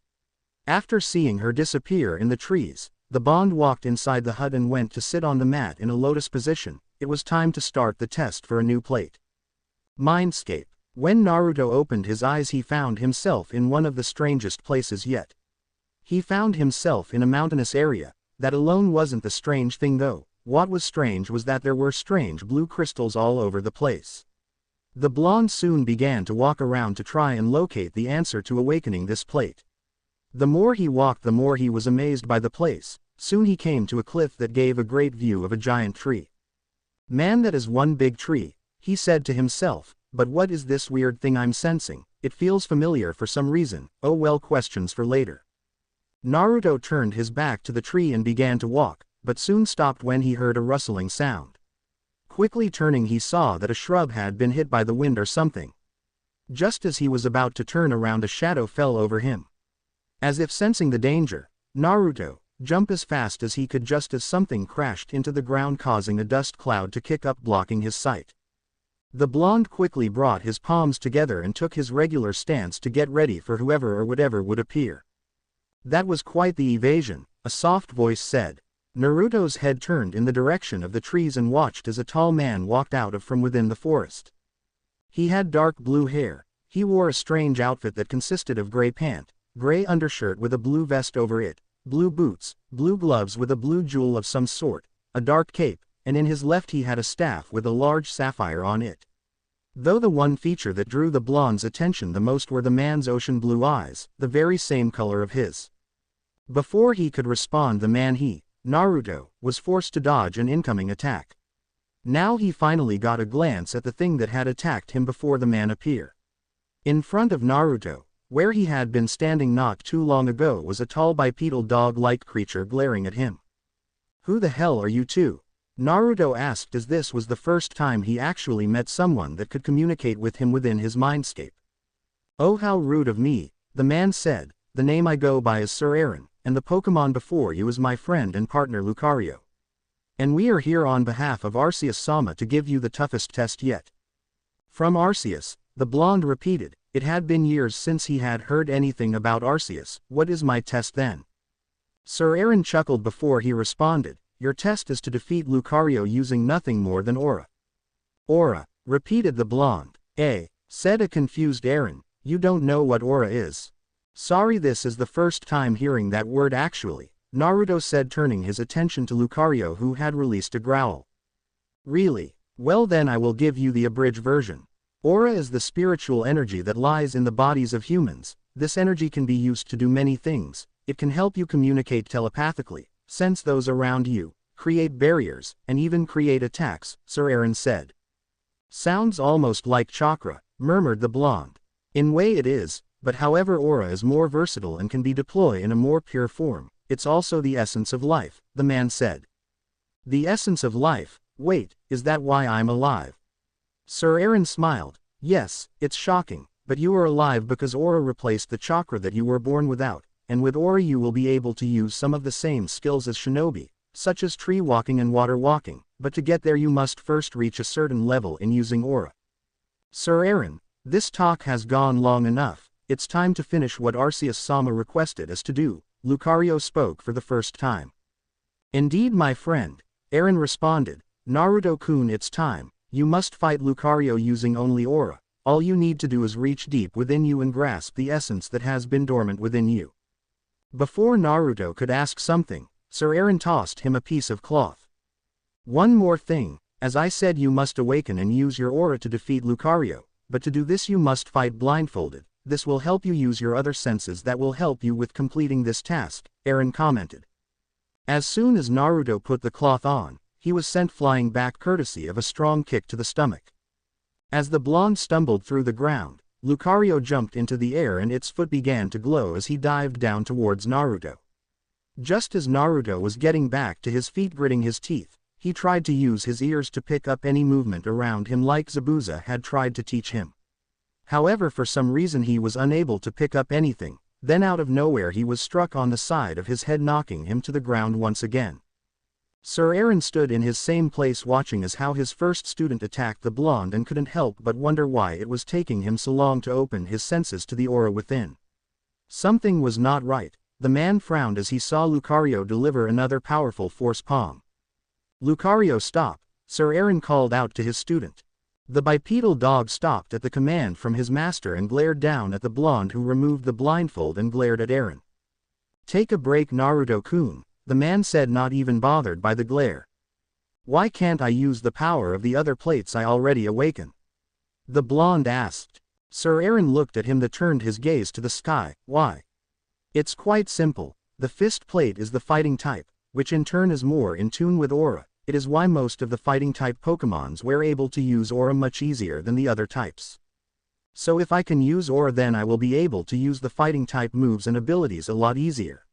[SPEAKER 1] After seeing her disappear in the trees, the Bond walked inside the hut and went to sit on the mat in a lotus position. It was time to start the test for a new plate. Mindscape. When Naruto opened his eyes, he found himself in one of the strangest places yet. He found himself in a mountainous area. That alone wasn't the strange thing though. What was strange was that there were strange blue crystals all over the place. The blonde soon began to walk around to try and locate the answer to awakening this plate. The more he walked, the more he was amazed by the place. Soon he came to a cliff that gave a great view of a giant tree. Man, that is one big tree, he said to himself, but what is this weird thing I'm sensing? It feels familiar for some reason. Oh well, questions for later. Naruto turned his back to the tree and began to walk, but soon stopped when he heard a rustling sound. Quickly turning, he saw that a shrub had been hit by the wind or something. Just as he was about to turn around, a shadow fell over him. As if sensing the danger, Naruto jumped as fast as he could just as something crashed into the ground, causing a dust cloud to kick up, blocking his sight. The blonde quickly brought his palms together and took his regular stance to get ready for whoever or whatever would appear. That was quite the evasion, a soft voice said. Naruto's head turned in the direction of the trees and watched as a tall man walked out from within the forest. He had dark blue hair. He wore a strange outfit that consisted of gray pant, gray undershirt with a blue vest over it, blue boots, blue gloves with a blue jewel of some sort, a dark cape, and in his left he had a staff with a large sapphire on it. Though the one feature that drew the blonde's attention the most were the man's ocean blue eyes, the very same color of his. Before he could respond, the man, Naruto, was forced to dodge an incoming attack. Now he finally got a glance at the thing that had attacked him before the man appeared. In front of Naruto, where he had been standing not too long ago, was a tall bipedal dog-like creature glaring at him. Who the hell are you two? Naruto asked, as this was the first time he actually met someone that could communicate with him within his mindscape. Oh, how rude of me, the man said. The name I go by is Sir Aaron, and the Pokemon before you is my friend and partner Lucario. And we are here on behalf of Arceus-sama to give you the toughest test yet. From Arceus, the blonde repeated. It had been years since he had heard anything about Arceus. What is my test then? Sir Aaron chuckled before he responded. Your test is to defeat Lucario using nothing more than aura. Aura, repeated the blonde. Said a confused Aaron. You don't know what aura is? Sorry, this is the first time hearing that word actually, Naruto said, turning his attention to Lucario, who had released a growl. Really? Well then, I will give you the abridged version. Aura is the spiritual energy that lies in the bodies of humans. This energy can be used to do many things. It can help you communicate telepathically, sense those around you, create barriers, and even create attacks, Sir Aaron said. Sounds almost like chakra, murmured the blonde. In way it is, but however aura is more versatile and can be deployed in a more pure form. It's also the essence of life, the man said. The essence of life? Wait, is that why I'm alive? Sir Aaron smiled. Yes, it's shocking, but you are alive because aura replaced the chakra that you were born without, and with aura you will be able to use some of the same skills as shinobi, such as tree walking and water walking, but to get there you must first reach a certain level in using aura. Sir Aaron, this talk has gone long enough. It's time to finish what Arceus-sama requested us to do, Lucario spoke for the first time. Indeed, my friend, Aaron responded. Naruto-kun, it's time. You must fight Lucario using only aura. All you need to do is reach deep within you and grasp the essence that has been dormant within you. Before Naruto could ask something, Sir Aaron tossed him a piece of cloth. One more thing, as I said, you must awaken and use your aura to defeat Lucario, but to do this you must fight blindfolded. This will help you use your other senses that will help you with completing this task, Aaron commented. As soon as Naruto put the cloth on, he was sent flying back courtesy of a strong kick to the stomach. As the blonde stumbled through the ground, Lucario jumped into the air and its foot began to glow as he dived down towards Naruto. Just as Naruto was getting back to his feet, gritting his teeth, he tried to use his ears to pick up any movement around him like Zabuza had tried to teach him. However, for some reason he was unable to pick up anything. Then out of nowhere he was struck on the side of his head, knocking him to the ground once again. Sir Aaron stood in his same place watching as how his first student attacked the blonde and couldn't help but wonder why it was taking him so long to open his senses to the aura within. Something was not right. The man frowned as he saw Lucario deliver another powerful force palm. "Lucario, stop," Sir Aaron called out to his student. The bipedal dog stopped at the command from his master and glared down at the blonde, who removed the blindfold and glared at Aaron. "Take a break, Naruto-kun," the man said, not even bothered by the glare. "Why can't I use the power of the other plates I already awaken?" the blonde asked. Sir Aaron looked at him, that turned his gaze to the sky. "Why? It's quite simple. The fist plate is the fighting type, which in turn is more in tune with aura. It is why most of the fighting type Pokémons were able to use aura much easier than the other types. So if I can use aura, then I will be able to use the fighting type moves and abilities a lot easier."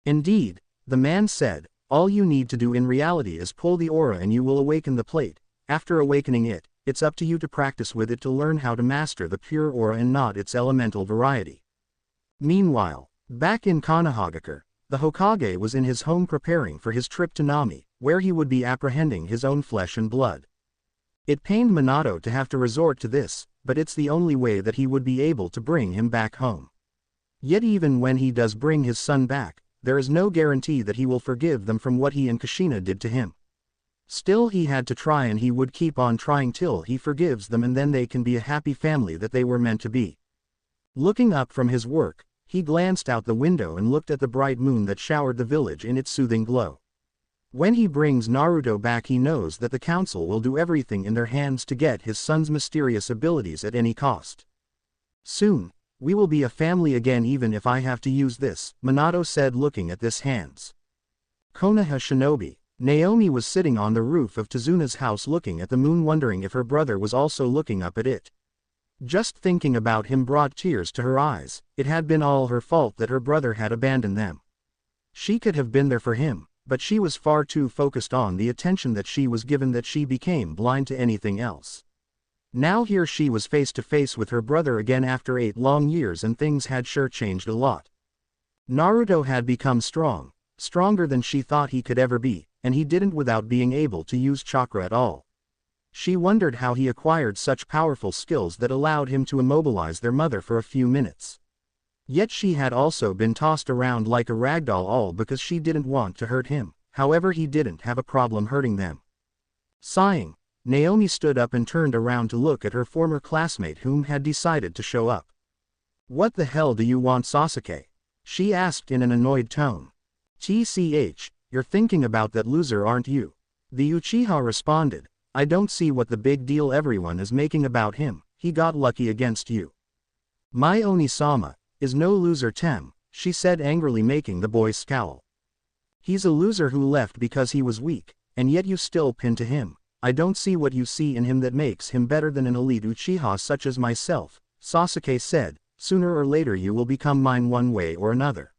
[SPEAKER 1] "Indeed," the man said, "all you need to do in reality is pull the aura and you will awaken the plate. After awakening it, it's up to you to practice with it to learn how to master the pure aura and not its elemental variety." Meanwhile, back in Konoha, the Hokage was in his home preparing for his trip to Nami, where he would be apprehending his own flesh and blood. It pained Minato to have to resort to this, but it's the only way that he would be able to bring him back home. Yet even when he does bring his son back, there is no guarantee that he will forgive them from what he and Kushina did to him. Still, he had to try, and he would keep on trying till he forgives them, and then they can be a happy family that they were meant to be. Looking up from his work, he glanced out the window and looked at the bright moon that showered the village in its soothing glow. When he brings Naruto back, he knows that the council will do everything in their hands to get his son's mysterious abilities at any cost. "Soon, we will be a family again, even if I have to use this," Minato said, looking at this hands. Konoha Shinobi. Naomi was sitting on the roof of Tezuna's house looking at the moon, wondering if her brother was also looking up at it. Just thinking about him brought tears to her eyes. It had been all her fault that her brother had abandoned them. She could have been there for him, but she was far too focused on the attention that she was given that she became blind to anything else. Now here she was face to face with her brother again after 8 long years, and things had sure changed a lot. Naruto had become strong, stronger than she thought he could ever be, and he didn't without being able to use chakra at all. She wondered how he acquired such powerful skills that allowed him to immobilize their mother for a few minutes. Yet she had also been tossed around like a ragdoll, all because she didn't want to hurt him. However, he didn't have a problem hurting them. Sighing, Naomi stood up and turned around to look at her former classmate whom had decided to show up. "What the hell do you want, Sasuke?" she asked in an annoyed tone. "TCH, you're thinking about that loser, aren't you?" the Uchiha responded. "I don't see what the big deal everyone is making about him. He got lucky against you." "My Oni-sama is no loser, Tem," she said angrily, making the boy scowl. "He's a loser who left because he was weak, and yet you still pin to him. I don't see what you see in him that makes him better than an elite Uchiha such as myself," Sasuke said. "Sooner or later you will become mine one way or another."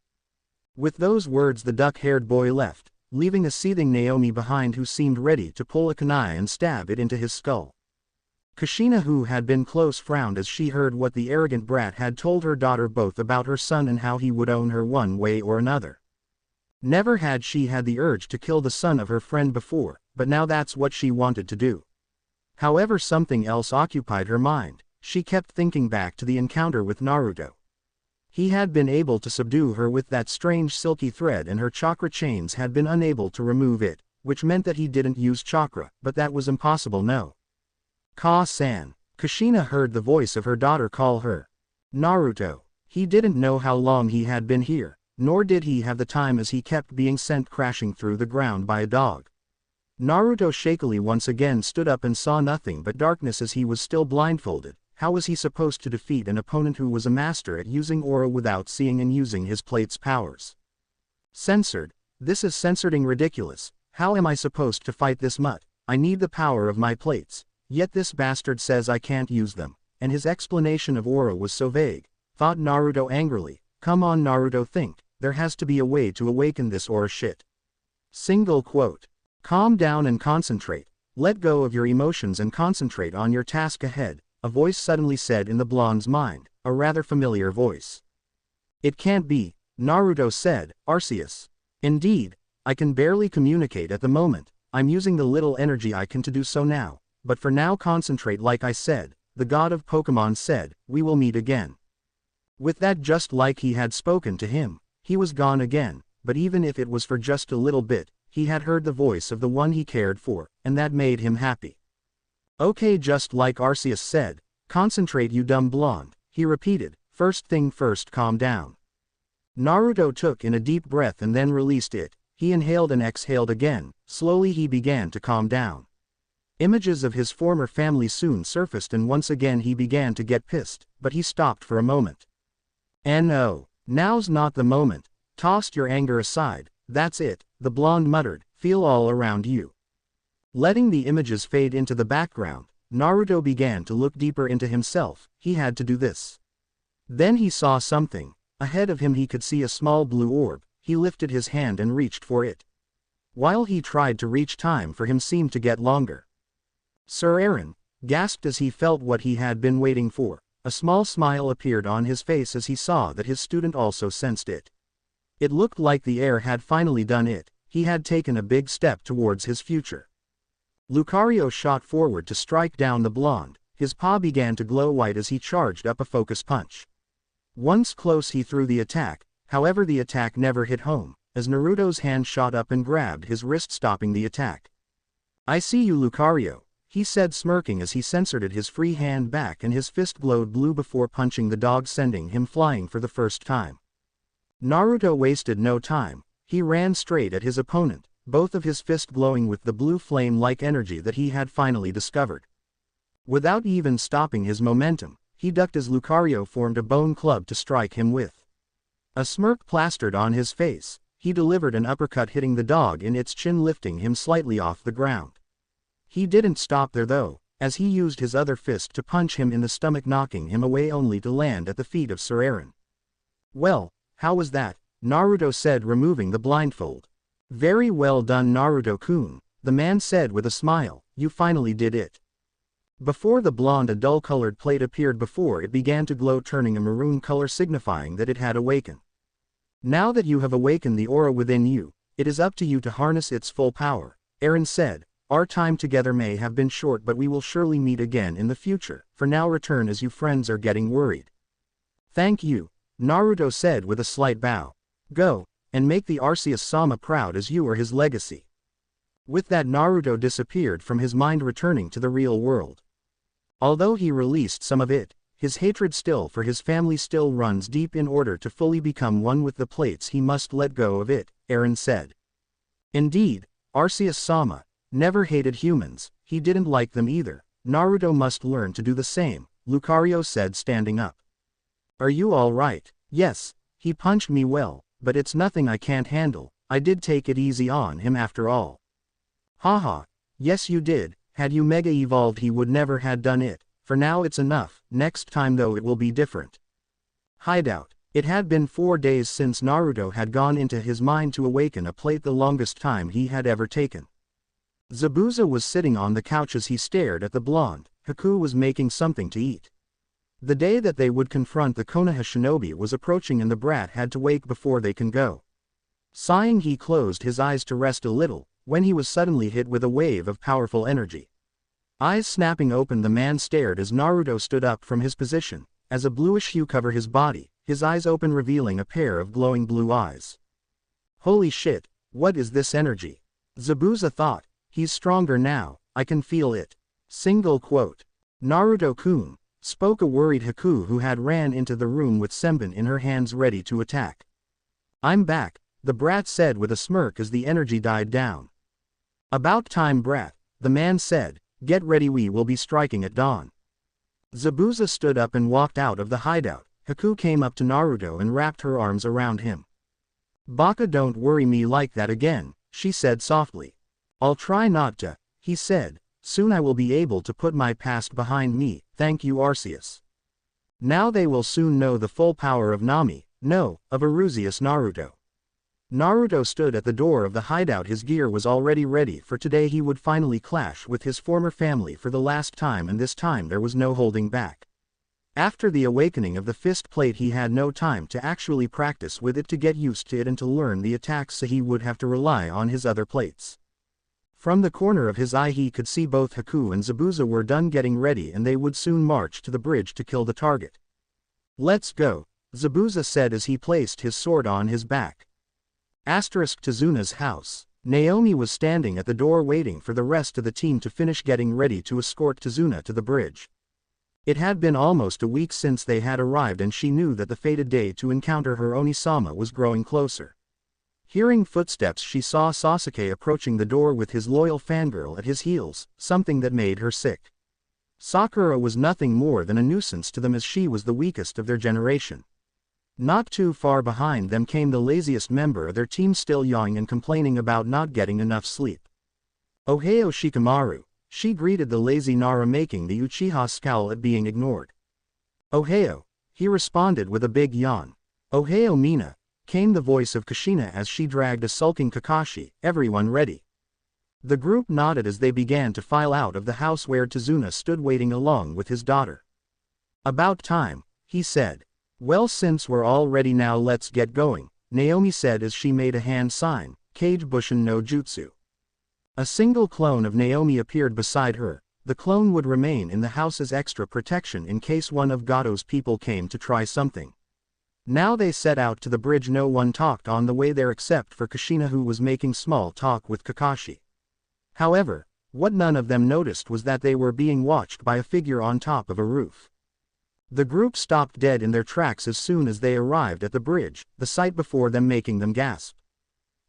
[SPEAKER 1] With those words the duck-haired boy left, leaving a seething Naomi behind, who seemed ready to pull a kunai and stab it into his skull. Kushina, who had been close, frowned as she heard what the arrogant brat had told her daughter, both about her son and how he would own her one way or another. Never had she had the urge to kill the son of her friend before, but now that's what she wanted to do. However, something else occupied her mind. She kept thinking back to the encounter with Naruto. He had been able to subdue her with that strange silky thread, and her chakra chains had been unable to remove it, which meant that he didn't use chakra, but that was impossible. "No. Ka-san." Kushina heard the voice of her daughter call her. Naruto. He didn't know how long he had been here, nor did he have the time, as he kept being sent crashing through the ground by a dog. Naruto shakily once again stood up and saw nothing but darkness as he was still blindfolded. How was he supposed to defeat an opponent who was a master at using aura without seeing and using his plate's powers? Censored. This is censoring ridiculous. How am I supposed to fight this mutt? I need the power of my plates. Yet this bastard says I can't use them, and his explanation of aura was so vague, thought Naruto angrily. Come on, Naruto, think. There has to be a way to awaken this aura shit. Single quote. Calm down and concentrate. Let go of your emotions and concentrate on your task ahead, a voice suddenly said in the blonde's mind, a rather familiar voice. It can't be, Naruto said, Arceus. Indeed, I can barely communicate at the moment. I'm using the little energy I can to do so now, but for now concentrate like I said, the god of Pokemon said, we will meet again. With that, just like he had spoken to him, he was gone again, but even if it was for just a little bit, he had heard the voice of the one he cared for, and that made him happy. Okay, just like Arceus said, concentrate you dumb blonde, he repeated, first thing first, calm down. Naruto took in a deep breath and then released it. He inhaled and exhaled again. Slowly he began to calm down. Images of his former family soon surfaced and once again he began to get pissed, but he stopped for a moment. No, now's not the moment. Tossed your anger aside, that's it, the blonde muttered, feel all around you. Letting the images fade into the background, Naruto began to look deeper into himself. He had to do this. Then he saw something. Ahead of him he could see a small blue orb. He lifted his hand and reached for it. While he tried to reach, time for him seemed to get longer. Sir Aaron gasped as he felt what he had been waiting for. A small smile appeared on his face as he saw that his student also sensed it. It looked like the heir had finally done it. He had taken a big step towards his future. Lucario shot forward to strike down the blonde. His paw began to glow white as he charged up a focus punch. Once close he threw the attack, however the attack never hit home, as Naruto's hand shot up and grabbed his wrist, stopping the attack. I see you, Lucario, he said, smirking as he censored his free hand back and his fist glowed blue before punching the dog, sending him flying for the first time. Naruto wasted no time. He ran straight at his opponent, both of his fists glowing with the blue flame-like energy that he had finally discovered. Without even stopping his momentum, he ducked as Lucario formed a bone club to strike him with. A smirk plastered on his face. He delivered an uppercut, hitting the dog in its chin, lifting him slightly off the ground. He didn't stop there though, as he used his other fist to punch him in the stomach, knocking him away only to land at the feet of Sir Aaron. Well, how was that? Naruto said, removing the blindfold. Very well done, Naruto-kun, the man said with a smile, you finally did it. Before the blonde, a dull-colored plate appeared before it began to glow, turning a maroon color, signifying that it had awakened. Now that you have awakened the aura within you, it is up to you to harness its full power, Aaron said. Our time together may have been short, but we will surely meet again in the future. For now, return, as you friends are getting worried. Thank you, Naruto said with a slight bow. Go, and make the Arceus-sama proud, as you are his legacy. With that, Naruto disappeared from his mind, returning to the real world. Although he released some of it, his hatred still for his family still runs deep. In order to fully become one with the plates, he must let go of it, Aaron said. Indeed, Arceus-sama never hated humans, he didn't like them either. Naruto must learn to do the same, Lucario said, standing up. Are you all right? Yes, he punched me well, but it's nothing I can't handle. I did take it easy on him after all. Haha, yes you did. Had you mega evolved he would never had done it. For now it's enough. Next time though it will be different. Hideout. It had been 4 days since Naruto had gone into his mind to awaken a plate, the longest time he had ever taken. Zabuza was sitting on the couch as he stared at the blonde. Haku was making something to eat. The day that they would confront the Konoha shinobi was approaching, and the brat had to wake before they can go. Sighing, he closed his eyes to rest a little, when he was suddenly hit with a wave of powerful energy. Eyes snapping open, the man stared as Naruto stood up from his position, as a bluish hue covered his body, his eyes open, revealing a pair of glowing blue eyes. Holy shit, what is this energy? Zabuza thought. He's stronger now, I can feel it. Single quote. Naruto-kun, spoke a worried Haku, who had ran into the room with Senbon in her hands ready to attack. I'm back, the brat said with a smirk as the energy died down. About time, brat, the man said. Get ready, we will be striking at dawn. Zabuza stood up and walked out of the hideout. Haku came up to Naruto and wrapped her arms around him. Baka, don't worry me like that again, she said softly. I'll try not to, he said. Soon I will be able to put my past behind me, thank you, Arceus. Now they will soon know the full power of Nami, no, of Arceus. Naruto. Naruto stood at the door of the hideout. His gear was already ready, for today he would finally clash with his former family for the last time, and this time there was no holding back. After the awakening of the fist plate, he had no time to actually practice with it to get used to it and to learn the attacks, so he would have to rely on his other plates. From the corner of his eye he could see both Haku and Zabuza were done getting ready and they would soon march to the bridge to kill the target. "Let's go," Zabuza said as he placed his sword on his back. Tizuna's house. Naomi was standing at the door waiting for the rest of the team to finish getting ready to escort Tizuna to the bridge. It had been almost a week since they had arrived and she knew that the fated day to encounter her Onisama was growing closer. Hearing footsteps, she saw Sasuke approaching the door with his loyal fangirl at his heels, something that made her sick. Sakura was nothing more than a nuisance to them as she was the weakest of their generation. Not too far behind them came the laziest member of their team, still yawning and complaining about not getting enough sleep. "Ohio Shikamaru," she greeted the lazy Nara, making the Uchiha scowl at being ignored. "Ohio," he responded with a big yawn. "Ohio Mina," came the voice of Kushina as she dragged a sulking Kakashi. "Everyone ready?" The group nodded as they began to file out of the house where Tizuna stood waiting along with his daughter. "About time," he said. "Well, since we're all ready now, let's get going," Naomi said as she made a hand sign, Kage Bushin no Jutsu. A single clone of Naomi appeared beside her. The clone would remain in the house as extra protection in case one of Gato's people came to try something. Now they set out to the bridge. No one talked on the way there except for Kushina, who was making small talk with Kakashi. However, what none of them noticed was that they were being watched by a figure on top of a roof. The group stopped dead in their tracks as soon as they arrived at the bridge, the sight before them making them gasp.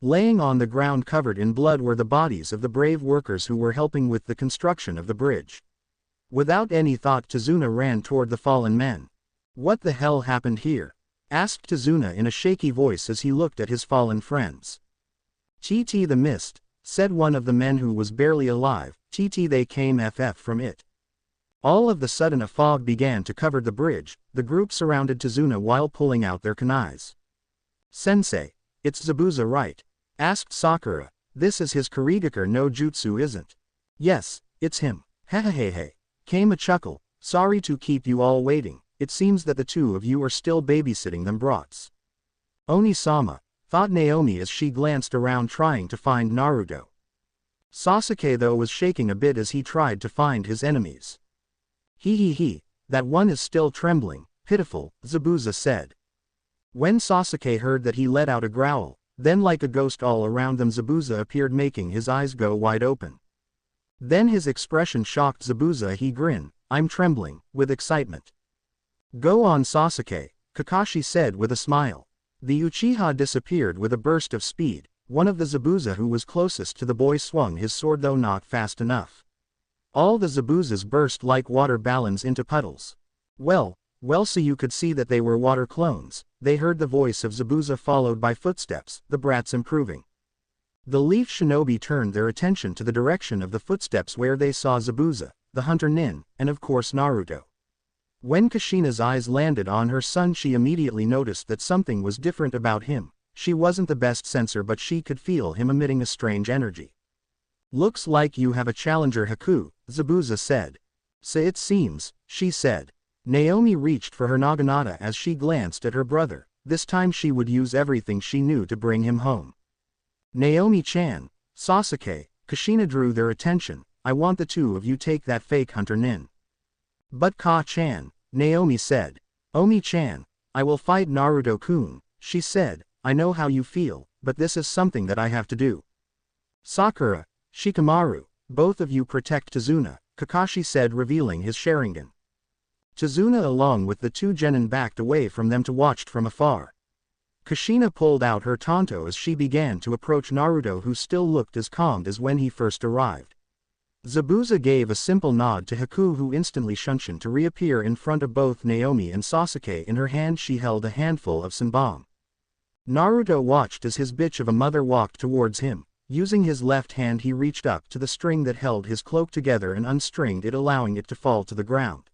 [SPEAKER 1] Laying on the ground covered in blood were the bodies of the brave workers who were helping with the construction of the bridge. Without any thought, Tizuna ran toward the fallen men. "What the hell happened here?" asked Tizuna in a shaky voice as he looked at his fallen friends. "TT the mist," said one of the men who was barely alive. "TT they came from it." All of the sudden a fog began to cover the bridge. The group surrounded Tizuna while pulling out their kunais. "Sensei, it's Zabuza, right?" asked Sakura. "This is his Kurigakure no Jutsu, isn't?" "Yes, it's him." "Hehehehe," came a chuckle. "Sorry to keep you all waiting. It seems that the two of you are still babysitting them brats." "Oni-sama," thought Naomi as she glanced around trying to find Naruto. Sasuke though was shaking a bit as he tried to find his enemies. He, that one is still trembling, pitiful," Zabuza said. When Sasuke heard that, he let out a growl. Then, like a ghost all around them, Zabuza appeared, making his eyes go wide open. Then his expression shocked Zabuza. He grinned. "I'm trembling with excitement." "Go on, Sasuke," Kakashi said with a smile. The Uchiha disappeared with a burst of speed. One of the Zabuza who was closest to the boy swung his sword, though not fast enough. All the Zabuzas burst like water balloons into puddles. Well, so you could see that they were water clones." They heard the voice of Zabuza followed by footsteps, the brats improving. The Leaf Shinobi turned their attention to the direction of the footsteps where they saw Zabuza, the Hunter Nin, and of course Naruto. When Kushina's eyes landed on her son, she immediately noticed that something was different about him. She wasn't the best sensor, but she could feel him emitting a strange energy. "Looks like you have a challenger, Haku," Zabuza said. "So it seems," she said. Naomi reached for her naginata as she glanced at her brother. This time she would use everything she knew to bring him home. "Naomi-chan, Sasuke," Kushina drew their attention. "I want the two of you take that fake Hunter Nin." "But Ka-chan," Naomi said. "Omi-chan, I will fight Naruto-kun," she said. "I know how you feel, but this is something that I have to do." "Sakura, Shikamaru, both of you protect Tizuna," Kakashi said, revealing his Sharingan. Tizuna along with the two genin backed away from them to watch from afar. Kushina pulled out her tanto as she began to approach Naruto, who still looked as calm as when he first arrived. Zabuza gave a simple nod to Haku, who instantly shunshin to reappear in front of both Naomi and Sasuke. In her hand she held a handful of senbon. Naruto watched as his bitch of a mother walked towards him. Using his left hand he reached up to the string that held his cloak together and unstringed it, allowing it to fall to the ground.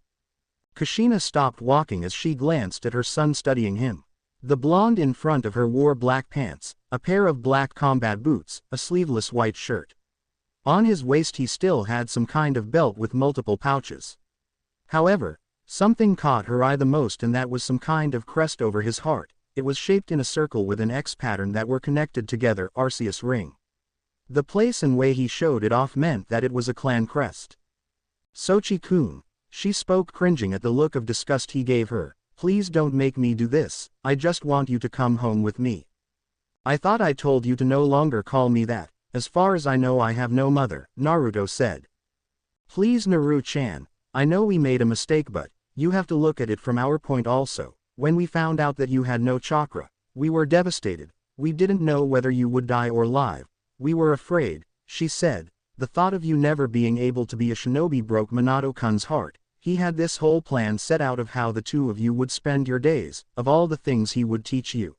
[SPEAKER 1] Kushina stopped walking as she glanced at her son studying him. The blonde in front of her wore black pants, a pair of black combat boots, a sleeveless white shirt. On his waist he still had some kind of belt with multiple pouches. However, Something caught her eye the most, and that was some kind of crest over his heart. It was shaped in a circle with an X pattern that were connected together, Arceus ring. The place and way he showed it off meant that it was a clan crest. Sochi-kun, she spoke, cringing at the look of disgust he gave her. Please don't make me do this, I just want you to come home with me. I thought I told you to no longer call me that. As far as I know I have no mother, Naruto said. Please Naru-chan, I know we made a mistake, but you have to look at it from our point also. When we found out that you had no chakra, we were devastated. We didn't know whether you would die or live. We were afraid, she said. The thought of you never being able to be a shinobi broke Minato-kun's heart. He had this whole plan set out of how the two of you would spend your days, of all the things he would teach you.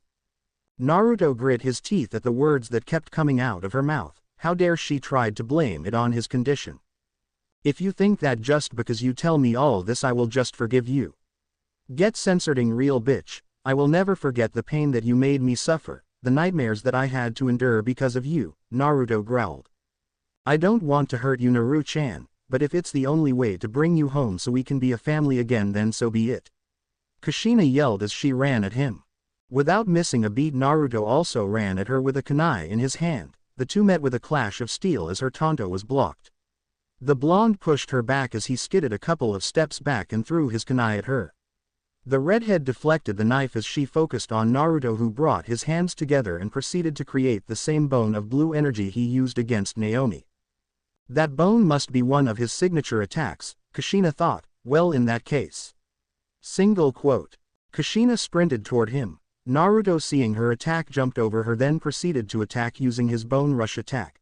[SPEAKER 1] Naruto grit his teeth at the words that kept coming out of her mouth. How dare she tried to blame it on his condition. If you think that just because you tell me all this I will just forgive you. Get censoring, real bitch. I will never forget the pain that you made me suffer, the nightmares that I had to endure because of you, Naruto growled. I don't want to hurt you, Naru-chan, but if it's the only way to bring you home so we can be a family again, then so be it. Kushina yelled as she ran at him. Without missing a beat, Naruto also ran at her with a kunai in his hand. The two met with a clash of steel as her tanto was blocked. The blonde pushed her back as he skidded a couple of steps back and threw his kunai at her. The redhead deflected the knife as she focused on Naruto, who brought his hands together and proceeded to create the same bone of blue energy he used against Naomi. That bone must be one of his signature attacks, Kushina thought. Well, in that case. Single quote. Kushina sprinted toward him. Naruto, seeing her attack, jumped over her, then proceeded to attack using his bone rush attack.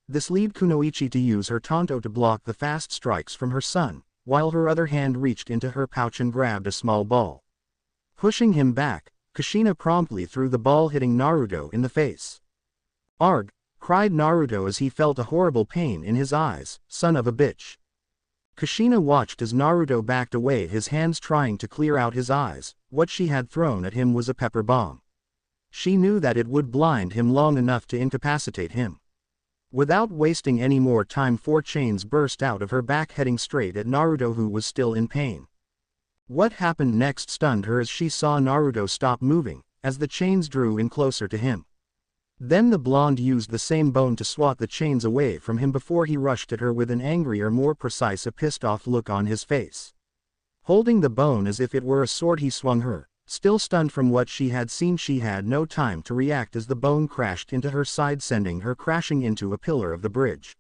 [SPEAKER 1] This led Kunoichi to use her tanto to block the fast strikes from her son, while her other hand reached into her pouch and grabbed a small ball. Pushing him back, Kushina promptly threw the ball, hitting Naruto in the face. Arg! Cried Naruto as he felt a horrible pain in his eyes. Son of a bitch. Kushina watched as Naruto backed away, his hands trying to clear out his eyes. What she had thrown at him was a pepper bomb. She knew that it would blind him long enough to incapacitate him. Without wasting any more time, 4 chains burst out of her back, heading straight at Naruto, who was still in pain. What happened next stunned her as she saw Naruto stop moving, as the chains drew in closer to him. Then the blonde used the same bone to swat the chains away from him before he rushed at her with an angrier, more precise, a pissed-off look on his face. Holding the bone as if it were a sword, he swung her. Still stunned from what she had seen, she had no time to react as the bone crashed into her side, sending her crashing into a pillar of the bridge.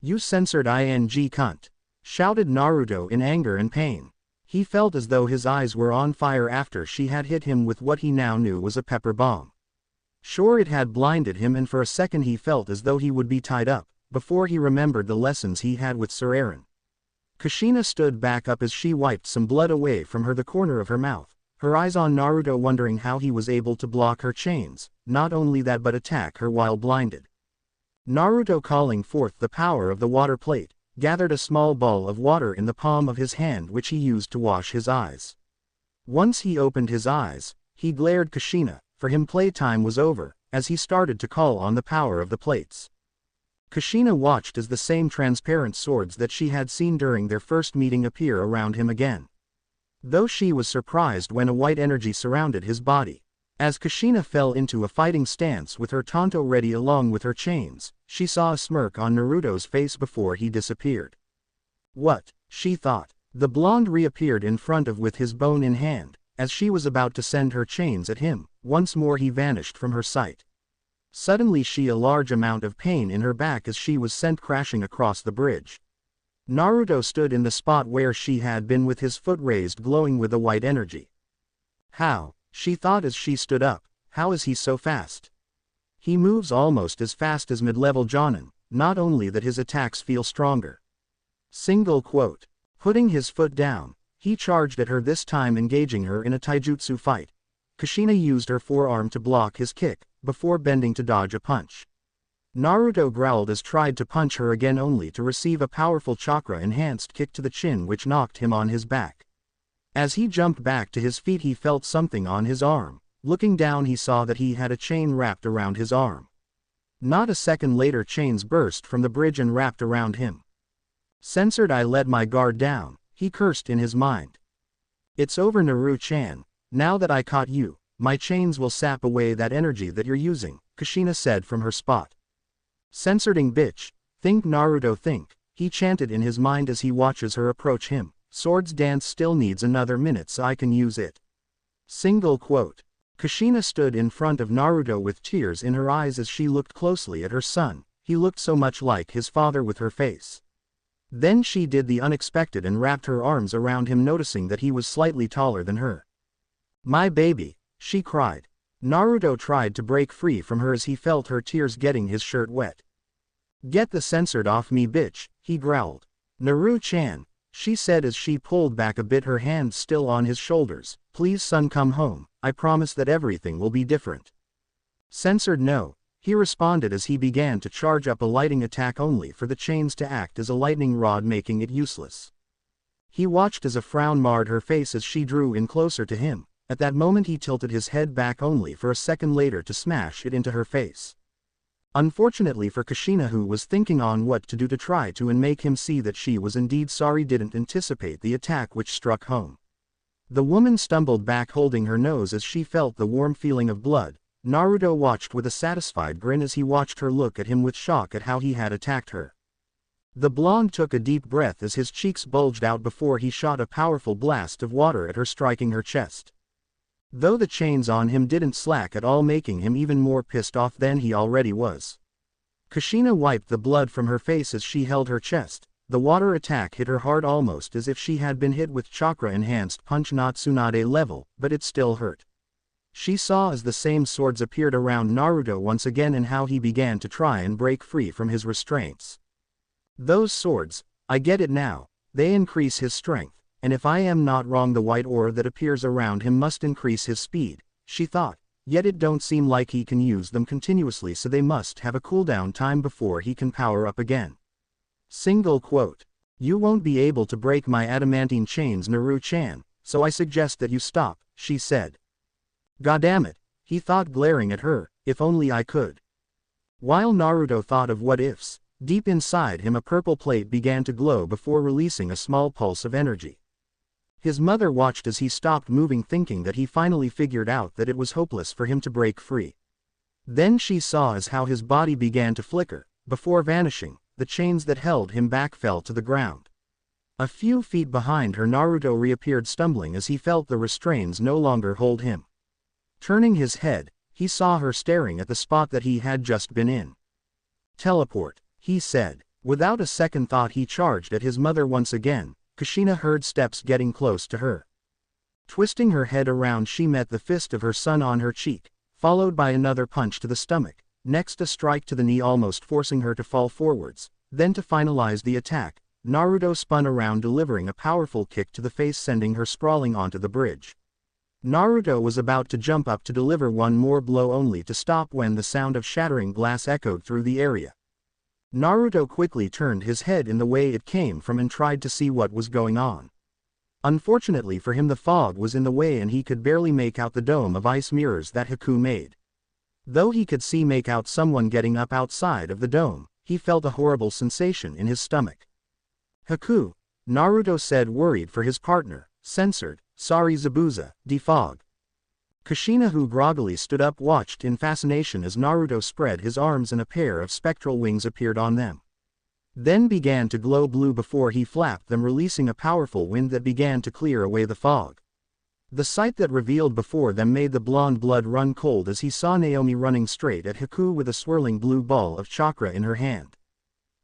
[SPEAKER 1] You censored ing cunt! Shouted Naruto in anger and pain. He felt as though his eyes were on fire after she had hit him with what he now knew was a pepper bomb. Sure, it had blinded him, and for a second he felt as though he would be tied up, before he remembered the lessons he had with Sir Aaron. Kushina stood back up as she wiped some blood away from her, the corner of her mouth, her eyes on Naruto, wondering how he was able to block her chains, not only that but attack her while blinded. Naruto, calling forth the power of the water plate, gathered a small ball of water in the palm of his hand, which he used to wash his eyes. Once he opened his eyes, he glared Kushina. For him, playtime was over, as he started to call on the power of the plates. Kushina watched as the same transparent swords that she had seen during their first meeting appear around him again. Though she was surprised when a white energy surrounded his body. As Kushina fell into a fighting stance with her tanto ready along with her chains, she saw a smirk on Naruto's face before he disappeared. What? She thought. The blonde reappeared in front of with his bone in hand. As she was about to send her chains at him, once more he vanished from her sight. Suddenly she a large amount of pain in her back as she was sent crashing across the bridge. Naruto stood in the spot where she had been with his foot raised, glowing with a white energy. How? She thought as she stood up. How is he so fast? He moves almost as fast as mid-level Jonin, not only that his attacks feel stronger. Single quote. Putting his foot down, he charged at her, this time engaging her in a taijutsu fight. Kushina used her forearm to block his kick, before bending to dodge a punch. Naruto growled as tried to punch her again, only to receive a powerful chakra-enhanced kick to the chin which knocked him on his back. As he jumped back to his feet, he felt something on his arm. Looking down, he saw that he had a chain wrapped around his arm. Not a second later, chains burst from the bridge and wrapped around him. Censored, I let my guard down, he cursed in his mind. It's over, Naru-chan. Now that I caught you, my chains will sap away that energy that you're using, Kushina said from her spot. Censoring bitch, think Naruto think, he chanted in his mind as he watches her approach him. Swords dance still needs another minute so I can use it. Single quote. Kushina stood in front of Naruto with tears in her eyes as she looked closely at her son. He looked so much like his father with her face. Then she did the unexpected and wrapped her arms around him, noticing that he was slightly taller than her. My baby, she cried. Naruto tried to break free from her as he felt her tears getting his shirt wet. Get the censored off me bitch, he growled. Naru-chan, she said as she pulled back a bit, her hand still on his shoulders. Please son, come home, I promise that everything will be different. Censored no, he responded as he began to charge up a lightning attack only for the chains to act as a lightning rod, making it useless. He watched as a frown marred her face as she drew in closer to him. At that moment he tilted his head back only for a second later to smash it into her face. Unfortunately for Kushina, who was thinking on what to do to try to and make him see that she was indeed sorry, didn't anticipate the attack which struck home. The woman stumbled back holding her nose as she felt the warm feeling of blood. Naruto watched with a satisfied grin as he watched her look at him with shock at how he had attacked her. The blonde took a deep breath as his cheeks bulged out before he shot a powerful blast of water at her, striking her chest. Though the chains on him didn't slack at all, making him even more pissed off than he already was. Kushina wiped the blood from her face as she held her chest. The water attack hit her hard, almost as if she had been hit with chakra-enhanced punch, not Tsunade level, but it still hurt. She saw as the same swords appeared around Naruto once again and how he began to try and break free from his restraints. Those swords, I get it now, they increase his strength. And if I am not wrong, the white aura that appears around him must increase his speed, she thought, yet it don't seem like he can use them continuously, so they must have a cooldown time before he can power up again. Single quote. You won't be able to break my adamantine chains, Naru-chan, so I suggest that you stop, she said. Goddammit, he thought, glaring at her, if only I could. While Naruto thought of what ifs, deep inside him a purple plate began to glow before releasing a small pulse of energy. His mother watched as he stopped moving, thinking that he finally figured out that it was hopeless for him to break free. Then she saw as how his body began to flicker. Before vanishing, the chains that held him back fell to the ground. A few feet behind her, Naruto reappeared, stumbling as he felt the restraints no longer hold him. Turning his head, he saw her staring at the spot that he had just been in. Teleport, he said. Without a second thought he charged at his mother once again. Kushina heard steps getting close to her. Twisting her head around, she met the fist of her son on her cheek, followed by another punch to the stomach, next a strike to the knee, almost forcing her to fall forwards. Then to finalize the attack, Naruto spun around, delivering a powerful kick to the face, sending her sprawling onto the bridge. Naruto was about to jump up to deliver one more blow only to stop when the sound of shattering glass echoed through the area. Naruto quickly turned his head in the way it came from and tried to see what was going on. Unfortunately for him, the fog was in the way and he could barely make out the dome of ice mirrors that Haku made. Though he could make out someone getting up outside of the dome, he felt a horrible sensation in his stomach. Haku, Naruto said, worried for his partner. Censored, sorry Zabuza, defog. Kushina, who groggily stood up, watched in fascination as Naruto spread his arms and a pair of spectral wings appeared on them. Then began to glow blue before he flapped them, releasing a powerful wind that began to clear away the fog. The sight that revealed before them made the blonde blood run cold as he saw Naomi running straight at Haku with a swirling blue ball of chakra in her hand.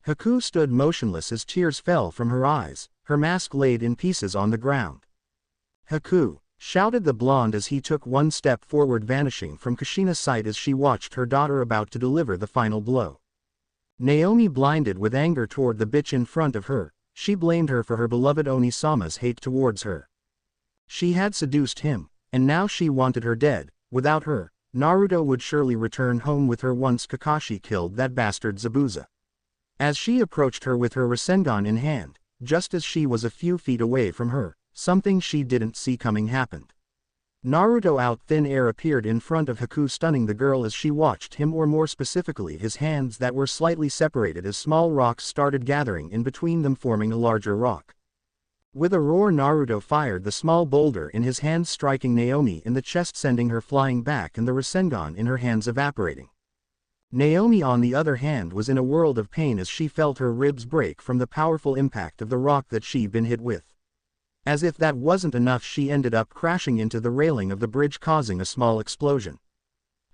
[SPEAKER 1] Haku stood motionless as tears fell from her eyes, her mask laid in pieces on the ground. Haku, shouted the blonde as he took one step forward, vanishing from Kushina's sight as she watched her daughter about to deliver the final blow. Naomi, blinded with anger toward the bitch in front of her, she blamed her for her beloved Onisama's hate towards her. She had seduced him, and now she wanted her dead. Without her, Naruto would surely return home with her once Kakashi killed that bastard Zabuza. As she approached her with her Rasengan in hand, just as she was a few feet away from her, something she didn't see coming happened. Naruto out thin air appeared in front of Haku, stunning the girl as she watched him, or more specifically his hands that were slightly separated as small rocks started gathering in between them, forming a larger rock. With a roar, Naruto fired the small boulder in his hands, striking Naomi in the chest, sending her flying back and the Rasengan in her hands evaporating. Naomi, on the other hand, was in a world of pain as she felt her ribs break from the powerful impact of the rock that she'd been hit with. As if that wasn't enough, she ended up crashing into the railing of the bridge, causing a small explosion.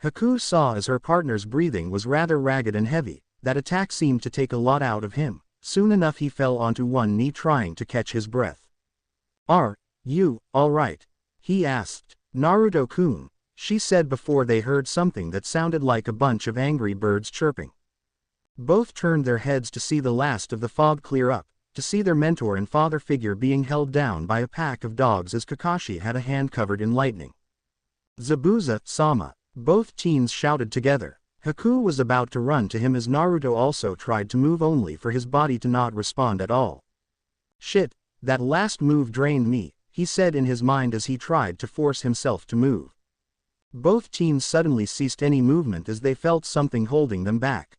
[SPEAKER 1] Haku saw as her partner's breathing was rather ragged and heavy, that attack seemed to take a lot out of him. Soon enough he fell onto one knee trying to catch his breath. "Are you alright?" he asked. "Naruto-kun," she said before they heard something that sounded like a bunch of angry birds chirping. Both turned their heads to see the last of the fog clear up, to see their mentor and father figure being held down by a pack of dogs as Kakashi had a hand covered in lightning. "Zabuza-sama," both teens shouted together. Haku was about to run to him as Naruto also tried to move, only for his body to not respond at all. "Shit, that last move drained me," he said in his mind as he tried to force himself to move. Both teens suddenly ceased any movement as they felt something holding them back.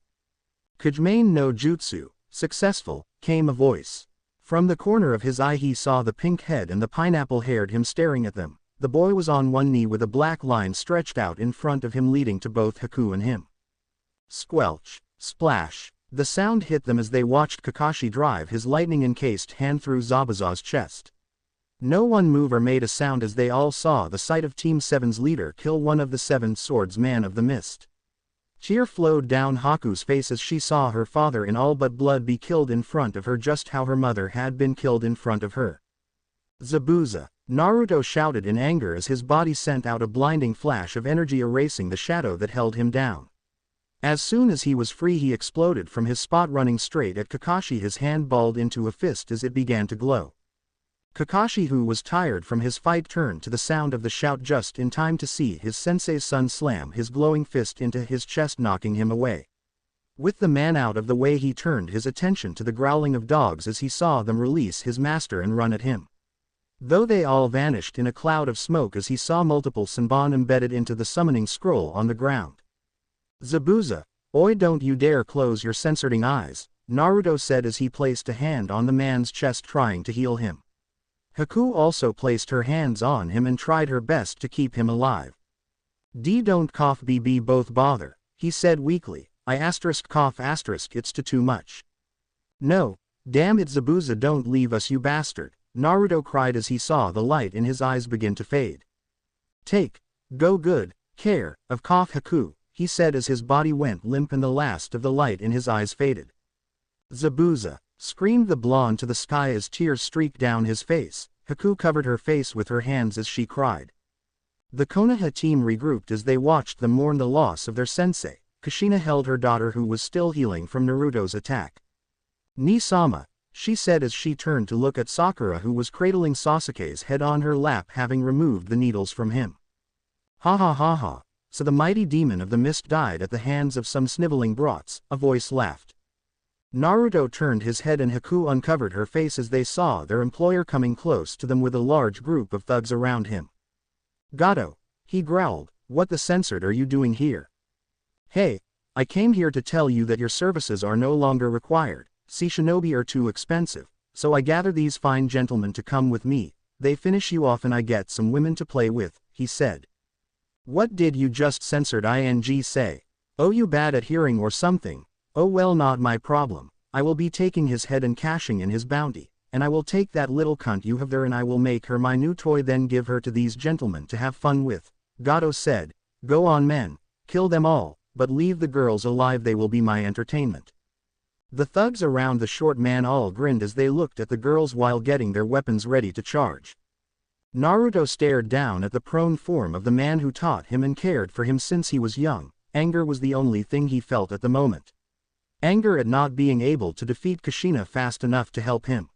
[SPEAKER 1] "Kujimane no Jutsu, successful," came a voice. From the corner of his eye he saw the pink head and the pineapple-haired him staring at them. The boy was on one knee with a black line stretched out in front of him, leading to both Haku and him. Squelch, splash, the sound hit them as they watched Kakashi drive his lightning-encased hand through Zabuza's chest. No one moved or made a sound as they all saw the sight of Team 7's leader kill one of the Seven Swords Man of the Mist. Tear flowed down Haku's face as she saw her father in all but blood be killed in front of her, just how her mother had been killed in front of her. "Zabuza!" Naruto shouted in anger as his body sent out a blinding flash of energy, erasing the shadow that held him down. As soon as he was free he exploded from his spot, running straight at Kakashi, his hand balled into a fist as it began to glow. Kakashi, who was tired from his fight, turned to the sound of the shout just in time to see his sensei's son slam his glowing fist into his chest, knocking him away. With the man out of the way he turned his attention to the growling of dogs as he saw them release his master and run at him. Though they all vanished in a cloud of smoke as he saw multiple Senbon embedded into the summoning scroll on the ground. "Zabuza, oi, don't you dare close your censoring eyes," Naruto said as he placed a hand on the man's chest trying to heal him. Haku also placed her hands on him and tried her best to keep him alive. Don't cough, BB, both bother," he said weakly. "Cough, it's too much." "No, damn it Zabuza, don't leave us, you bastard," Naruto cried as he saw the light in his eyes begin to fade. "Take good care of Haku," he said as his body went limp and the last of the light in his eyes faded. "Zabuza!" screamed the blonde to the sky as tears streaked down his face. Haku covered her face with her hands as she cried. The Konoha team regrouped as they watched them mourn the loss of their sensei. Kushina held her daughter, who was still healing from Naruto's attack. "Ni-sama," she said as she turned to look at Sakura, who was cradling Sasuke's head on her lap, having removed the needles from him. "Ha ha ha ha, so the mighty demon of the mist died at the hands of some sniveling brats," a voice laughed. Naruto turned his head and Haku uncovered her face as they saw their employer coming close to them with a large group of thugs around him. "Gato," he growled, "what the censored are you doing here?" "Hey, I came here to tell you that your services are no longer required. See, shinobi are too expensive, so I gather these fine gentlemen to come with me. They finish you off and I get some women to play with," he said. "What did you just censored ing say? Oh, you bad at hearing or something? Oh well, not my problem. I will be taking his head and cashing in his bounty, and I will take that little cunt you have there and I will make her my new toy, then give her to these gentlemen to have fun with," Gato said. "Go on men, kill them all, but leave the girls alive, they will be my entertainment." The thugs around the short man all grinned as they looked at the girls while getting their weapons ready to charge. Naruto stared down at the prone form of the man who taught him and cared for him since he was young. Anger was the only thing he felt at the moment. Anger at not being able to defeat Kushina fast enough to help him.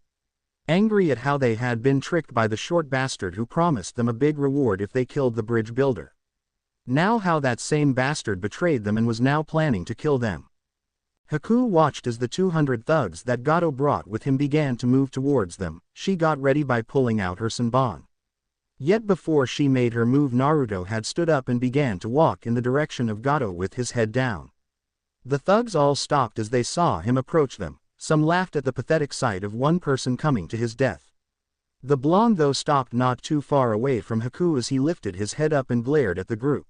[SPEAKER 1] Angry at how they had been tricked by the short bastard who promised them a big reward if they killed the bridge builder. Now how that same bastard betrayed them and was now planning to kill them. Haku watched as the 200 thugs that Gato brought with him began to move towards them. She got ready by pulling out her Senbon. Yet before she made her move, Naruto had stood up and began to walk in the direction of Gato with his head down. The thugs all stopped as they saw him approach them. Some laughed at the pathetic sight of one person coming to his death. The blonde though stopped not too far away from Haku as he lifted his head up and glared at the group.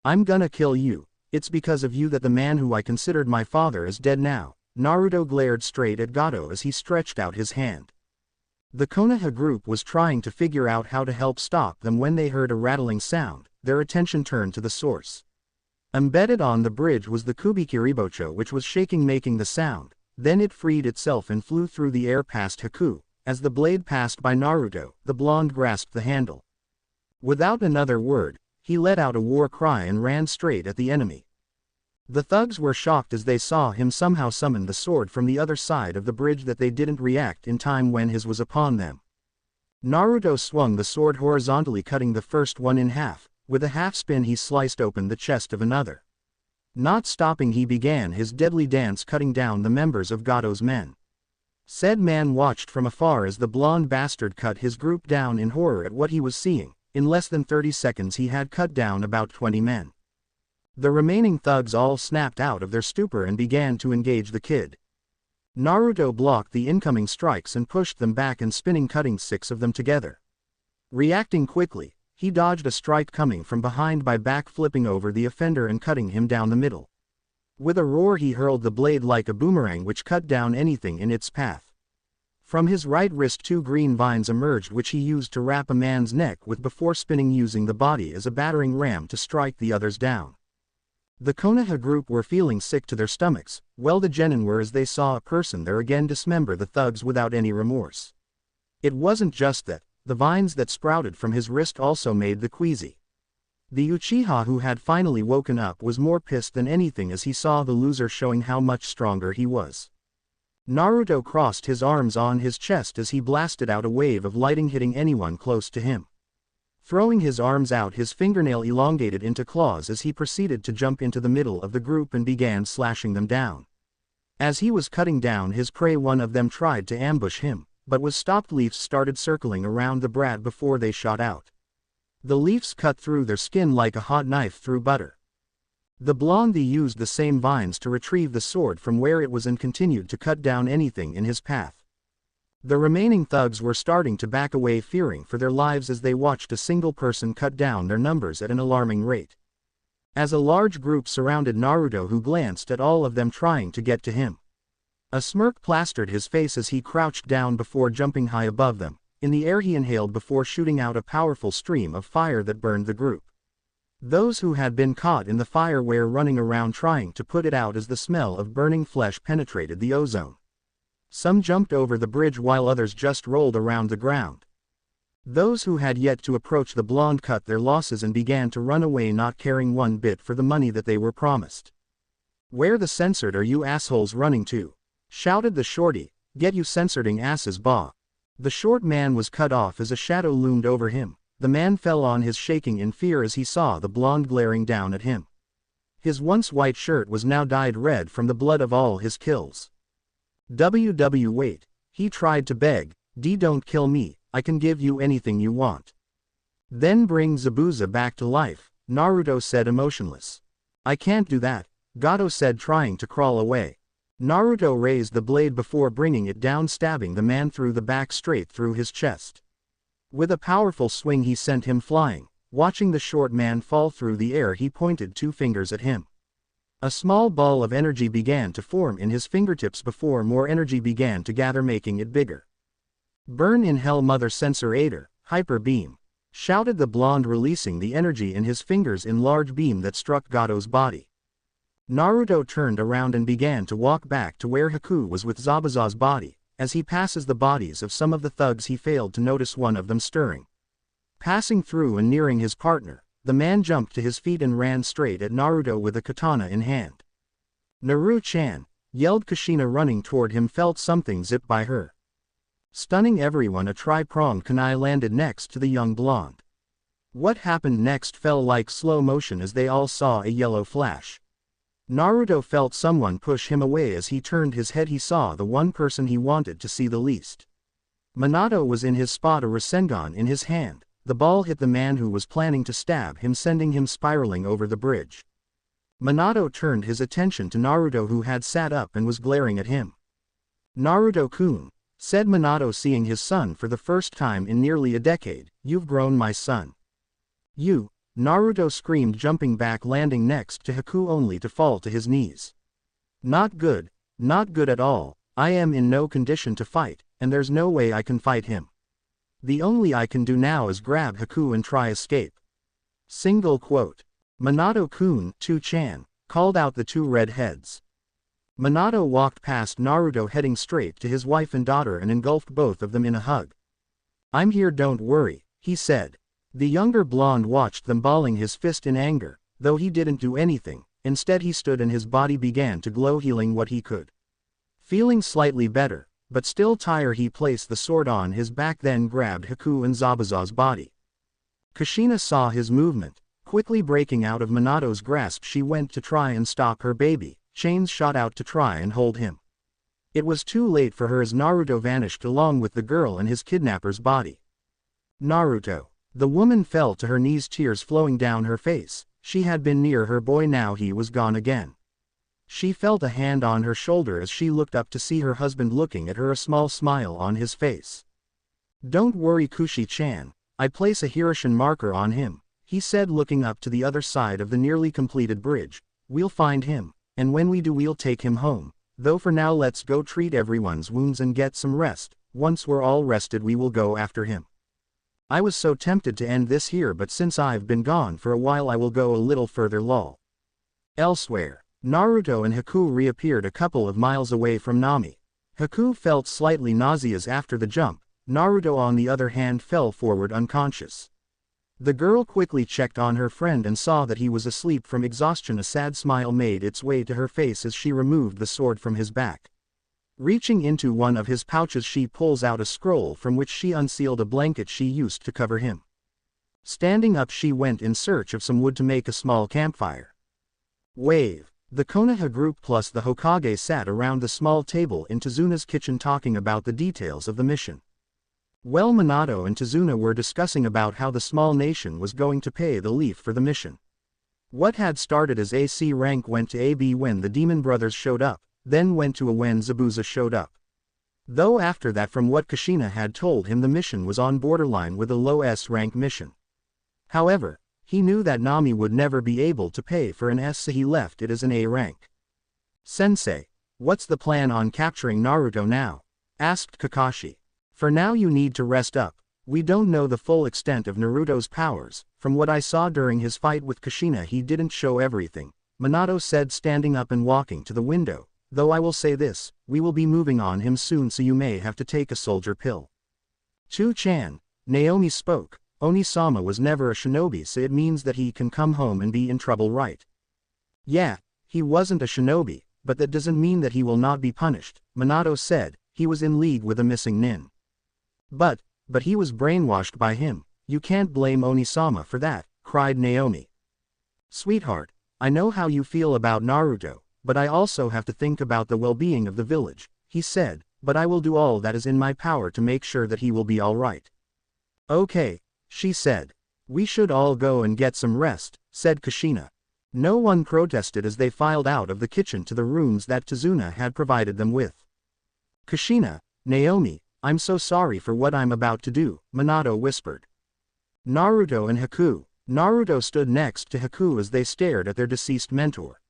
[SPEAKER 1] "I'm gonna kill you. It's because of you that the man who I considered my father is dead now." Naruto glared straight at Gato as he stretched out his hand. The Konoha group was trying to figure out how to help stop them when they heard a rattling sound. Their attention turned to the source. Embedded on the bridge was the Kubikiribocho, which was shaking, making the sound. Then it freed itself and flew through the air past Haku. As the blade passed by Naruto, the blonde grasped the handle. Without another word, he let out a war cry and ran straight at the enemy. The thugs were shocked as they saw him somehow summon the sword from the other side of the bridge, that they didn't react in time when his was upon them. Naruto swung the sword horizontally, cutting the first one in half. With a half spin he sliced open the chest of another. Not stopping, he began his deadly dance, cutting down the members of Gato's men. Said man watched from afar as the blonde bastard cut his group down in horror at what he was seeing. In less than 30 seconds he had cut down about 20 men. The remaining thugs all snapped out of their stupor and began to engage the kid. Naruto blocked the incoming strikes and pushed them back and spinning, cutting 6 of them together. Reacting quickly, he dodged a strike coming from behind by back flipping over the offender and cutting him down the middle. With a roar he hurled the blade like a boomerang which cut down anything in its path. From his right wrist 2 green vines emerged which he used to wrap a man's neck with before spinning, using the body as a battering ram to strike the others down. The Konoha group were feeling sick to their stomachs, well the genin were, as they saw a person there again dismember the thugs without any remorse. It wasn't just that. The vines that sprouted from his wrist also made the queasy. The Uchiha who had finally woken up was more pissed than anything as he saw the loser showing how much stronger he was. Naruto crossed his arms on his chest as he blasted out a wave of lightning, hitting anyone close to him. Throwing his arms out, his fingernail elongated into claws as he proceeded to jump into the middle of the group and began slashing them down. As he was cutting down his prey, one of them tried to ambush him, but was stopped. Leaves started circling around the brat before they shot out. The leaves cut through their skin like a hot knife through butter. The blondie used the same vines to retrieve the sword from where it was and continued to cut down anything in his path. The remaining thugs were starting to back away, fearing for their lives as they watched a single person cut down their numbers at an alarming rate. As a large group surrounded Naruto, who glanced at all of them trying to get to him. A smirk plastered his face as he crouched down before jumping high above them. In the air he inhaled before shooting out a powerful stream of fire that burned the group. Those who had been caught in the fire were running around trying to put it out as the smell of burning flesh penetrated the ozone. Some jumped over the bridge while others just rolled around the ground. Those who had yet to approach the blonde cut their losses and began to run away, not caring one bit for the money that they were promised. "Where the censored are you assholes running to?" shouted the shorty. "Get you censoring asses, bah." The short man was cut off as a shadow loomed over him. The man fell on his, shaking in fear as he saw the blonde glaring down at him. His once white shirt was now dyed red from the blood of all his kills. Wait, he tried to beg, "Don't kill me, I can give you anything you want." "Then bring Zabuza back to life," Naruto said, emotionless. "I can't do that," Gato said, trying to crawl away. Naruto raised the blade before bringing it down, stabbing the man through the back straight through his chest. With a powerful swing he sent him flying. Watching the short man fall through the air, he pointed 2 fingers at him. A small ball of energy began to form in his fingertips before more energy began to gather, making it bigger. "Burn in hell, mother censor Aider, hyper beam," shouted the blonde, releasing the energy in his fingers in large beam that struck Gato's body. Naruto turned around and began to walk back to where Haku was with Zabuza's body. As he passes the bodies of some of the thugs, he failed to notice one of them stirring. Passing through and nearing his partner, the man jumped to his feet and ran straight at Naruto with a katana in hand. "Naru-chan," yelled Kushina, running toward him, felt something zip by her. Stunning everyone, a tri-pronged kunai landed next to the young blonde. What happened next fell like slow motion as they all saw a yellow flash. Naruto felt someone push him away. As he turned his head, he saw the one person he wanted to see the least. Minato was in his spot, a Rasengan in his hand. The ball hit the man who was planning to stab him, sending him spiraling over the bridge. Minato turned his attention to Naruto, who had sat up and was glaring at him. "Naruto-kun, said Minato, seeing his son for the first time in nearly a decade. "You've grown, my son." "You," Naruto screamed, jumping back, landing next to Haku only to fall to his knees. "Not good, not good at all. I am in no condition to fight, and there's no way I can fight him. The only I can do now is grab Haku and try escape." Single quote. "Minato-kun," 2-chan, called out the two redheads. Minato walked past Naruto, heading straight to his wife and daughter, and engulfed both of them in a hug. "I'm here, don't worry," he said. The younger blonde watched them, balling his fist in anger, though he didn't do anything. Instead he stood and his body began to glow, healing what he could. Feeling slightly better, but still tired, he placed the sword on his back, then grabbed Haku and Zabuza's body. Kushina saw his movement. Quickly breaking out of Minato's grasp, she went to try and stop her baby. Chains shot out to try and hold him. It was too late for her as Naruto vanished along with the girl and his kidnapper's body. "Naruto." The woman fell to her knees, tears flowing down her face. She had been near her boy, now he was gone again. She felt a hand on her shoulder as she looked up to see her husband looking at her, a small smile on his face. "Don't worry, Kushi-chan. I place a Hiroshin marker on him," he said, looking up to the other side of the nearly completed bridge. "We'll find him, and when we do we'll take him home. Though for now let's go treat everyone's wounds and get some rest. Once we're all rested we will go after him. I was so tempted to end this here, but since I've been gone for a while I will go a little further, lol." Elsewhere, Naruto and Haku reappeared a couple of miles away from Nami. Haku felt slightly nauseous after the jump. Naruto on the other hand fell forward unconscious. The girl quickly checked on her friend and saw that he was asleep from exhaustion. A sad smile made its way to her face as she removed the sword from his back. Reaching into one of his pouches, she pulls out a scroll from which she unsealed a blanket she used to cover him. Standing up, she went in search of some wood to make a small campfire. Wave. The Konoha group plus the Hokage sat around the small table in Tezuna's kitchen talking about the details of the mission. Well, Minato and Tezuna were discussing about how the small nation was going to pay the leaf for the mission. What had started as AC rank went to AB when the Demon Brothers showed up, then went to A when Zabuza showed up. Though after that, from what Kushina had told him, the mission was on borderline with a low S rank mission. However, he knew that Nami would never be able to pay for an S, so he left it as an A rank. "Sensei, what's the plan on capturing Naruto now?" asked Kakashi. "For now you need to rest up. We don't know the full extent of Naruto's powers. From what I saw during his fight with Kushina, he didn't show everything," Minato said, standing up and walking to the window. "Though I will say this, we will be moving on him soon, so you may have to take a soldier pill." 2-chan, Naomi spoke. "Oni-sama was never a shinobi, so it means that he can come home and be in trouble, right?" "Yeah, he wasn't a shinobi, but that doesn't mean that he will not be punished," Minato said. "He was in league with a missing nin. But he was brainwashed by him. You can't blame Oni-sama for that," cried Naomi. "Sweetheart, I know how you feel about Naruto, but I also have to think about the well-being of the village," he said, "but I will do all that is in my power to make sure that he will be all right." "Okay," she said. "We should all go and get some rest," said Kushina. No one protested as they filed out of the kitchen to the rooms that Tezuna had provided them with. "Kushina, Naomi, I'm so sorry for what I'm about to do," Minato whispered. Naruto and Haku. Naruto stood next to Haku as they stared at their deceased mentor.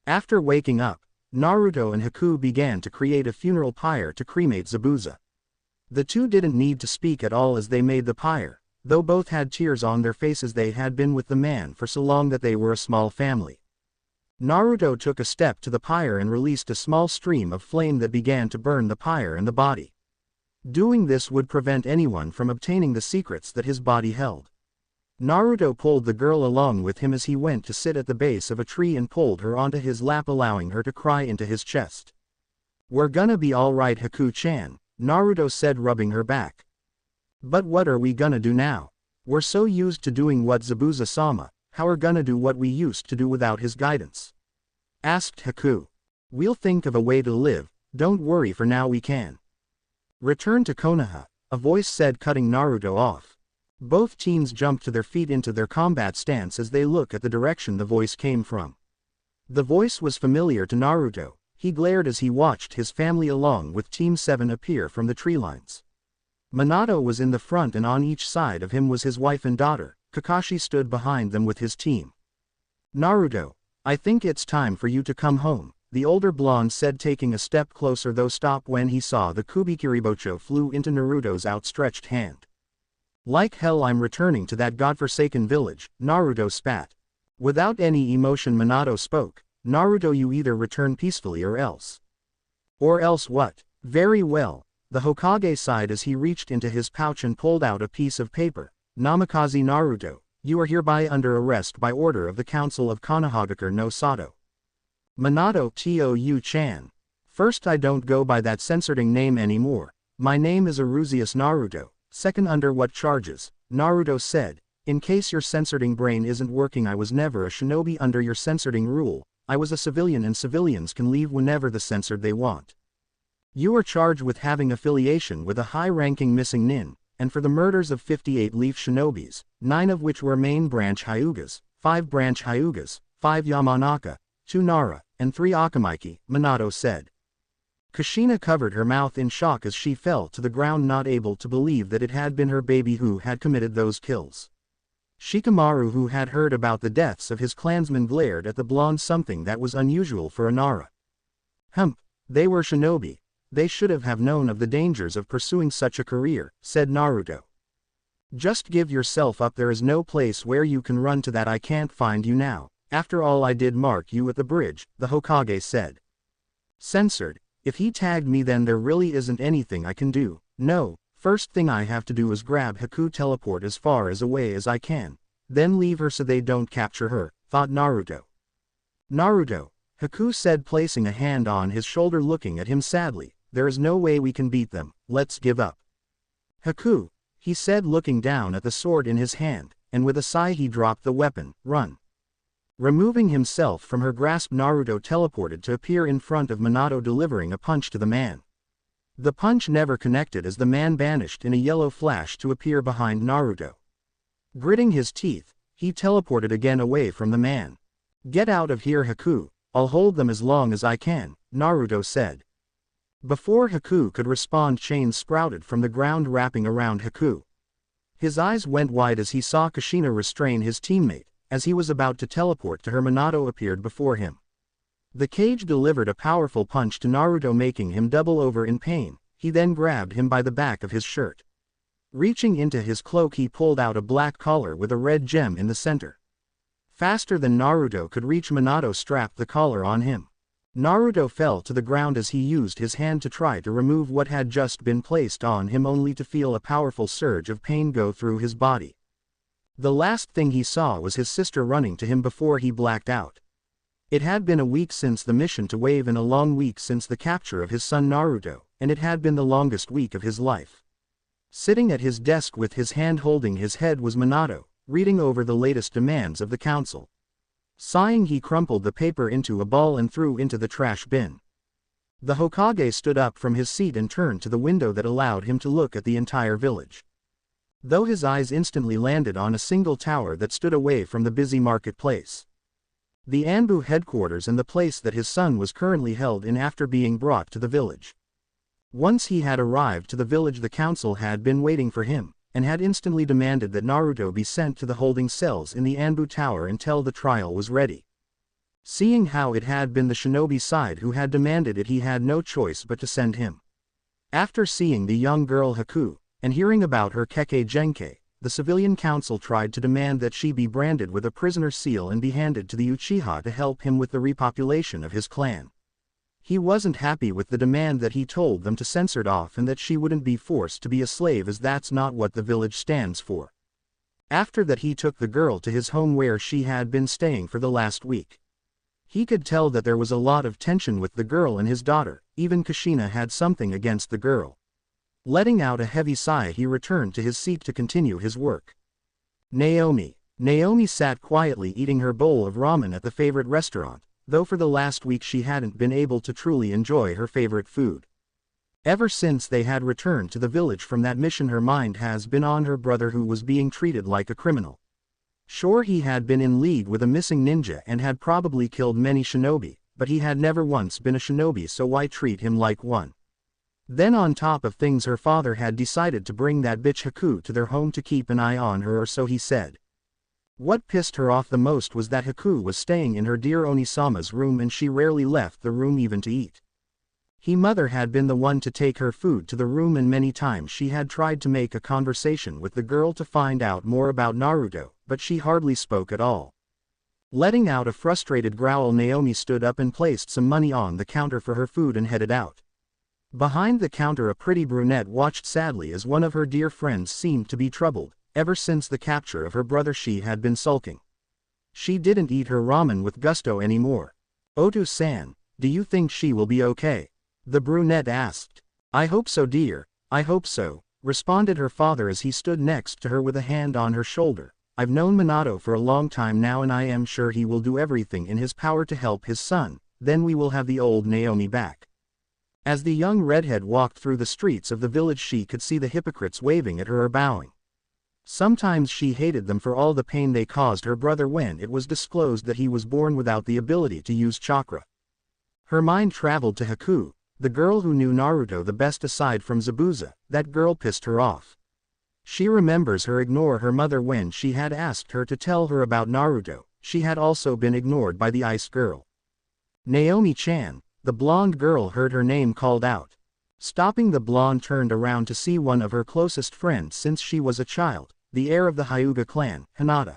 [SPEAKER 1] After waking up, Naruto and Haku began to create a funeral pyre to cremate Zabuza. The two didn't need to speak at all as they made the pyre, though both had tears on their faces. They had been with the man for so long that they were a small family. Naruto took a step to the pyre and released a small stream of flame that began to burn the pyre and the body. Doing this would prevent anyone from obtaining the secrets that his body held. Naruto pulled the girl along with him as he went to sit at the base of a tree and pulled her onto his lap, allowing her to cry into his chest. "We're gonna be alright, Haku-chan," Naruto said, rubbing her back. "But what are we gonna do now? We're so used to doing what Zabuza-sama, how are gonna do what we used to do without his guidance?" asked Haku. "We'll think of a way to live, don't worry, for now we can." "Return to Konoha," a voice said, cutting Naruto off. Both teens jumped to their feet into their combat stance as they looked at the direction the voice came from. The voice was familiar to Naruto. He glared as he watched his family along with Team 7 appear from the tree lines. Minato was in the front and on each side of him was his wife and daughter. Kakashi stood behind them with his team. "Naruto, I think it's time for you to come home," the older blonde said, taking a step closer, though stopped when he saw the Kubikiribocho flew into Naruto's outstretched hand. "Like hell I'm returning to that godforsaken village," Naruto spat. Without any emotion Minato spoke, "Naruto, you either return peacefully or else." "Or else what?" "Very well." The Hokage sighed as he reached into his pouch and pulled out a piece of paper. "Namikaze Naruto, you are hereby under arrest by order of the Council of Konohagakure no Sato. Minato Tou-chan. First, I don't go by that censoring name anymore. My name is Arusius Naruto. Second, under what charges?" Naruto said. "In case your censoring brain isn't working, I was never a shinobi under your censoring rule. I was a civilian, and civilians can leave whenever the censored they want. You are charged with having affiliation with a high-ranking missing nin, and for the murders of 58 leaf shinobis, 9 of which were main branch Hyugas, 5 branch Hyugas, 5 Yamanaka, 2 Nara, and 3 Akamaiki," Minato said. Kushina covered her mouth in shock as she fell to the ground, not able to believe that it had been her baby who had committed those kills. Shikamaru, who had heard about the deaths of his clansmen, glared at the blonde, something that was unusual for a Nara. They were shinobi. They should have known of the dangers of pursuing such a career," said Naruto. "Just give yourself up. There is no place where you can run to that I can't find you now. After all, I did mark you at the bridge," the Hokage said. "Censored? If he tagged me, then there really isn't anything I can do. No, first thing I have to do is grab Haku, teleport as far away as I can, then leave her so they don't capture her," thought Naruto. "Naruto," Haku said, placing a hand on his shoulder, looking at him sadly, "there is no way we can beat them. Let's give up." "Haku," he said, looking down at the sword in his hand, and with a sigh he dropped the weapon. "Run." Removing himself from her grasp, Naruto teleported to appear in front of Minato, delivering a punch to the man. The punch never connected as the man vanished in a yellow flash to appear behind Naruto. Gritting his teeth, he teleported again away from the man. "Get out of here, Haku. I'll hold them as long as I can," Naruto said. Before Haku could respond, chains sprouted from the ground wrapping around Haku. His eyes went wide as he saw Kushina restrain his teammate. As he was about to teleport to her, Minato appeared before him. The cage delivered a powerful punch to Naruto, making him double over in pain. He then grabbed him by the back of his shirt. Reaching into his cloak, he pulled out a black collar with a red gem in the center. Faster than Naruto could reach, Minato strapped the collar on him. Naruto fell to the ground as he used his hand to try to remove what had just been placed on him, only to feel a powerful surge of pain go through his body. The last thing he saw was his sister running to him before he blacked out. It had been a week since the mission to Wave and a long week since the capture of his son Naruto, and it had been the longest week of his life. Sitting at his desk with his hand holding his head was Minato, reading over the latest demands of the council. Sighing, he crumpled the paper into a ball and threw into the trash bin. The Hokage stood up from his seat and turned to the window that allowed him to look at the entire village. Though his eyes instantly landed on a single tower that stood away from the busy marketplace. The Anbu headquarters and the place that his son was currently held in after being brought to the village. Once he had arrived to the village, the council had been waiting for him, and had instantly demanded that Naruto be sent to the holding cells in the Anbu Tower until the trial was ready. Seeing how it had been the shinobi side who had demanded it, he had no choice but to send him. After seeing the young girl Haku, and hearing about her Kekkei Genkai, the civilian council tried to demand that she be branded with a prisoner seal and be handed to the Uchiha to help him with the repopulation of his clan. He wasn't happy with the demand that he told them to censor it off and that she wouldn't be forced to be a slave, as that's not what the village stands for. After that, he took the girl to his home where she had been staying for the last week. He could tell that there was a lot of tension with the girl and his daughter. Even Kushina had something against the girl. Letting out a heavy sigh, he returned to his seat to continue his work. Naomi sat quietly eating her bowl of ramen at the favorite restaurant, though for the last week she hadn't been able to truly enjoy her favorite food. Ever since they had returned to the village from that mission, her mind has been on her brother, who was being treated like a criminal. Sure, he had been in league with a missing ninja and had probably killed many shinobi, but he had never once been a shinobi, so why treat him like one? Then on top of things, her father had decided to bring that bitch Haku to their home to keep an eye on her, or so he said. What pissed her off the most was that Haku was staying in her dear Onisama's room and she rarely left the room even to eat. Mother had been the one to take her food to the room, and many times she had tried to make a conversation with the girl to find out more about Naruto, but she hardly spoke at all. Letting out a frustrated growl, Naomi stood up and placed some money on the counter for her food and headed out. Behind the counter, a pretty brunette watched sadly as one of her dear friends seemed to be troubled. Ever since the capture of her brother, she had been sulking. She didn't eat her ramen with gusto anymore. Otu-san, do you think she will be okay? The brunette asked. I hope so, dear, I hope so, responded her father as he stood next to her with a hand on her shoulder. I've known Minato for a long time now and I am sure he will do everything in his power to help his son, then we will have the old Naomi back. As the young redhead walked through the streets of the village, she could see the hypocrites waving at her or bowing. Sometimes she hated them for all the pain they caused her brother when it was disclosed that he was born without the ability to use chakra. Her mind traveled to Haku, the girl who knew Naruto the best aside from Zabuza. That girl pissed her off. She remembers her ignore her mother when she had asked her to tell her about Naruto. She had also been ignored by the ice girl. Naomi-chan, the blonde girl, heard her name called out. Stopping, the blonde turned around to see one of her closest friends since she was a child, the heir of the Hyuga clan, Hinata.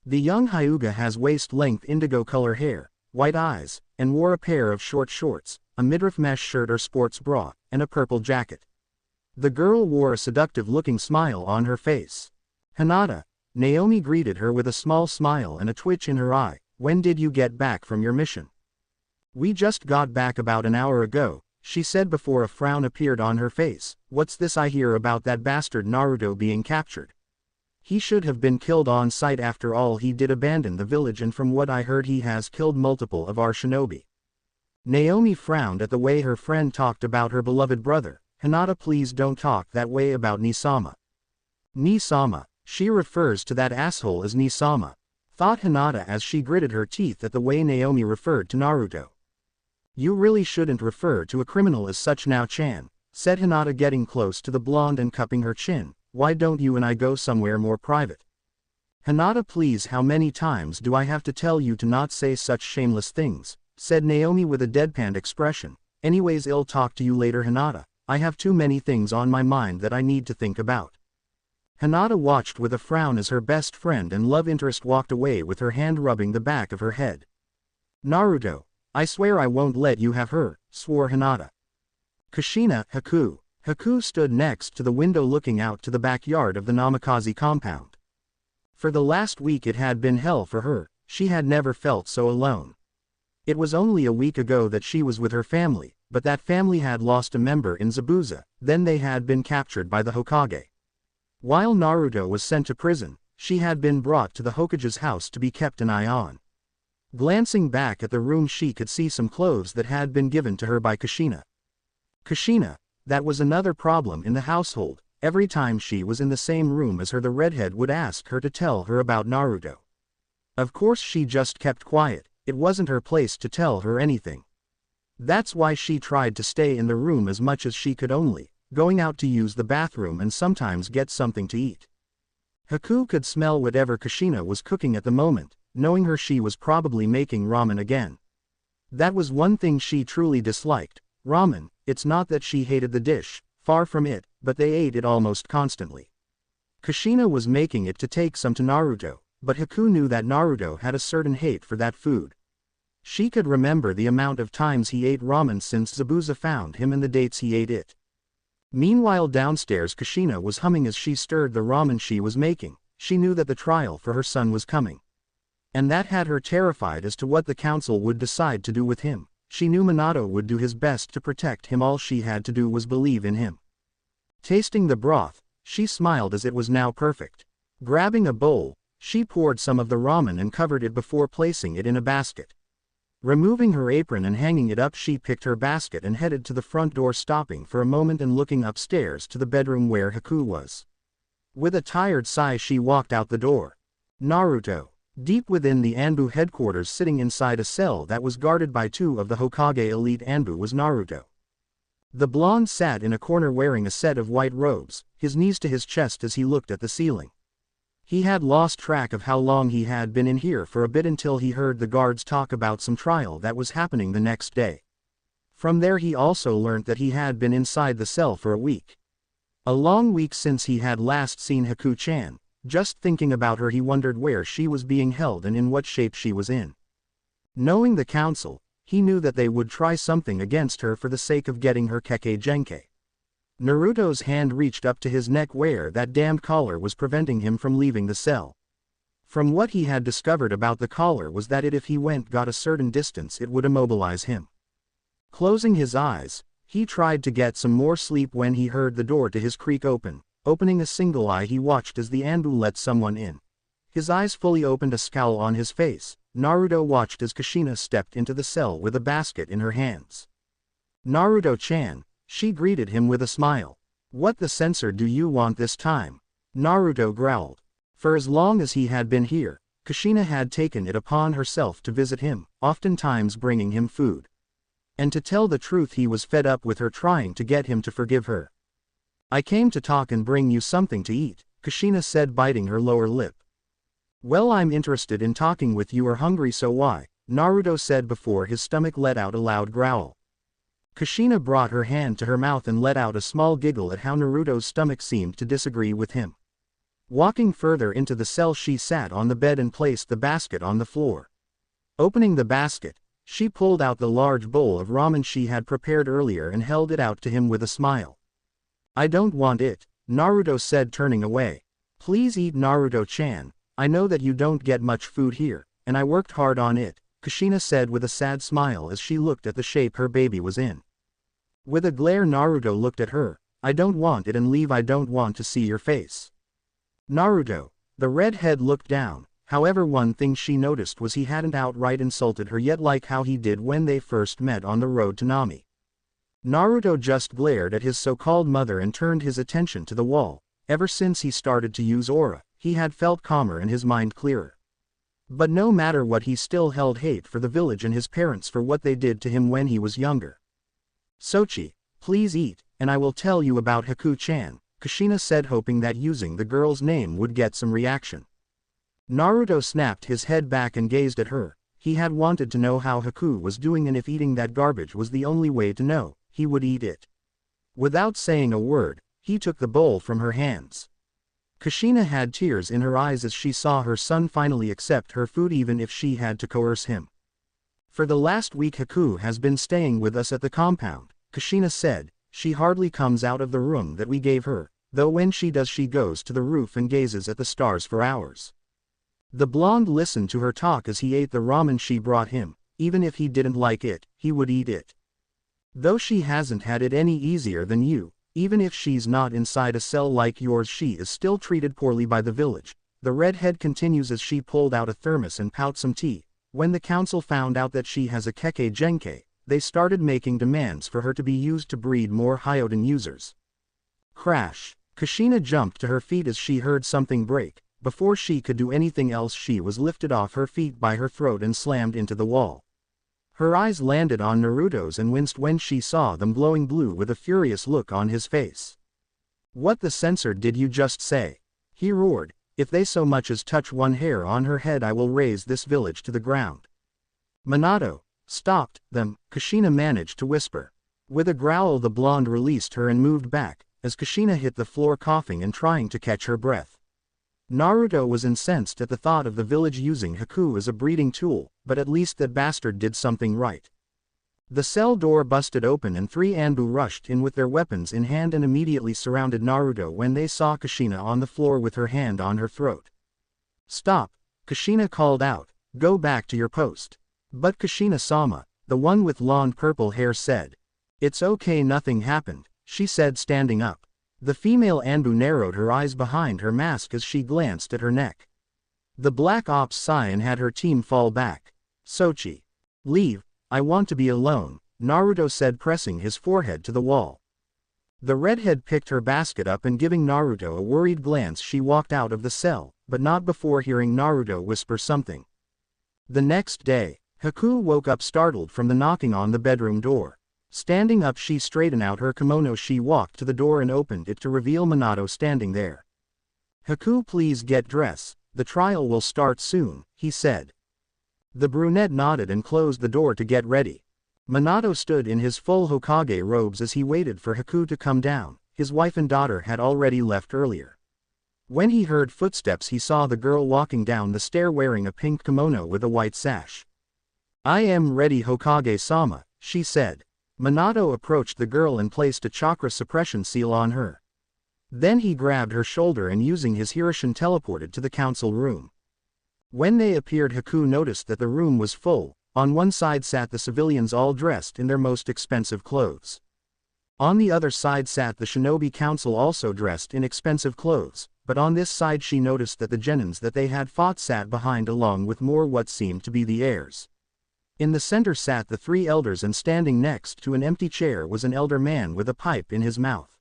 [SPEAKER 1] The young Hyuga has waist-length indigo color hair, white eyes, and wore a pair of short shorts, a midriff mesh shirt or sports bra, and a purple jacket. The girl wore a seductive-looking smile on her face. Hinata, Naomi greeted her with a small smile and a twitch in her eye. When did you get back from your mission? We just got back about an hour ago, she said before a frown appeared on her face. What's this I hear about that bastard Naruto being captured? He should have been killed on sight. After all, he did abandon the village, and from what I heard he has killed multiple of our shinobi. Naomi frowned at the way her friend talked about her beloved brother. Hinata, please don't talk that way about Nisama. Nisama, she refers to that asshole as Nisama, thought Hinata as she gritted her teeth at the way Naomi referred to Naruto. You really shouldn't refer to a criminal as such now, Chan, said Hinata, getting close to the blonde and cupping her chin. Why don't you and I go somewhere more private? Hinata, please, how many times do I have to tell you to not say such shameless things, said Naomi with a deadpan expression. Anyways, I'll talk to you later, Hinata. I have too many things on my mind that I need to think about. Hinata watched with a frown as her best friend and love interest walked away with her hand rubbing the back of her head. Naruto, I swear I won't let you have her, swore Hinata. Kushina, Haku. Haku stood next to the window looking out to the backyard of the Namikaze compound. For the last week it had been hell for her. She had never felt so alone. It was only a week ago that she was with her family, but that family had lost a member in Zabuza, then they had been captured by the Hokage. While Naruto was sent to prison, she had been brought to the Hokage's house to be kept an eye on. Glancing back at the room, she could see some clothes that had been given to her by Kushina. Kushina, that was another problem in the household. Every time she was in the same room as her, the redhead would ask her to tell her about Naruto. Of course she just kept quiet. It wasn't her place to tell her anything. That's why she tried to stay in the room as much as she could, only going out to use the bathroom and sometimes get something to eat. Haku could smell whatever Kushina was cooking at the moment. Knowing her, she was probably making ramen again. That was one thing she truly disliked, ramen. It's not that she hated the dish, far from it, but they ate it almost constantly. Kushina was making it to take some to Naruto, but Haku knew that Naruto had a certain hate for that food. She could remember the amount of times he ate ramen since Zabuza found him and the dates he ate it. Meanwhile, downstairs, Kushina was humming as she stirred the ramen she was making. She knew that the trial for her son was coming. And that had her terrified as to what the council would decide to do with him. She knew Minato would do his best to protect him. All she had to do was believe in him. Tasting the broth, she smiled as it was now perfect. Grabbing a bowl, she poured some of the ramen and covered it before placing it in a basket. Removing her apron and hanging it up, she picked her basket and headed to the front door, stopping for a moment and looking upstairs to the bedroom where Haku was. With a tired sigh, she walked out the door. Naruto. Deep within the Anbu headquarters, sitting inside a cell that was guarded by two of the Hokage elite Anbu, was Naruto. The blonde sat in a corner wearing a set of white robes, his knees to his chest as he looked at the ceiling. He had lost track of how long he had been in here for a bit until he heard the guards talk about some trial that was happening the next day. From there he also learnt that he had been inside the cell for a week. A long week since he had last seen Haku-chan. Just thinking about her he wondered where she was being held and in what shape she was in. Knowing the council, he knew that they would try something against her for the sake of getting her Kekkei Genkai. Naruto's hand reached up to his neck where that damned collar was preventing him from leaving the cell. From what he had discovered about the collar was that if he got a certain distance it would immobilize him. Closing his eyes, he tried to get some more sleep when he heard the door to his creek open. Opening a single eye he watched as the Anbu let someone in. His eyes fully opened, a scowl on his face. Naruto watched as Kushina stepped into the cell with a basket in her hands. "Naruto-chan," she greeted him with a smile. "What the censor do you want this time?" Naruto growled. For as long as he had been here, Kushina had taken it upon herself to visit him, oftentimes bringing him food. And to tell the truth he was fed up with her trying to get him to forgive her. "I came to talk and bring you something to eat," Kushina said, biting her lower lip. "Well, I'm interested in talking with you. Are hungry, so why?" Naruto said before his stomach let out a loud growl. Kushina brought her hand to her mouth and let out a small giggle at how Naruto's stomach seemed to disagree with him. Walking further into the cell, she sat on the bed and placed the basket on the floor. Opening the basket, she pulled out the large bowl of ramen she had prepared earlier and held it out to him with a smile. "I don't want it," Naruto said, turning away. "Please eat, Naruto-chan. I know that you don't get much food here, and I worked hard on it," Kushina said with a sad smile as she looked at the shape her baby was in. With a glare, Naruto looked at her. "I don't want it, and leave. I don't want to see your face." Naruto. The redhead looked down. However, one thing she noticed was he hadn't outright insulted her yet like how he did when they first met on the road to Nami. Naruto just glared at his so-called mother and turned his attention to the wall. Ever since he started to use aura, he had felt calmer and his mind clearer. But no matter what, he still held hate for the village and his parents for what they did to him when he was younger. "Sochi, please eat, and I will tell you about Haku-chan," Kushina said, hoping that using the girl's name would get some reaction. Naruto snapped his head back and gazed at her. He had wanted to know how Haku was doing, and if eating that garbage was the only way to know, he would eat it. Without saying a word, he took the bowl from her hands. Kushina had tears in her eyes as she saw her son finally accept her food even if she had to coerce him. "For the last week Haku has been staying with us at the compound," Kushina said. "She hardly comes out of the room that we gave her, though when she does she goes to the roof and gazes at the stars for hours." The blonde listened to her talk as he ate the ramen she brought him. Even if he didn't like it, he would eat it. "Though she hasn't had it any easier than you. Even if she's not inside a cell like yours, she is still treated poorly by the village," the redhead continues as she pulled out a thermos and poured some tea. "When the council found out that she has a Kekkei Genkai, they started making demands for her to be used to breed more Hyoden users." Crash! Kushina jumped to her feet as she heard something break. Before she could do anything else, she was lifted off her feet by her throat and slammed into the wall. Her eyes landed on Naruto's and winced when she saw them glowing blue with a furious look on his face. "What the censor did you just say?" he roared. "If they so much as touch one hair on her head, I will raze this village to the ground." "Minato, stopped them," Kushina managed to whisper. With a growl, the blonde released her and moved back, as Kushina hit the floor coughing and trying to catch her breath. Naruto was incensed at the thought of the village using Haku as a breeding tool, but at least that bastard did something right. The cell door busted open and three Anbu rushed in with their weapons in hand and immediately surrounded Naruto when they saw Kushina on the floor with her hand on her throat. "Stop," Kushina called out, "go back to your post." But Kushina-sama, the one with long purple hair, said, "It's okay, nothing happened," she said, standing up. The female Anbu narrowed her eyes behind her mask as she glanced at her neck. The Black Ops Saiyan had her team fall back. "Sochi, leave, I want to be alone," Naruto said, pressing his forehead to the wall. The redhead picked her basket up and giving Naruto a worried glance she walked out of the cell, but not before hearing Naruto whisper something. The next day, Haku woke up startled from the knocking on the bedroom door. Standing up she straightened out her kimono. She walked to the door and opened it to reveal Minato standing there. "Haku, please get dressed, the trial will start soon," he said. The brunette nodded and closed the door to get ready. Minato stood in his full Hokage robes as he waited for Haku to come down. His wife and daughter had already left earlier. When he heard footsteps he saw the girl walking down the stair wearing a pink kimono with a white sash. "I am ready, Hokage-sama," she said. Minato approached the girl and placed a chakra suppression seal on her. Then he grabbed her shoulder and using his Hirishin teleported to the council room. When they appeared, Haku noticed that the room was full. On one side sat the civilians all dressed in their most expensive clothes. On the other side sat the shinobi council also dressed in expensive clothes, but on this side she noticed that the genins that they had fought sat behind along with more what seemed to be the heirs. In the center sat the three elders and standing next to an empty chair was an elder man with a pipe in his mouth.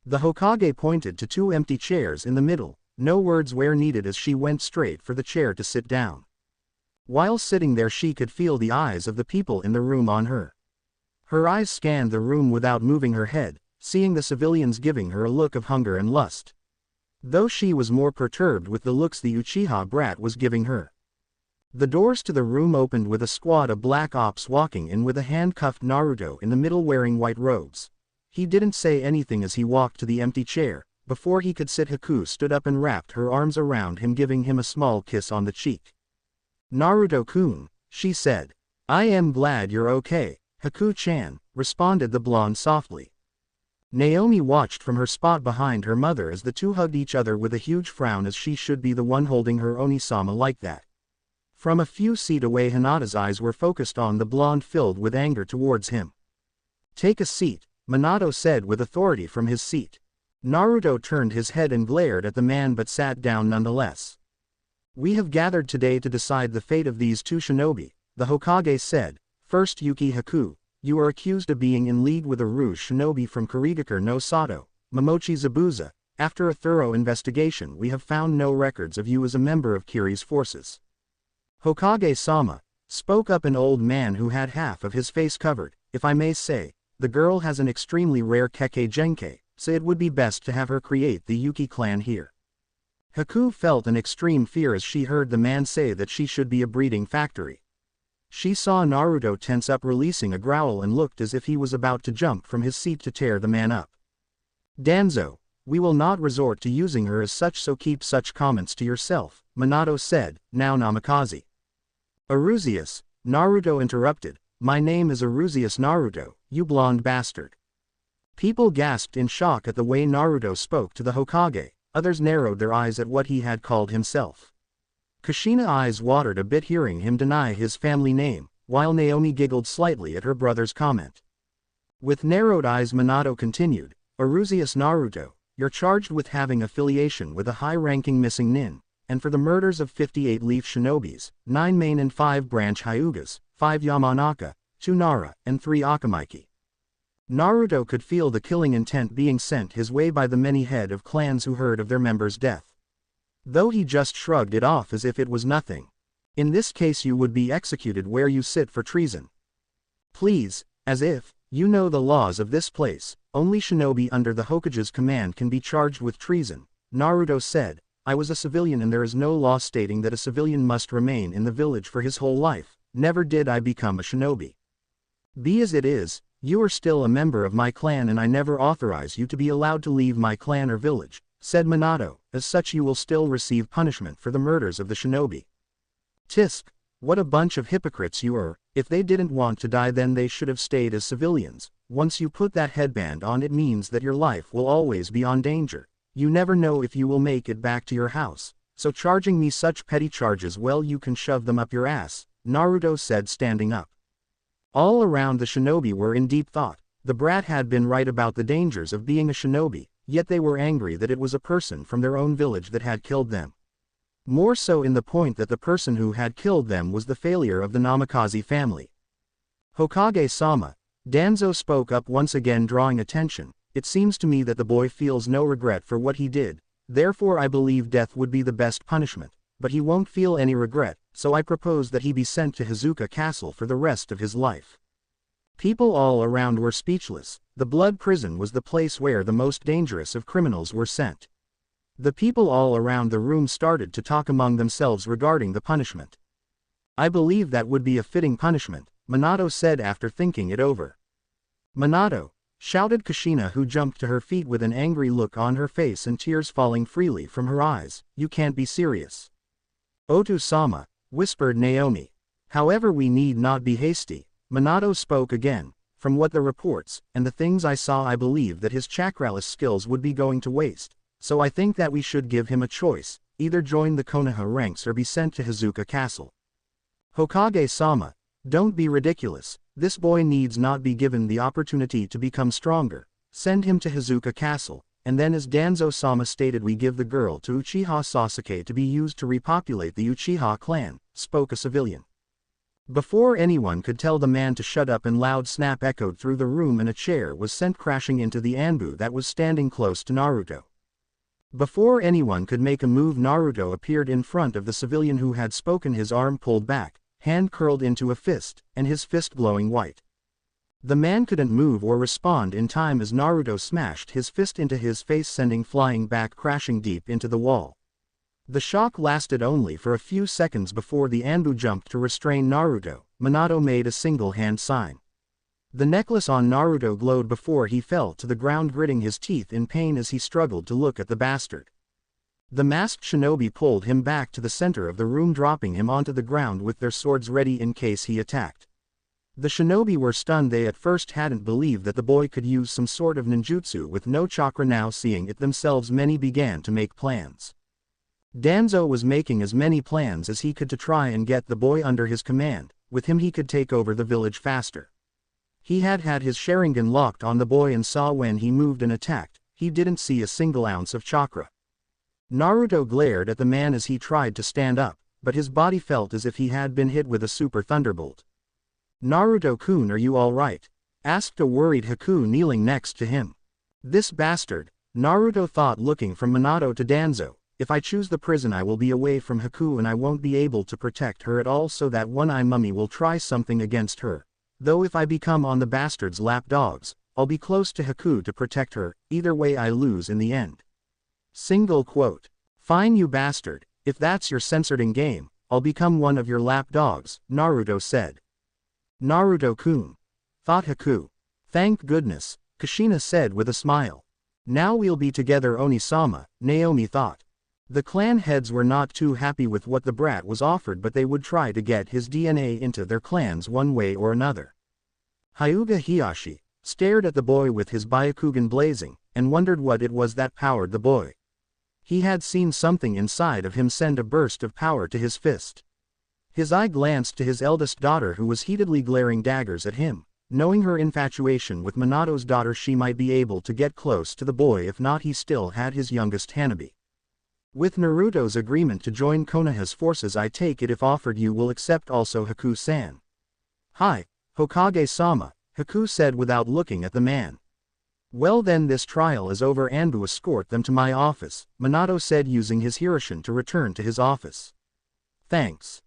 [SPEAKER 1] The Hokage pointed to two empty chairs in the middle. No words were needed as she went straight for the chair to sit down. While sitting there she could feel the eyes of the people in the room on her. Her eyes scanned the room without moving her head, seeing the civilians giving her a look of hunger and lust. Though she was more perturbed with the looks the Uchiha brat was giving her. The doors to the room opened with a squad of black ops walking in with a handcuffed Naruto in the middle wearing white robes. He didn't say anything as he walked to the empty chair. Before he could sit, Haku stood up and wrapped her arms around him, giving him a small kiss on the cheek. "Naruto-kun," she said. "I am glad you're okay, Haku-chan," responded the blonde softly. Naomi watched from her spot behind her mother as the two hugged each other with a huge frown, as she should be the one holding her Onisama like that. From a few feet away Hinata's eyes were focused on the blonde, filled with anger towards him. "Take a seat," Minato said with authority from his seat. Naruto turned his head and glared at the man but sat down nonetheless. "We have gathered today to decide the fate of these two shinobi," the Hokage said. "First, Yuki Haku, you are accused of being in league with a rouge shinobi from Kurigakure no Sato, Momochi Zabuza. After a thorough investigation we have found no records of you as a member of Kiri's forces." "Hokage-sama," spoke up an old man who had half of his face covered, "if I may say, the girl has an extremely rare Kekkei Genkei, so it would be best to have her create the Yuki clan here." Haku felt an extreme fear as she heard the man say that she should be a breeding factory. She saw Naruto tense up, releasing a growl, and looked as if he was about to jump from his seat to tear the man up. "Danzo, we will not resort to using her as such, so keep such comments to yourself," Minato said. "Now Namikaze." "Arusius," Naruto interrupted. "My name is Arusius Naruto, you blonde bastard." People gasped in shock at the way Naruto spoke to the Hokage, others narrowed their eyes at what he had called himself. Kushina's eyes watered a bit hearing him deny his family name, while Naomi giggled slightly at her brother's comment. With narrowed eyes Minato continued, "Arusius Naruto, you're charged with having affiliation with a high-ranking missing nin, and for the murders of 58 leaf shinobis, 9 main and 5 branch Hyugas, 5 Yamanaka, 2 Nara, and 3 Akamaiki." Naruto could feel the killing intent being sent his way by the many head of clans who heard of their members' death. Though he just shrugged it off as if it was nothing. "In this case you would be executed where you sit for treason." "Please, as if, you know the laws of this place, only shinobi under the Hokage's command can be charged with treason," Naruto said. "I was a civilian and there is no law stating that a civilian must remain in the village for his whole life. Never did I become a shinobi. Be as it is, you are still a member of my clan and I never authorize you to be allowed to leave my clan or village," said Minato. "As such you will still receive punishment for the murders of the shinobi." "Tisk, what a bunch of hypocrites you are. If they didn't want to die then they should have stayed as civilians. Once you put that headband on it means that your life will always be on danger. You never know if you will make it back to your house, so charging me such petty charges, well, you can shove them up your ass," Naruto said, standing up. All around the shinobi were in deep thought. The brat had been right about the dangers of being a shinobi, yet they were angry that it was a person from their own village that had killed them. More so in the point that the person who had killed them was the failure of the Namikaze family. "Hokage-sama," Danzo spoke up once again, drawing attention. it seems to me that the boy feels no regret for what he did, therefore I believe death would be the best punishment, but he won't feel any regret, so I propose that he be sent to Hizuka Castle for the rest of his life. People all around were speechless. The blood prison was the place where the most dangerous of criminals were sent. The people all around the room started to talk among themselves regarding the punishment. I believe that would be a fitting punishment, Minato said after thinking it over. Minato, shouted Kushina, who jumped to her feet with an angry look on her face and tears falling freely from her eyes. You can't be serious. Otu-sama, whispered Naomi. However, we need not be hasty. Minato spoke again. From what the reports, and the things I saw, I believe that his chakraless skills would be going to waste, so I think that we should give him a choice, either join the Konoha ranks or be sent to Hizuka Castle. Hokage-sama, don't be ridiculous. This boy needs not be given the opportunity to become stronger. Send him to Hizuka Castle, and then as Danzo-sama stated, we give the girl to Uchiha Sasuke to be used to repopulate the Uchiha clan, spoke a civilian. Before anyone could tell the man to shut up, and loud snap echoed through the room and a chair was sent crashing into the Anbu that was standing close to Naruto. Before anyone could make a move, Naruto appeared in front of the civilian who had spoken, his arm pulled back, hand curled into a fist, and his fist glowing white. The man couldn't move or respond in time as Naruto smashed his fist into his face, sending flying back, crashing deep into the wall. The shock lasted only for a few seconds before the Anbu jumped to restrain Naruto. Minato made a single hand sign. The necklace on Naruto glowed before he fell to the ground, gritting his teeth in pain as he struggled to look at the bastard. The masked shinobi pulled him back to the center of the room, dropping him onto the ground with their swords ready in case he attacked. The shinobi were stunned. They at first hadn't believed that the boy could use some sort of ninjutsu with no chakra. Now seeing it themselves, many began to make plans. Danzo was making as many plans as he could to try and get the boy under his command. With him he could take over the village faster. He had his Sharingan locked on the boy and saw when he moved and attacked, he didn't see a single ounce of chakra. Naruto glared at the man as he tried to stand up, but his body felt as if he had been hit with a super thunderbolt. Naruto-kun, are you alright? Asked a worried Haku kneeling next to him. This bastard, Naruto thought, looking from Minato to Danzo. If I choose the prison, I will be away from Haku and I won't be able to protect her at all, so that One-Eye Mummy will try something against her. Though if I become on the bastard's lapdogs, I'll be close to Haku to protect her. Either way I lose in the end. Single quote. Fine, you bastard, if that's your censoring game, I'll become one of your lapdogs, Naruto said. Naruto-kun, thought Haku. Thank goodness, Kushina said with a smile. Now we'll be together, Oni-sama, Naomi thought. The clan heads were not too happy with what the brat was offered, but they would try to get his DNA into their clans one way or another. Hyuga Hiyashi stared at the boy with his Byakugan blazing, and wondered what it was that powered the boy. He had seen something inside of him send a burst of power to his fist. His eye glanced to his eldest daughter, who was heatedly glaring daggers at him. Knowing her infatuation with Minato's daughter, she might be able to get close to the boy. If not, he still had his youngest Hanabi. With Naruto's agreement to join Konoha's forces, I take it if offered you will accept also, Haku-san. Hi, Hokage-sama, Haku said without looking at the man. Well then, this trial is over. Anbu, escort them to my office, Minato said, using his Hiroshin to return to his office. Thanks.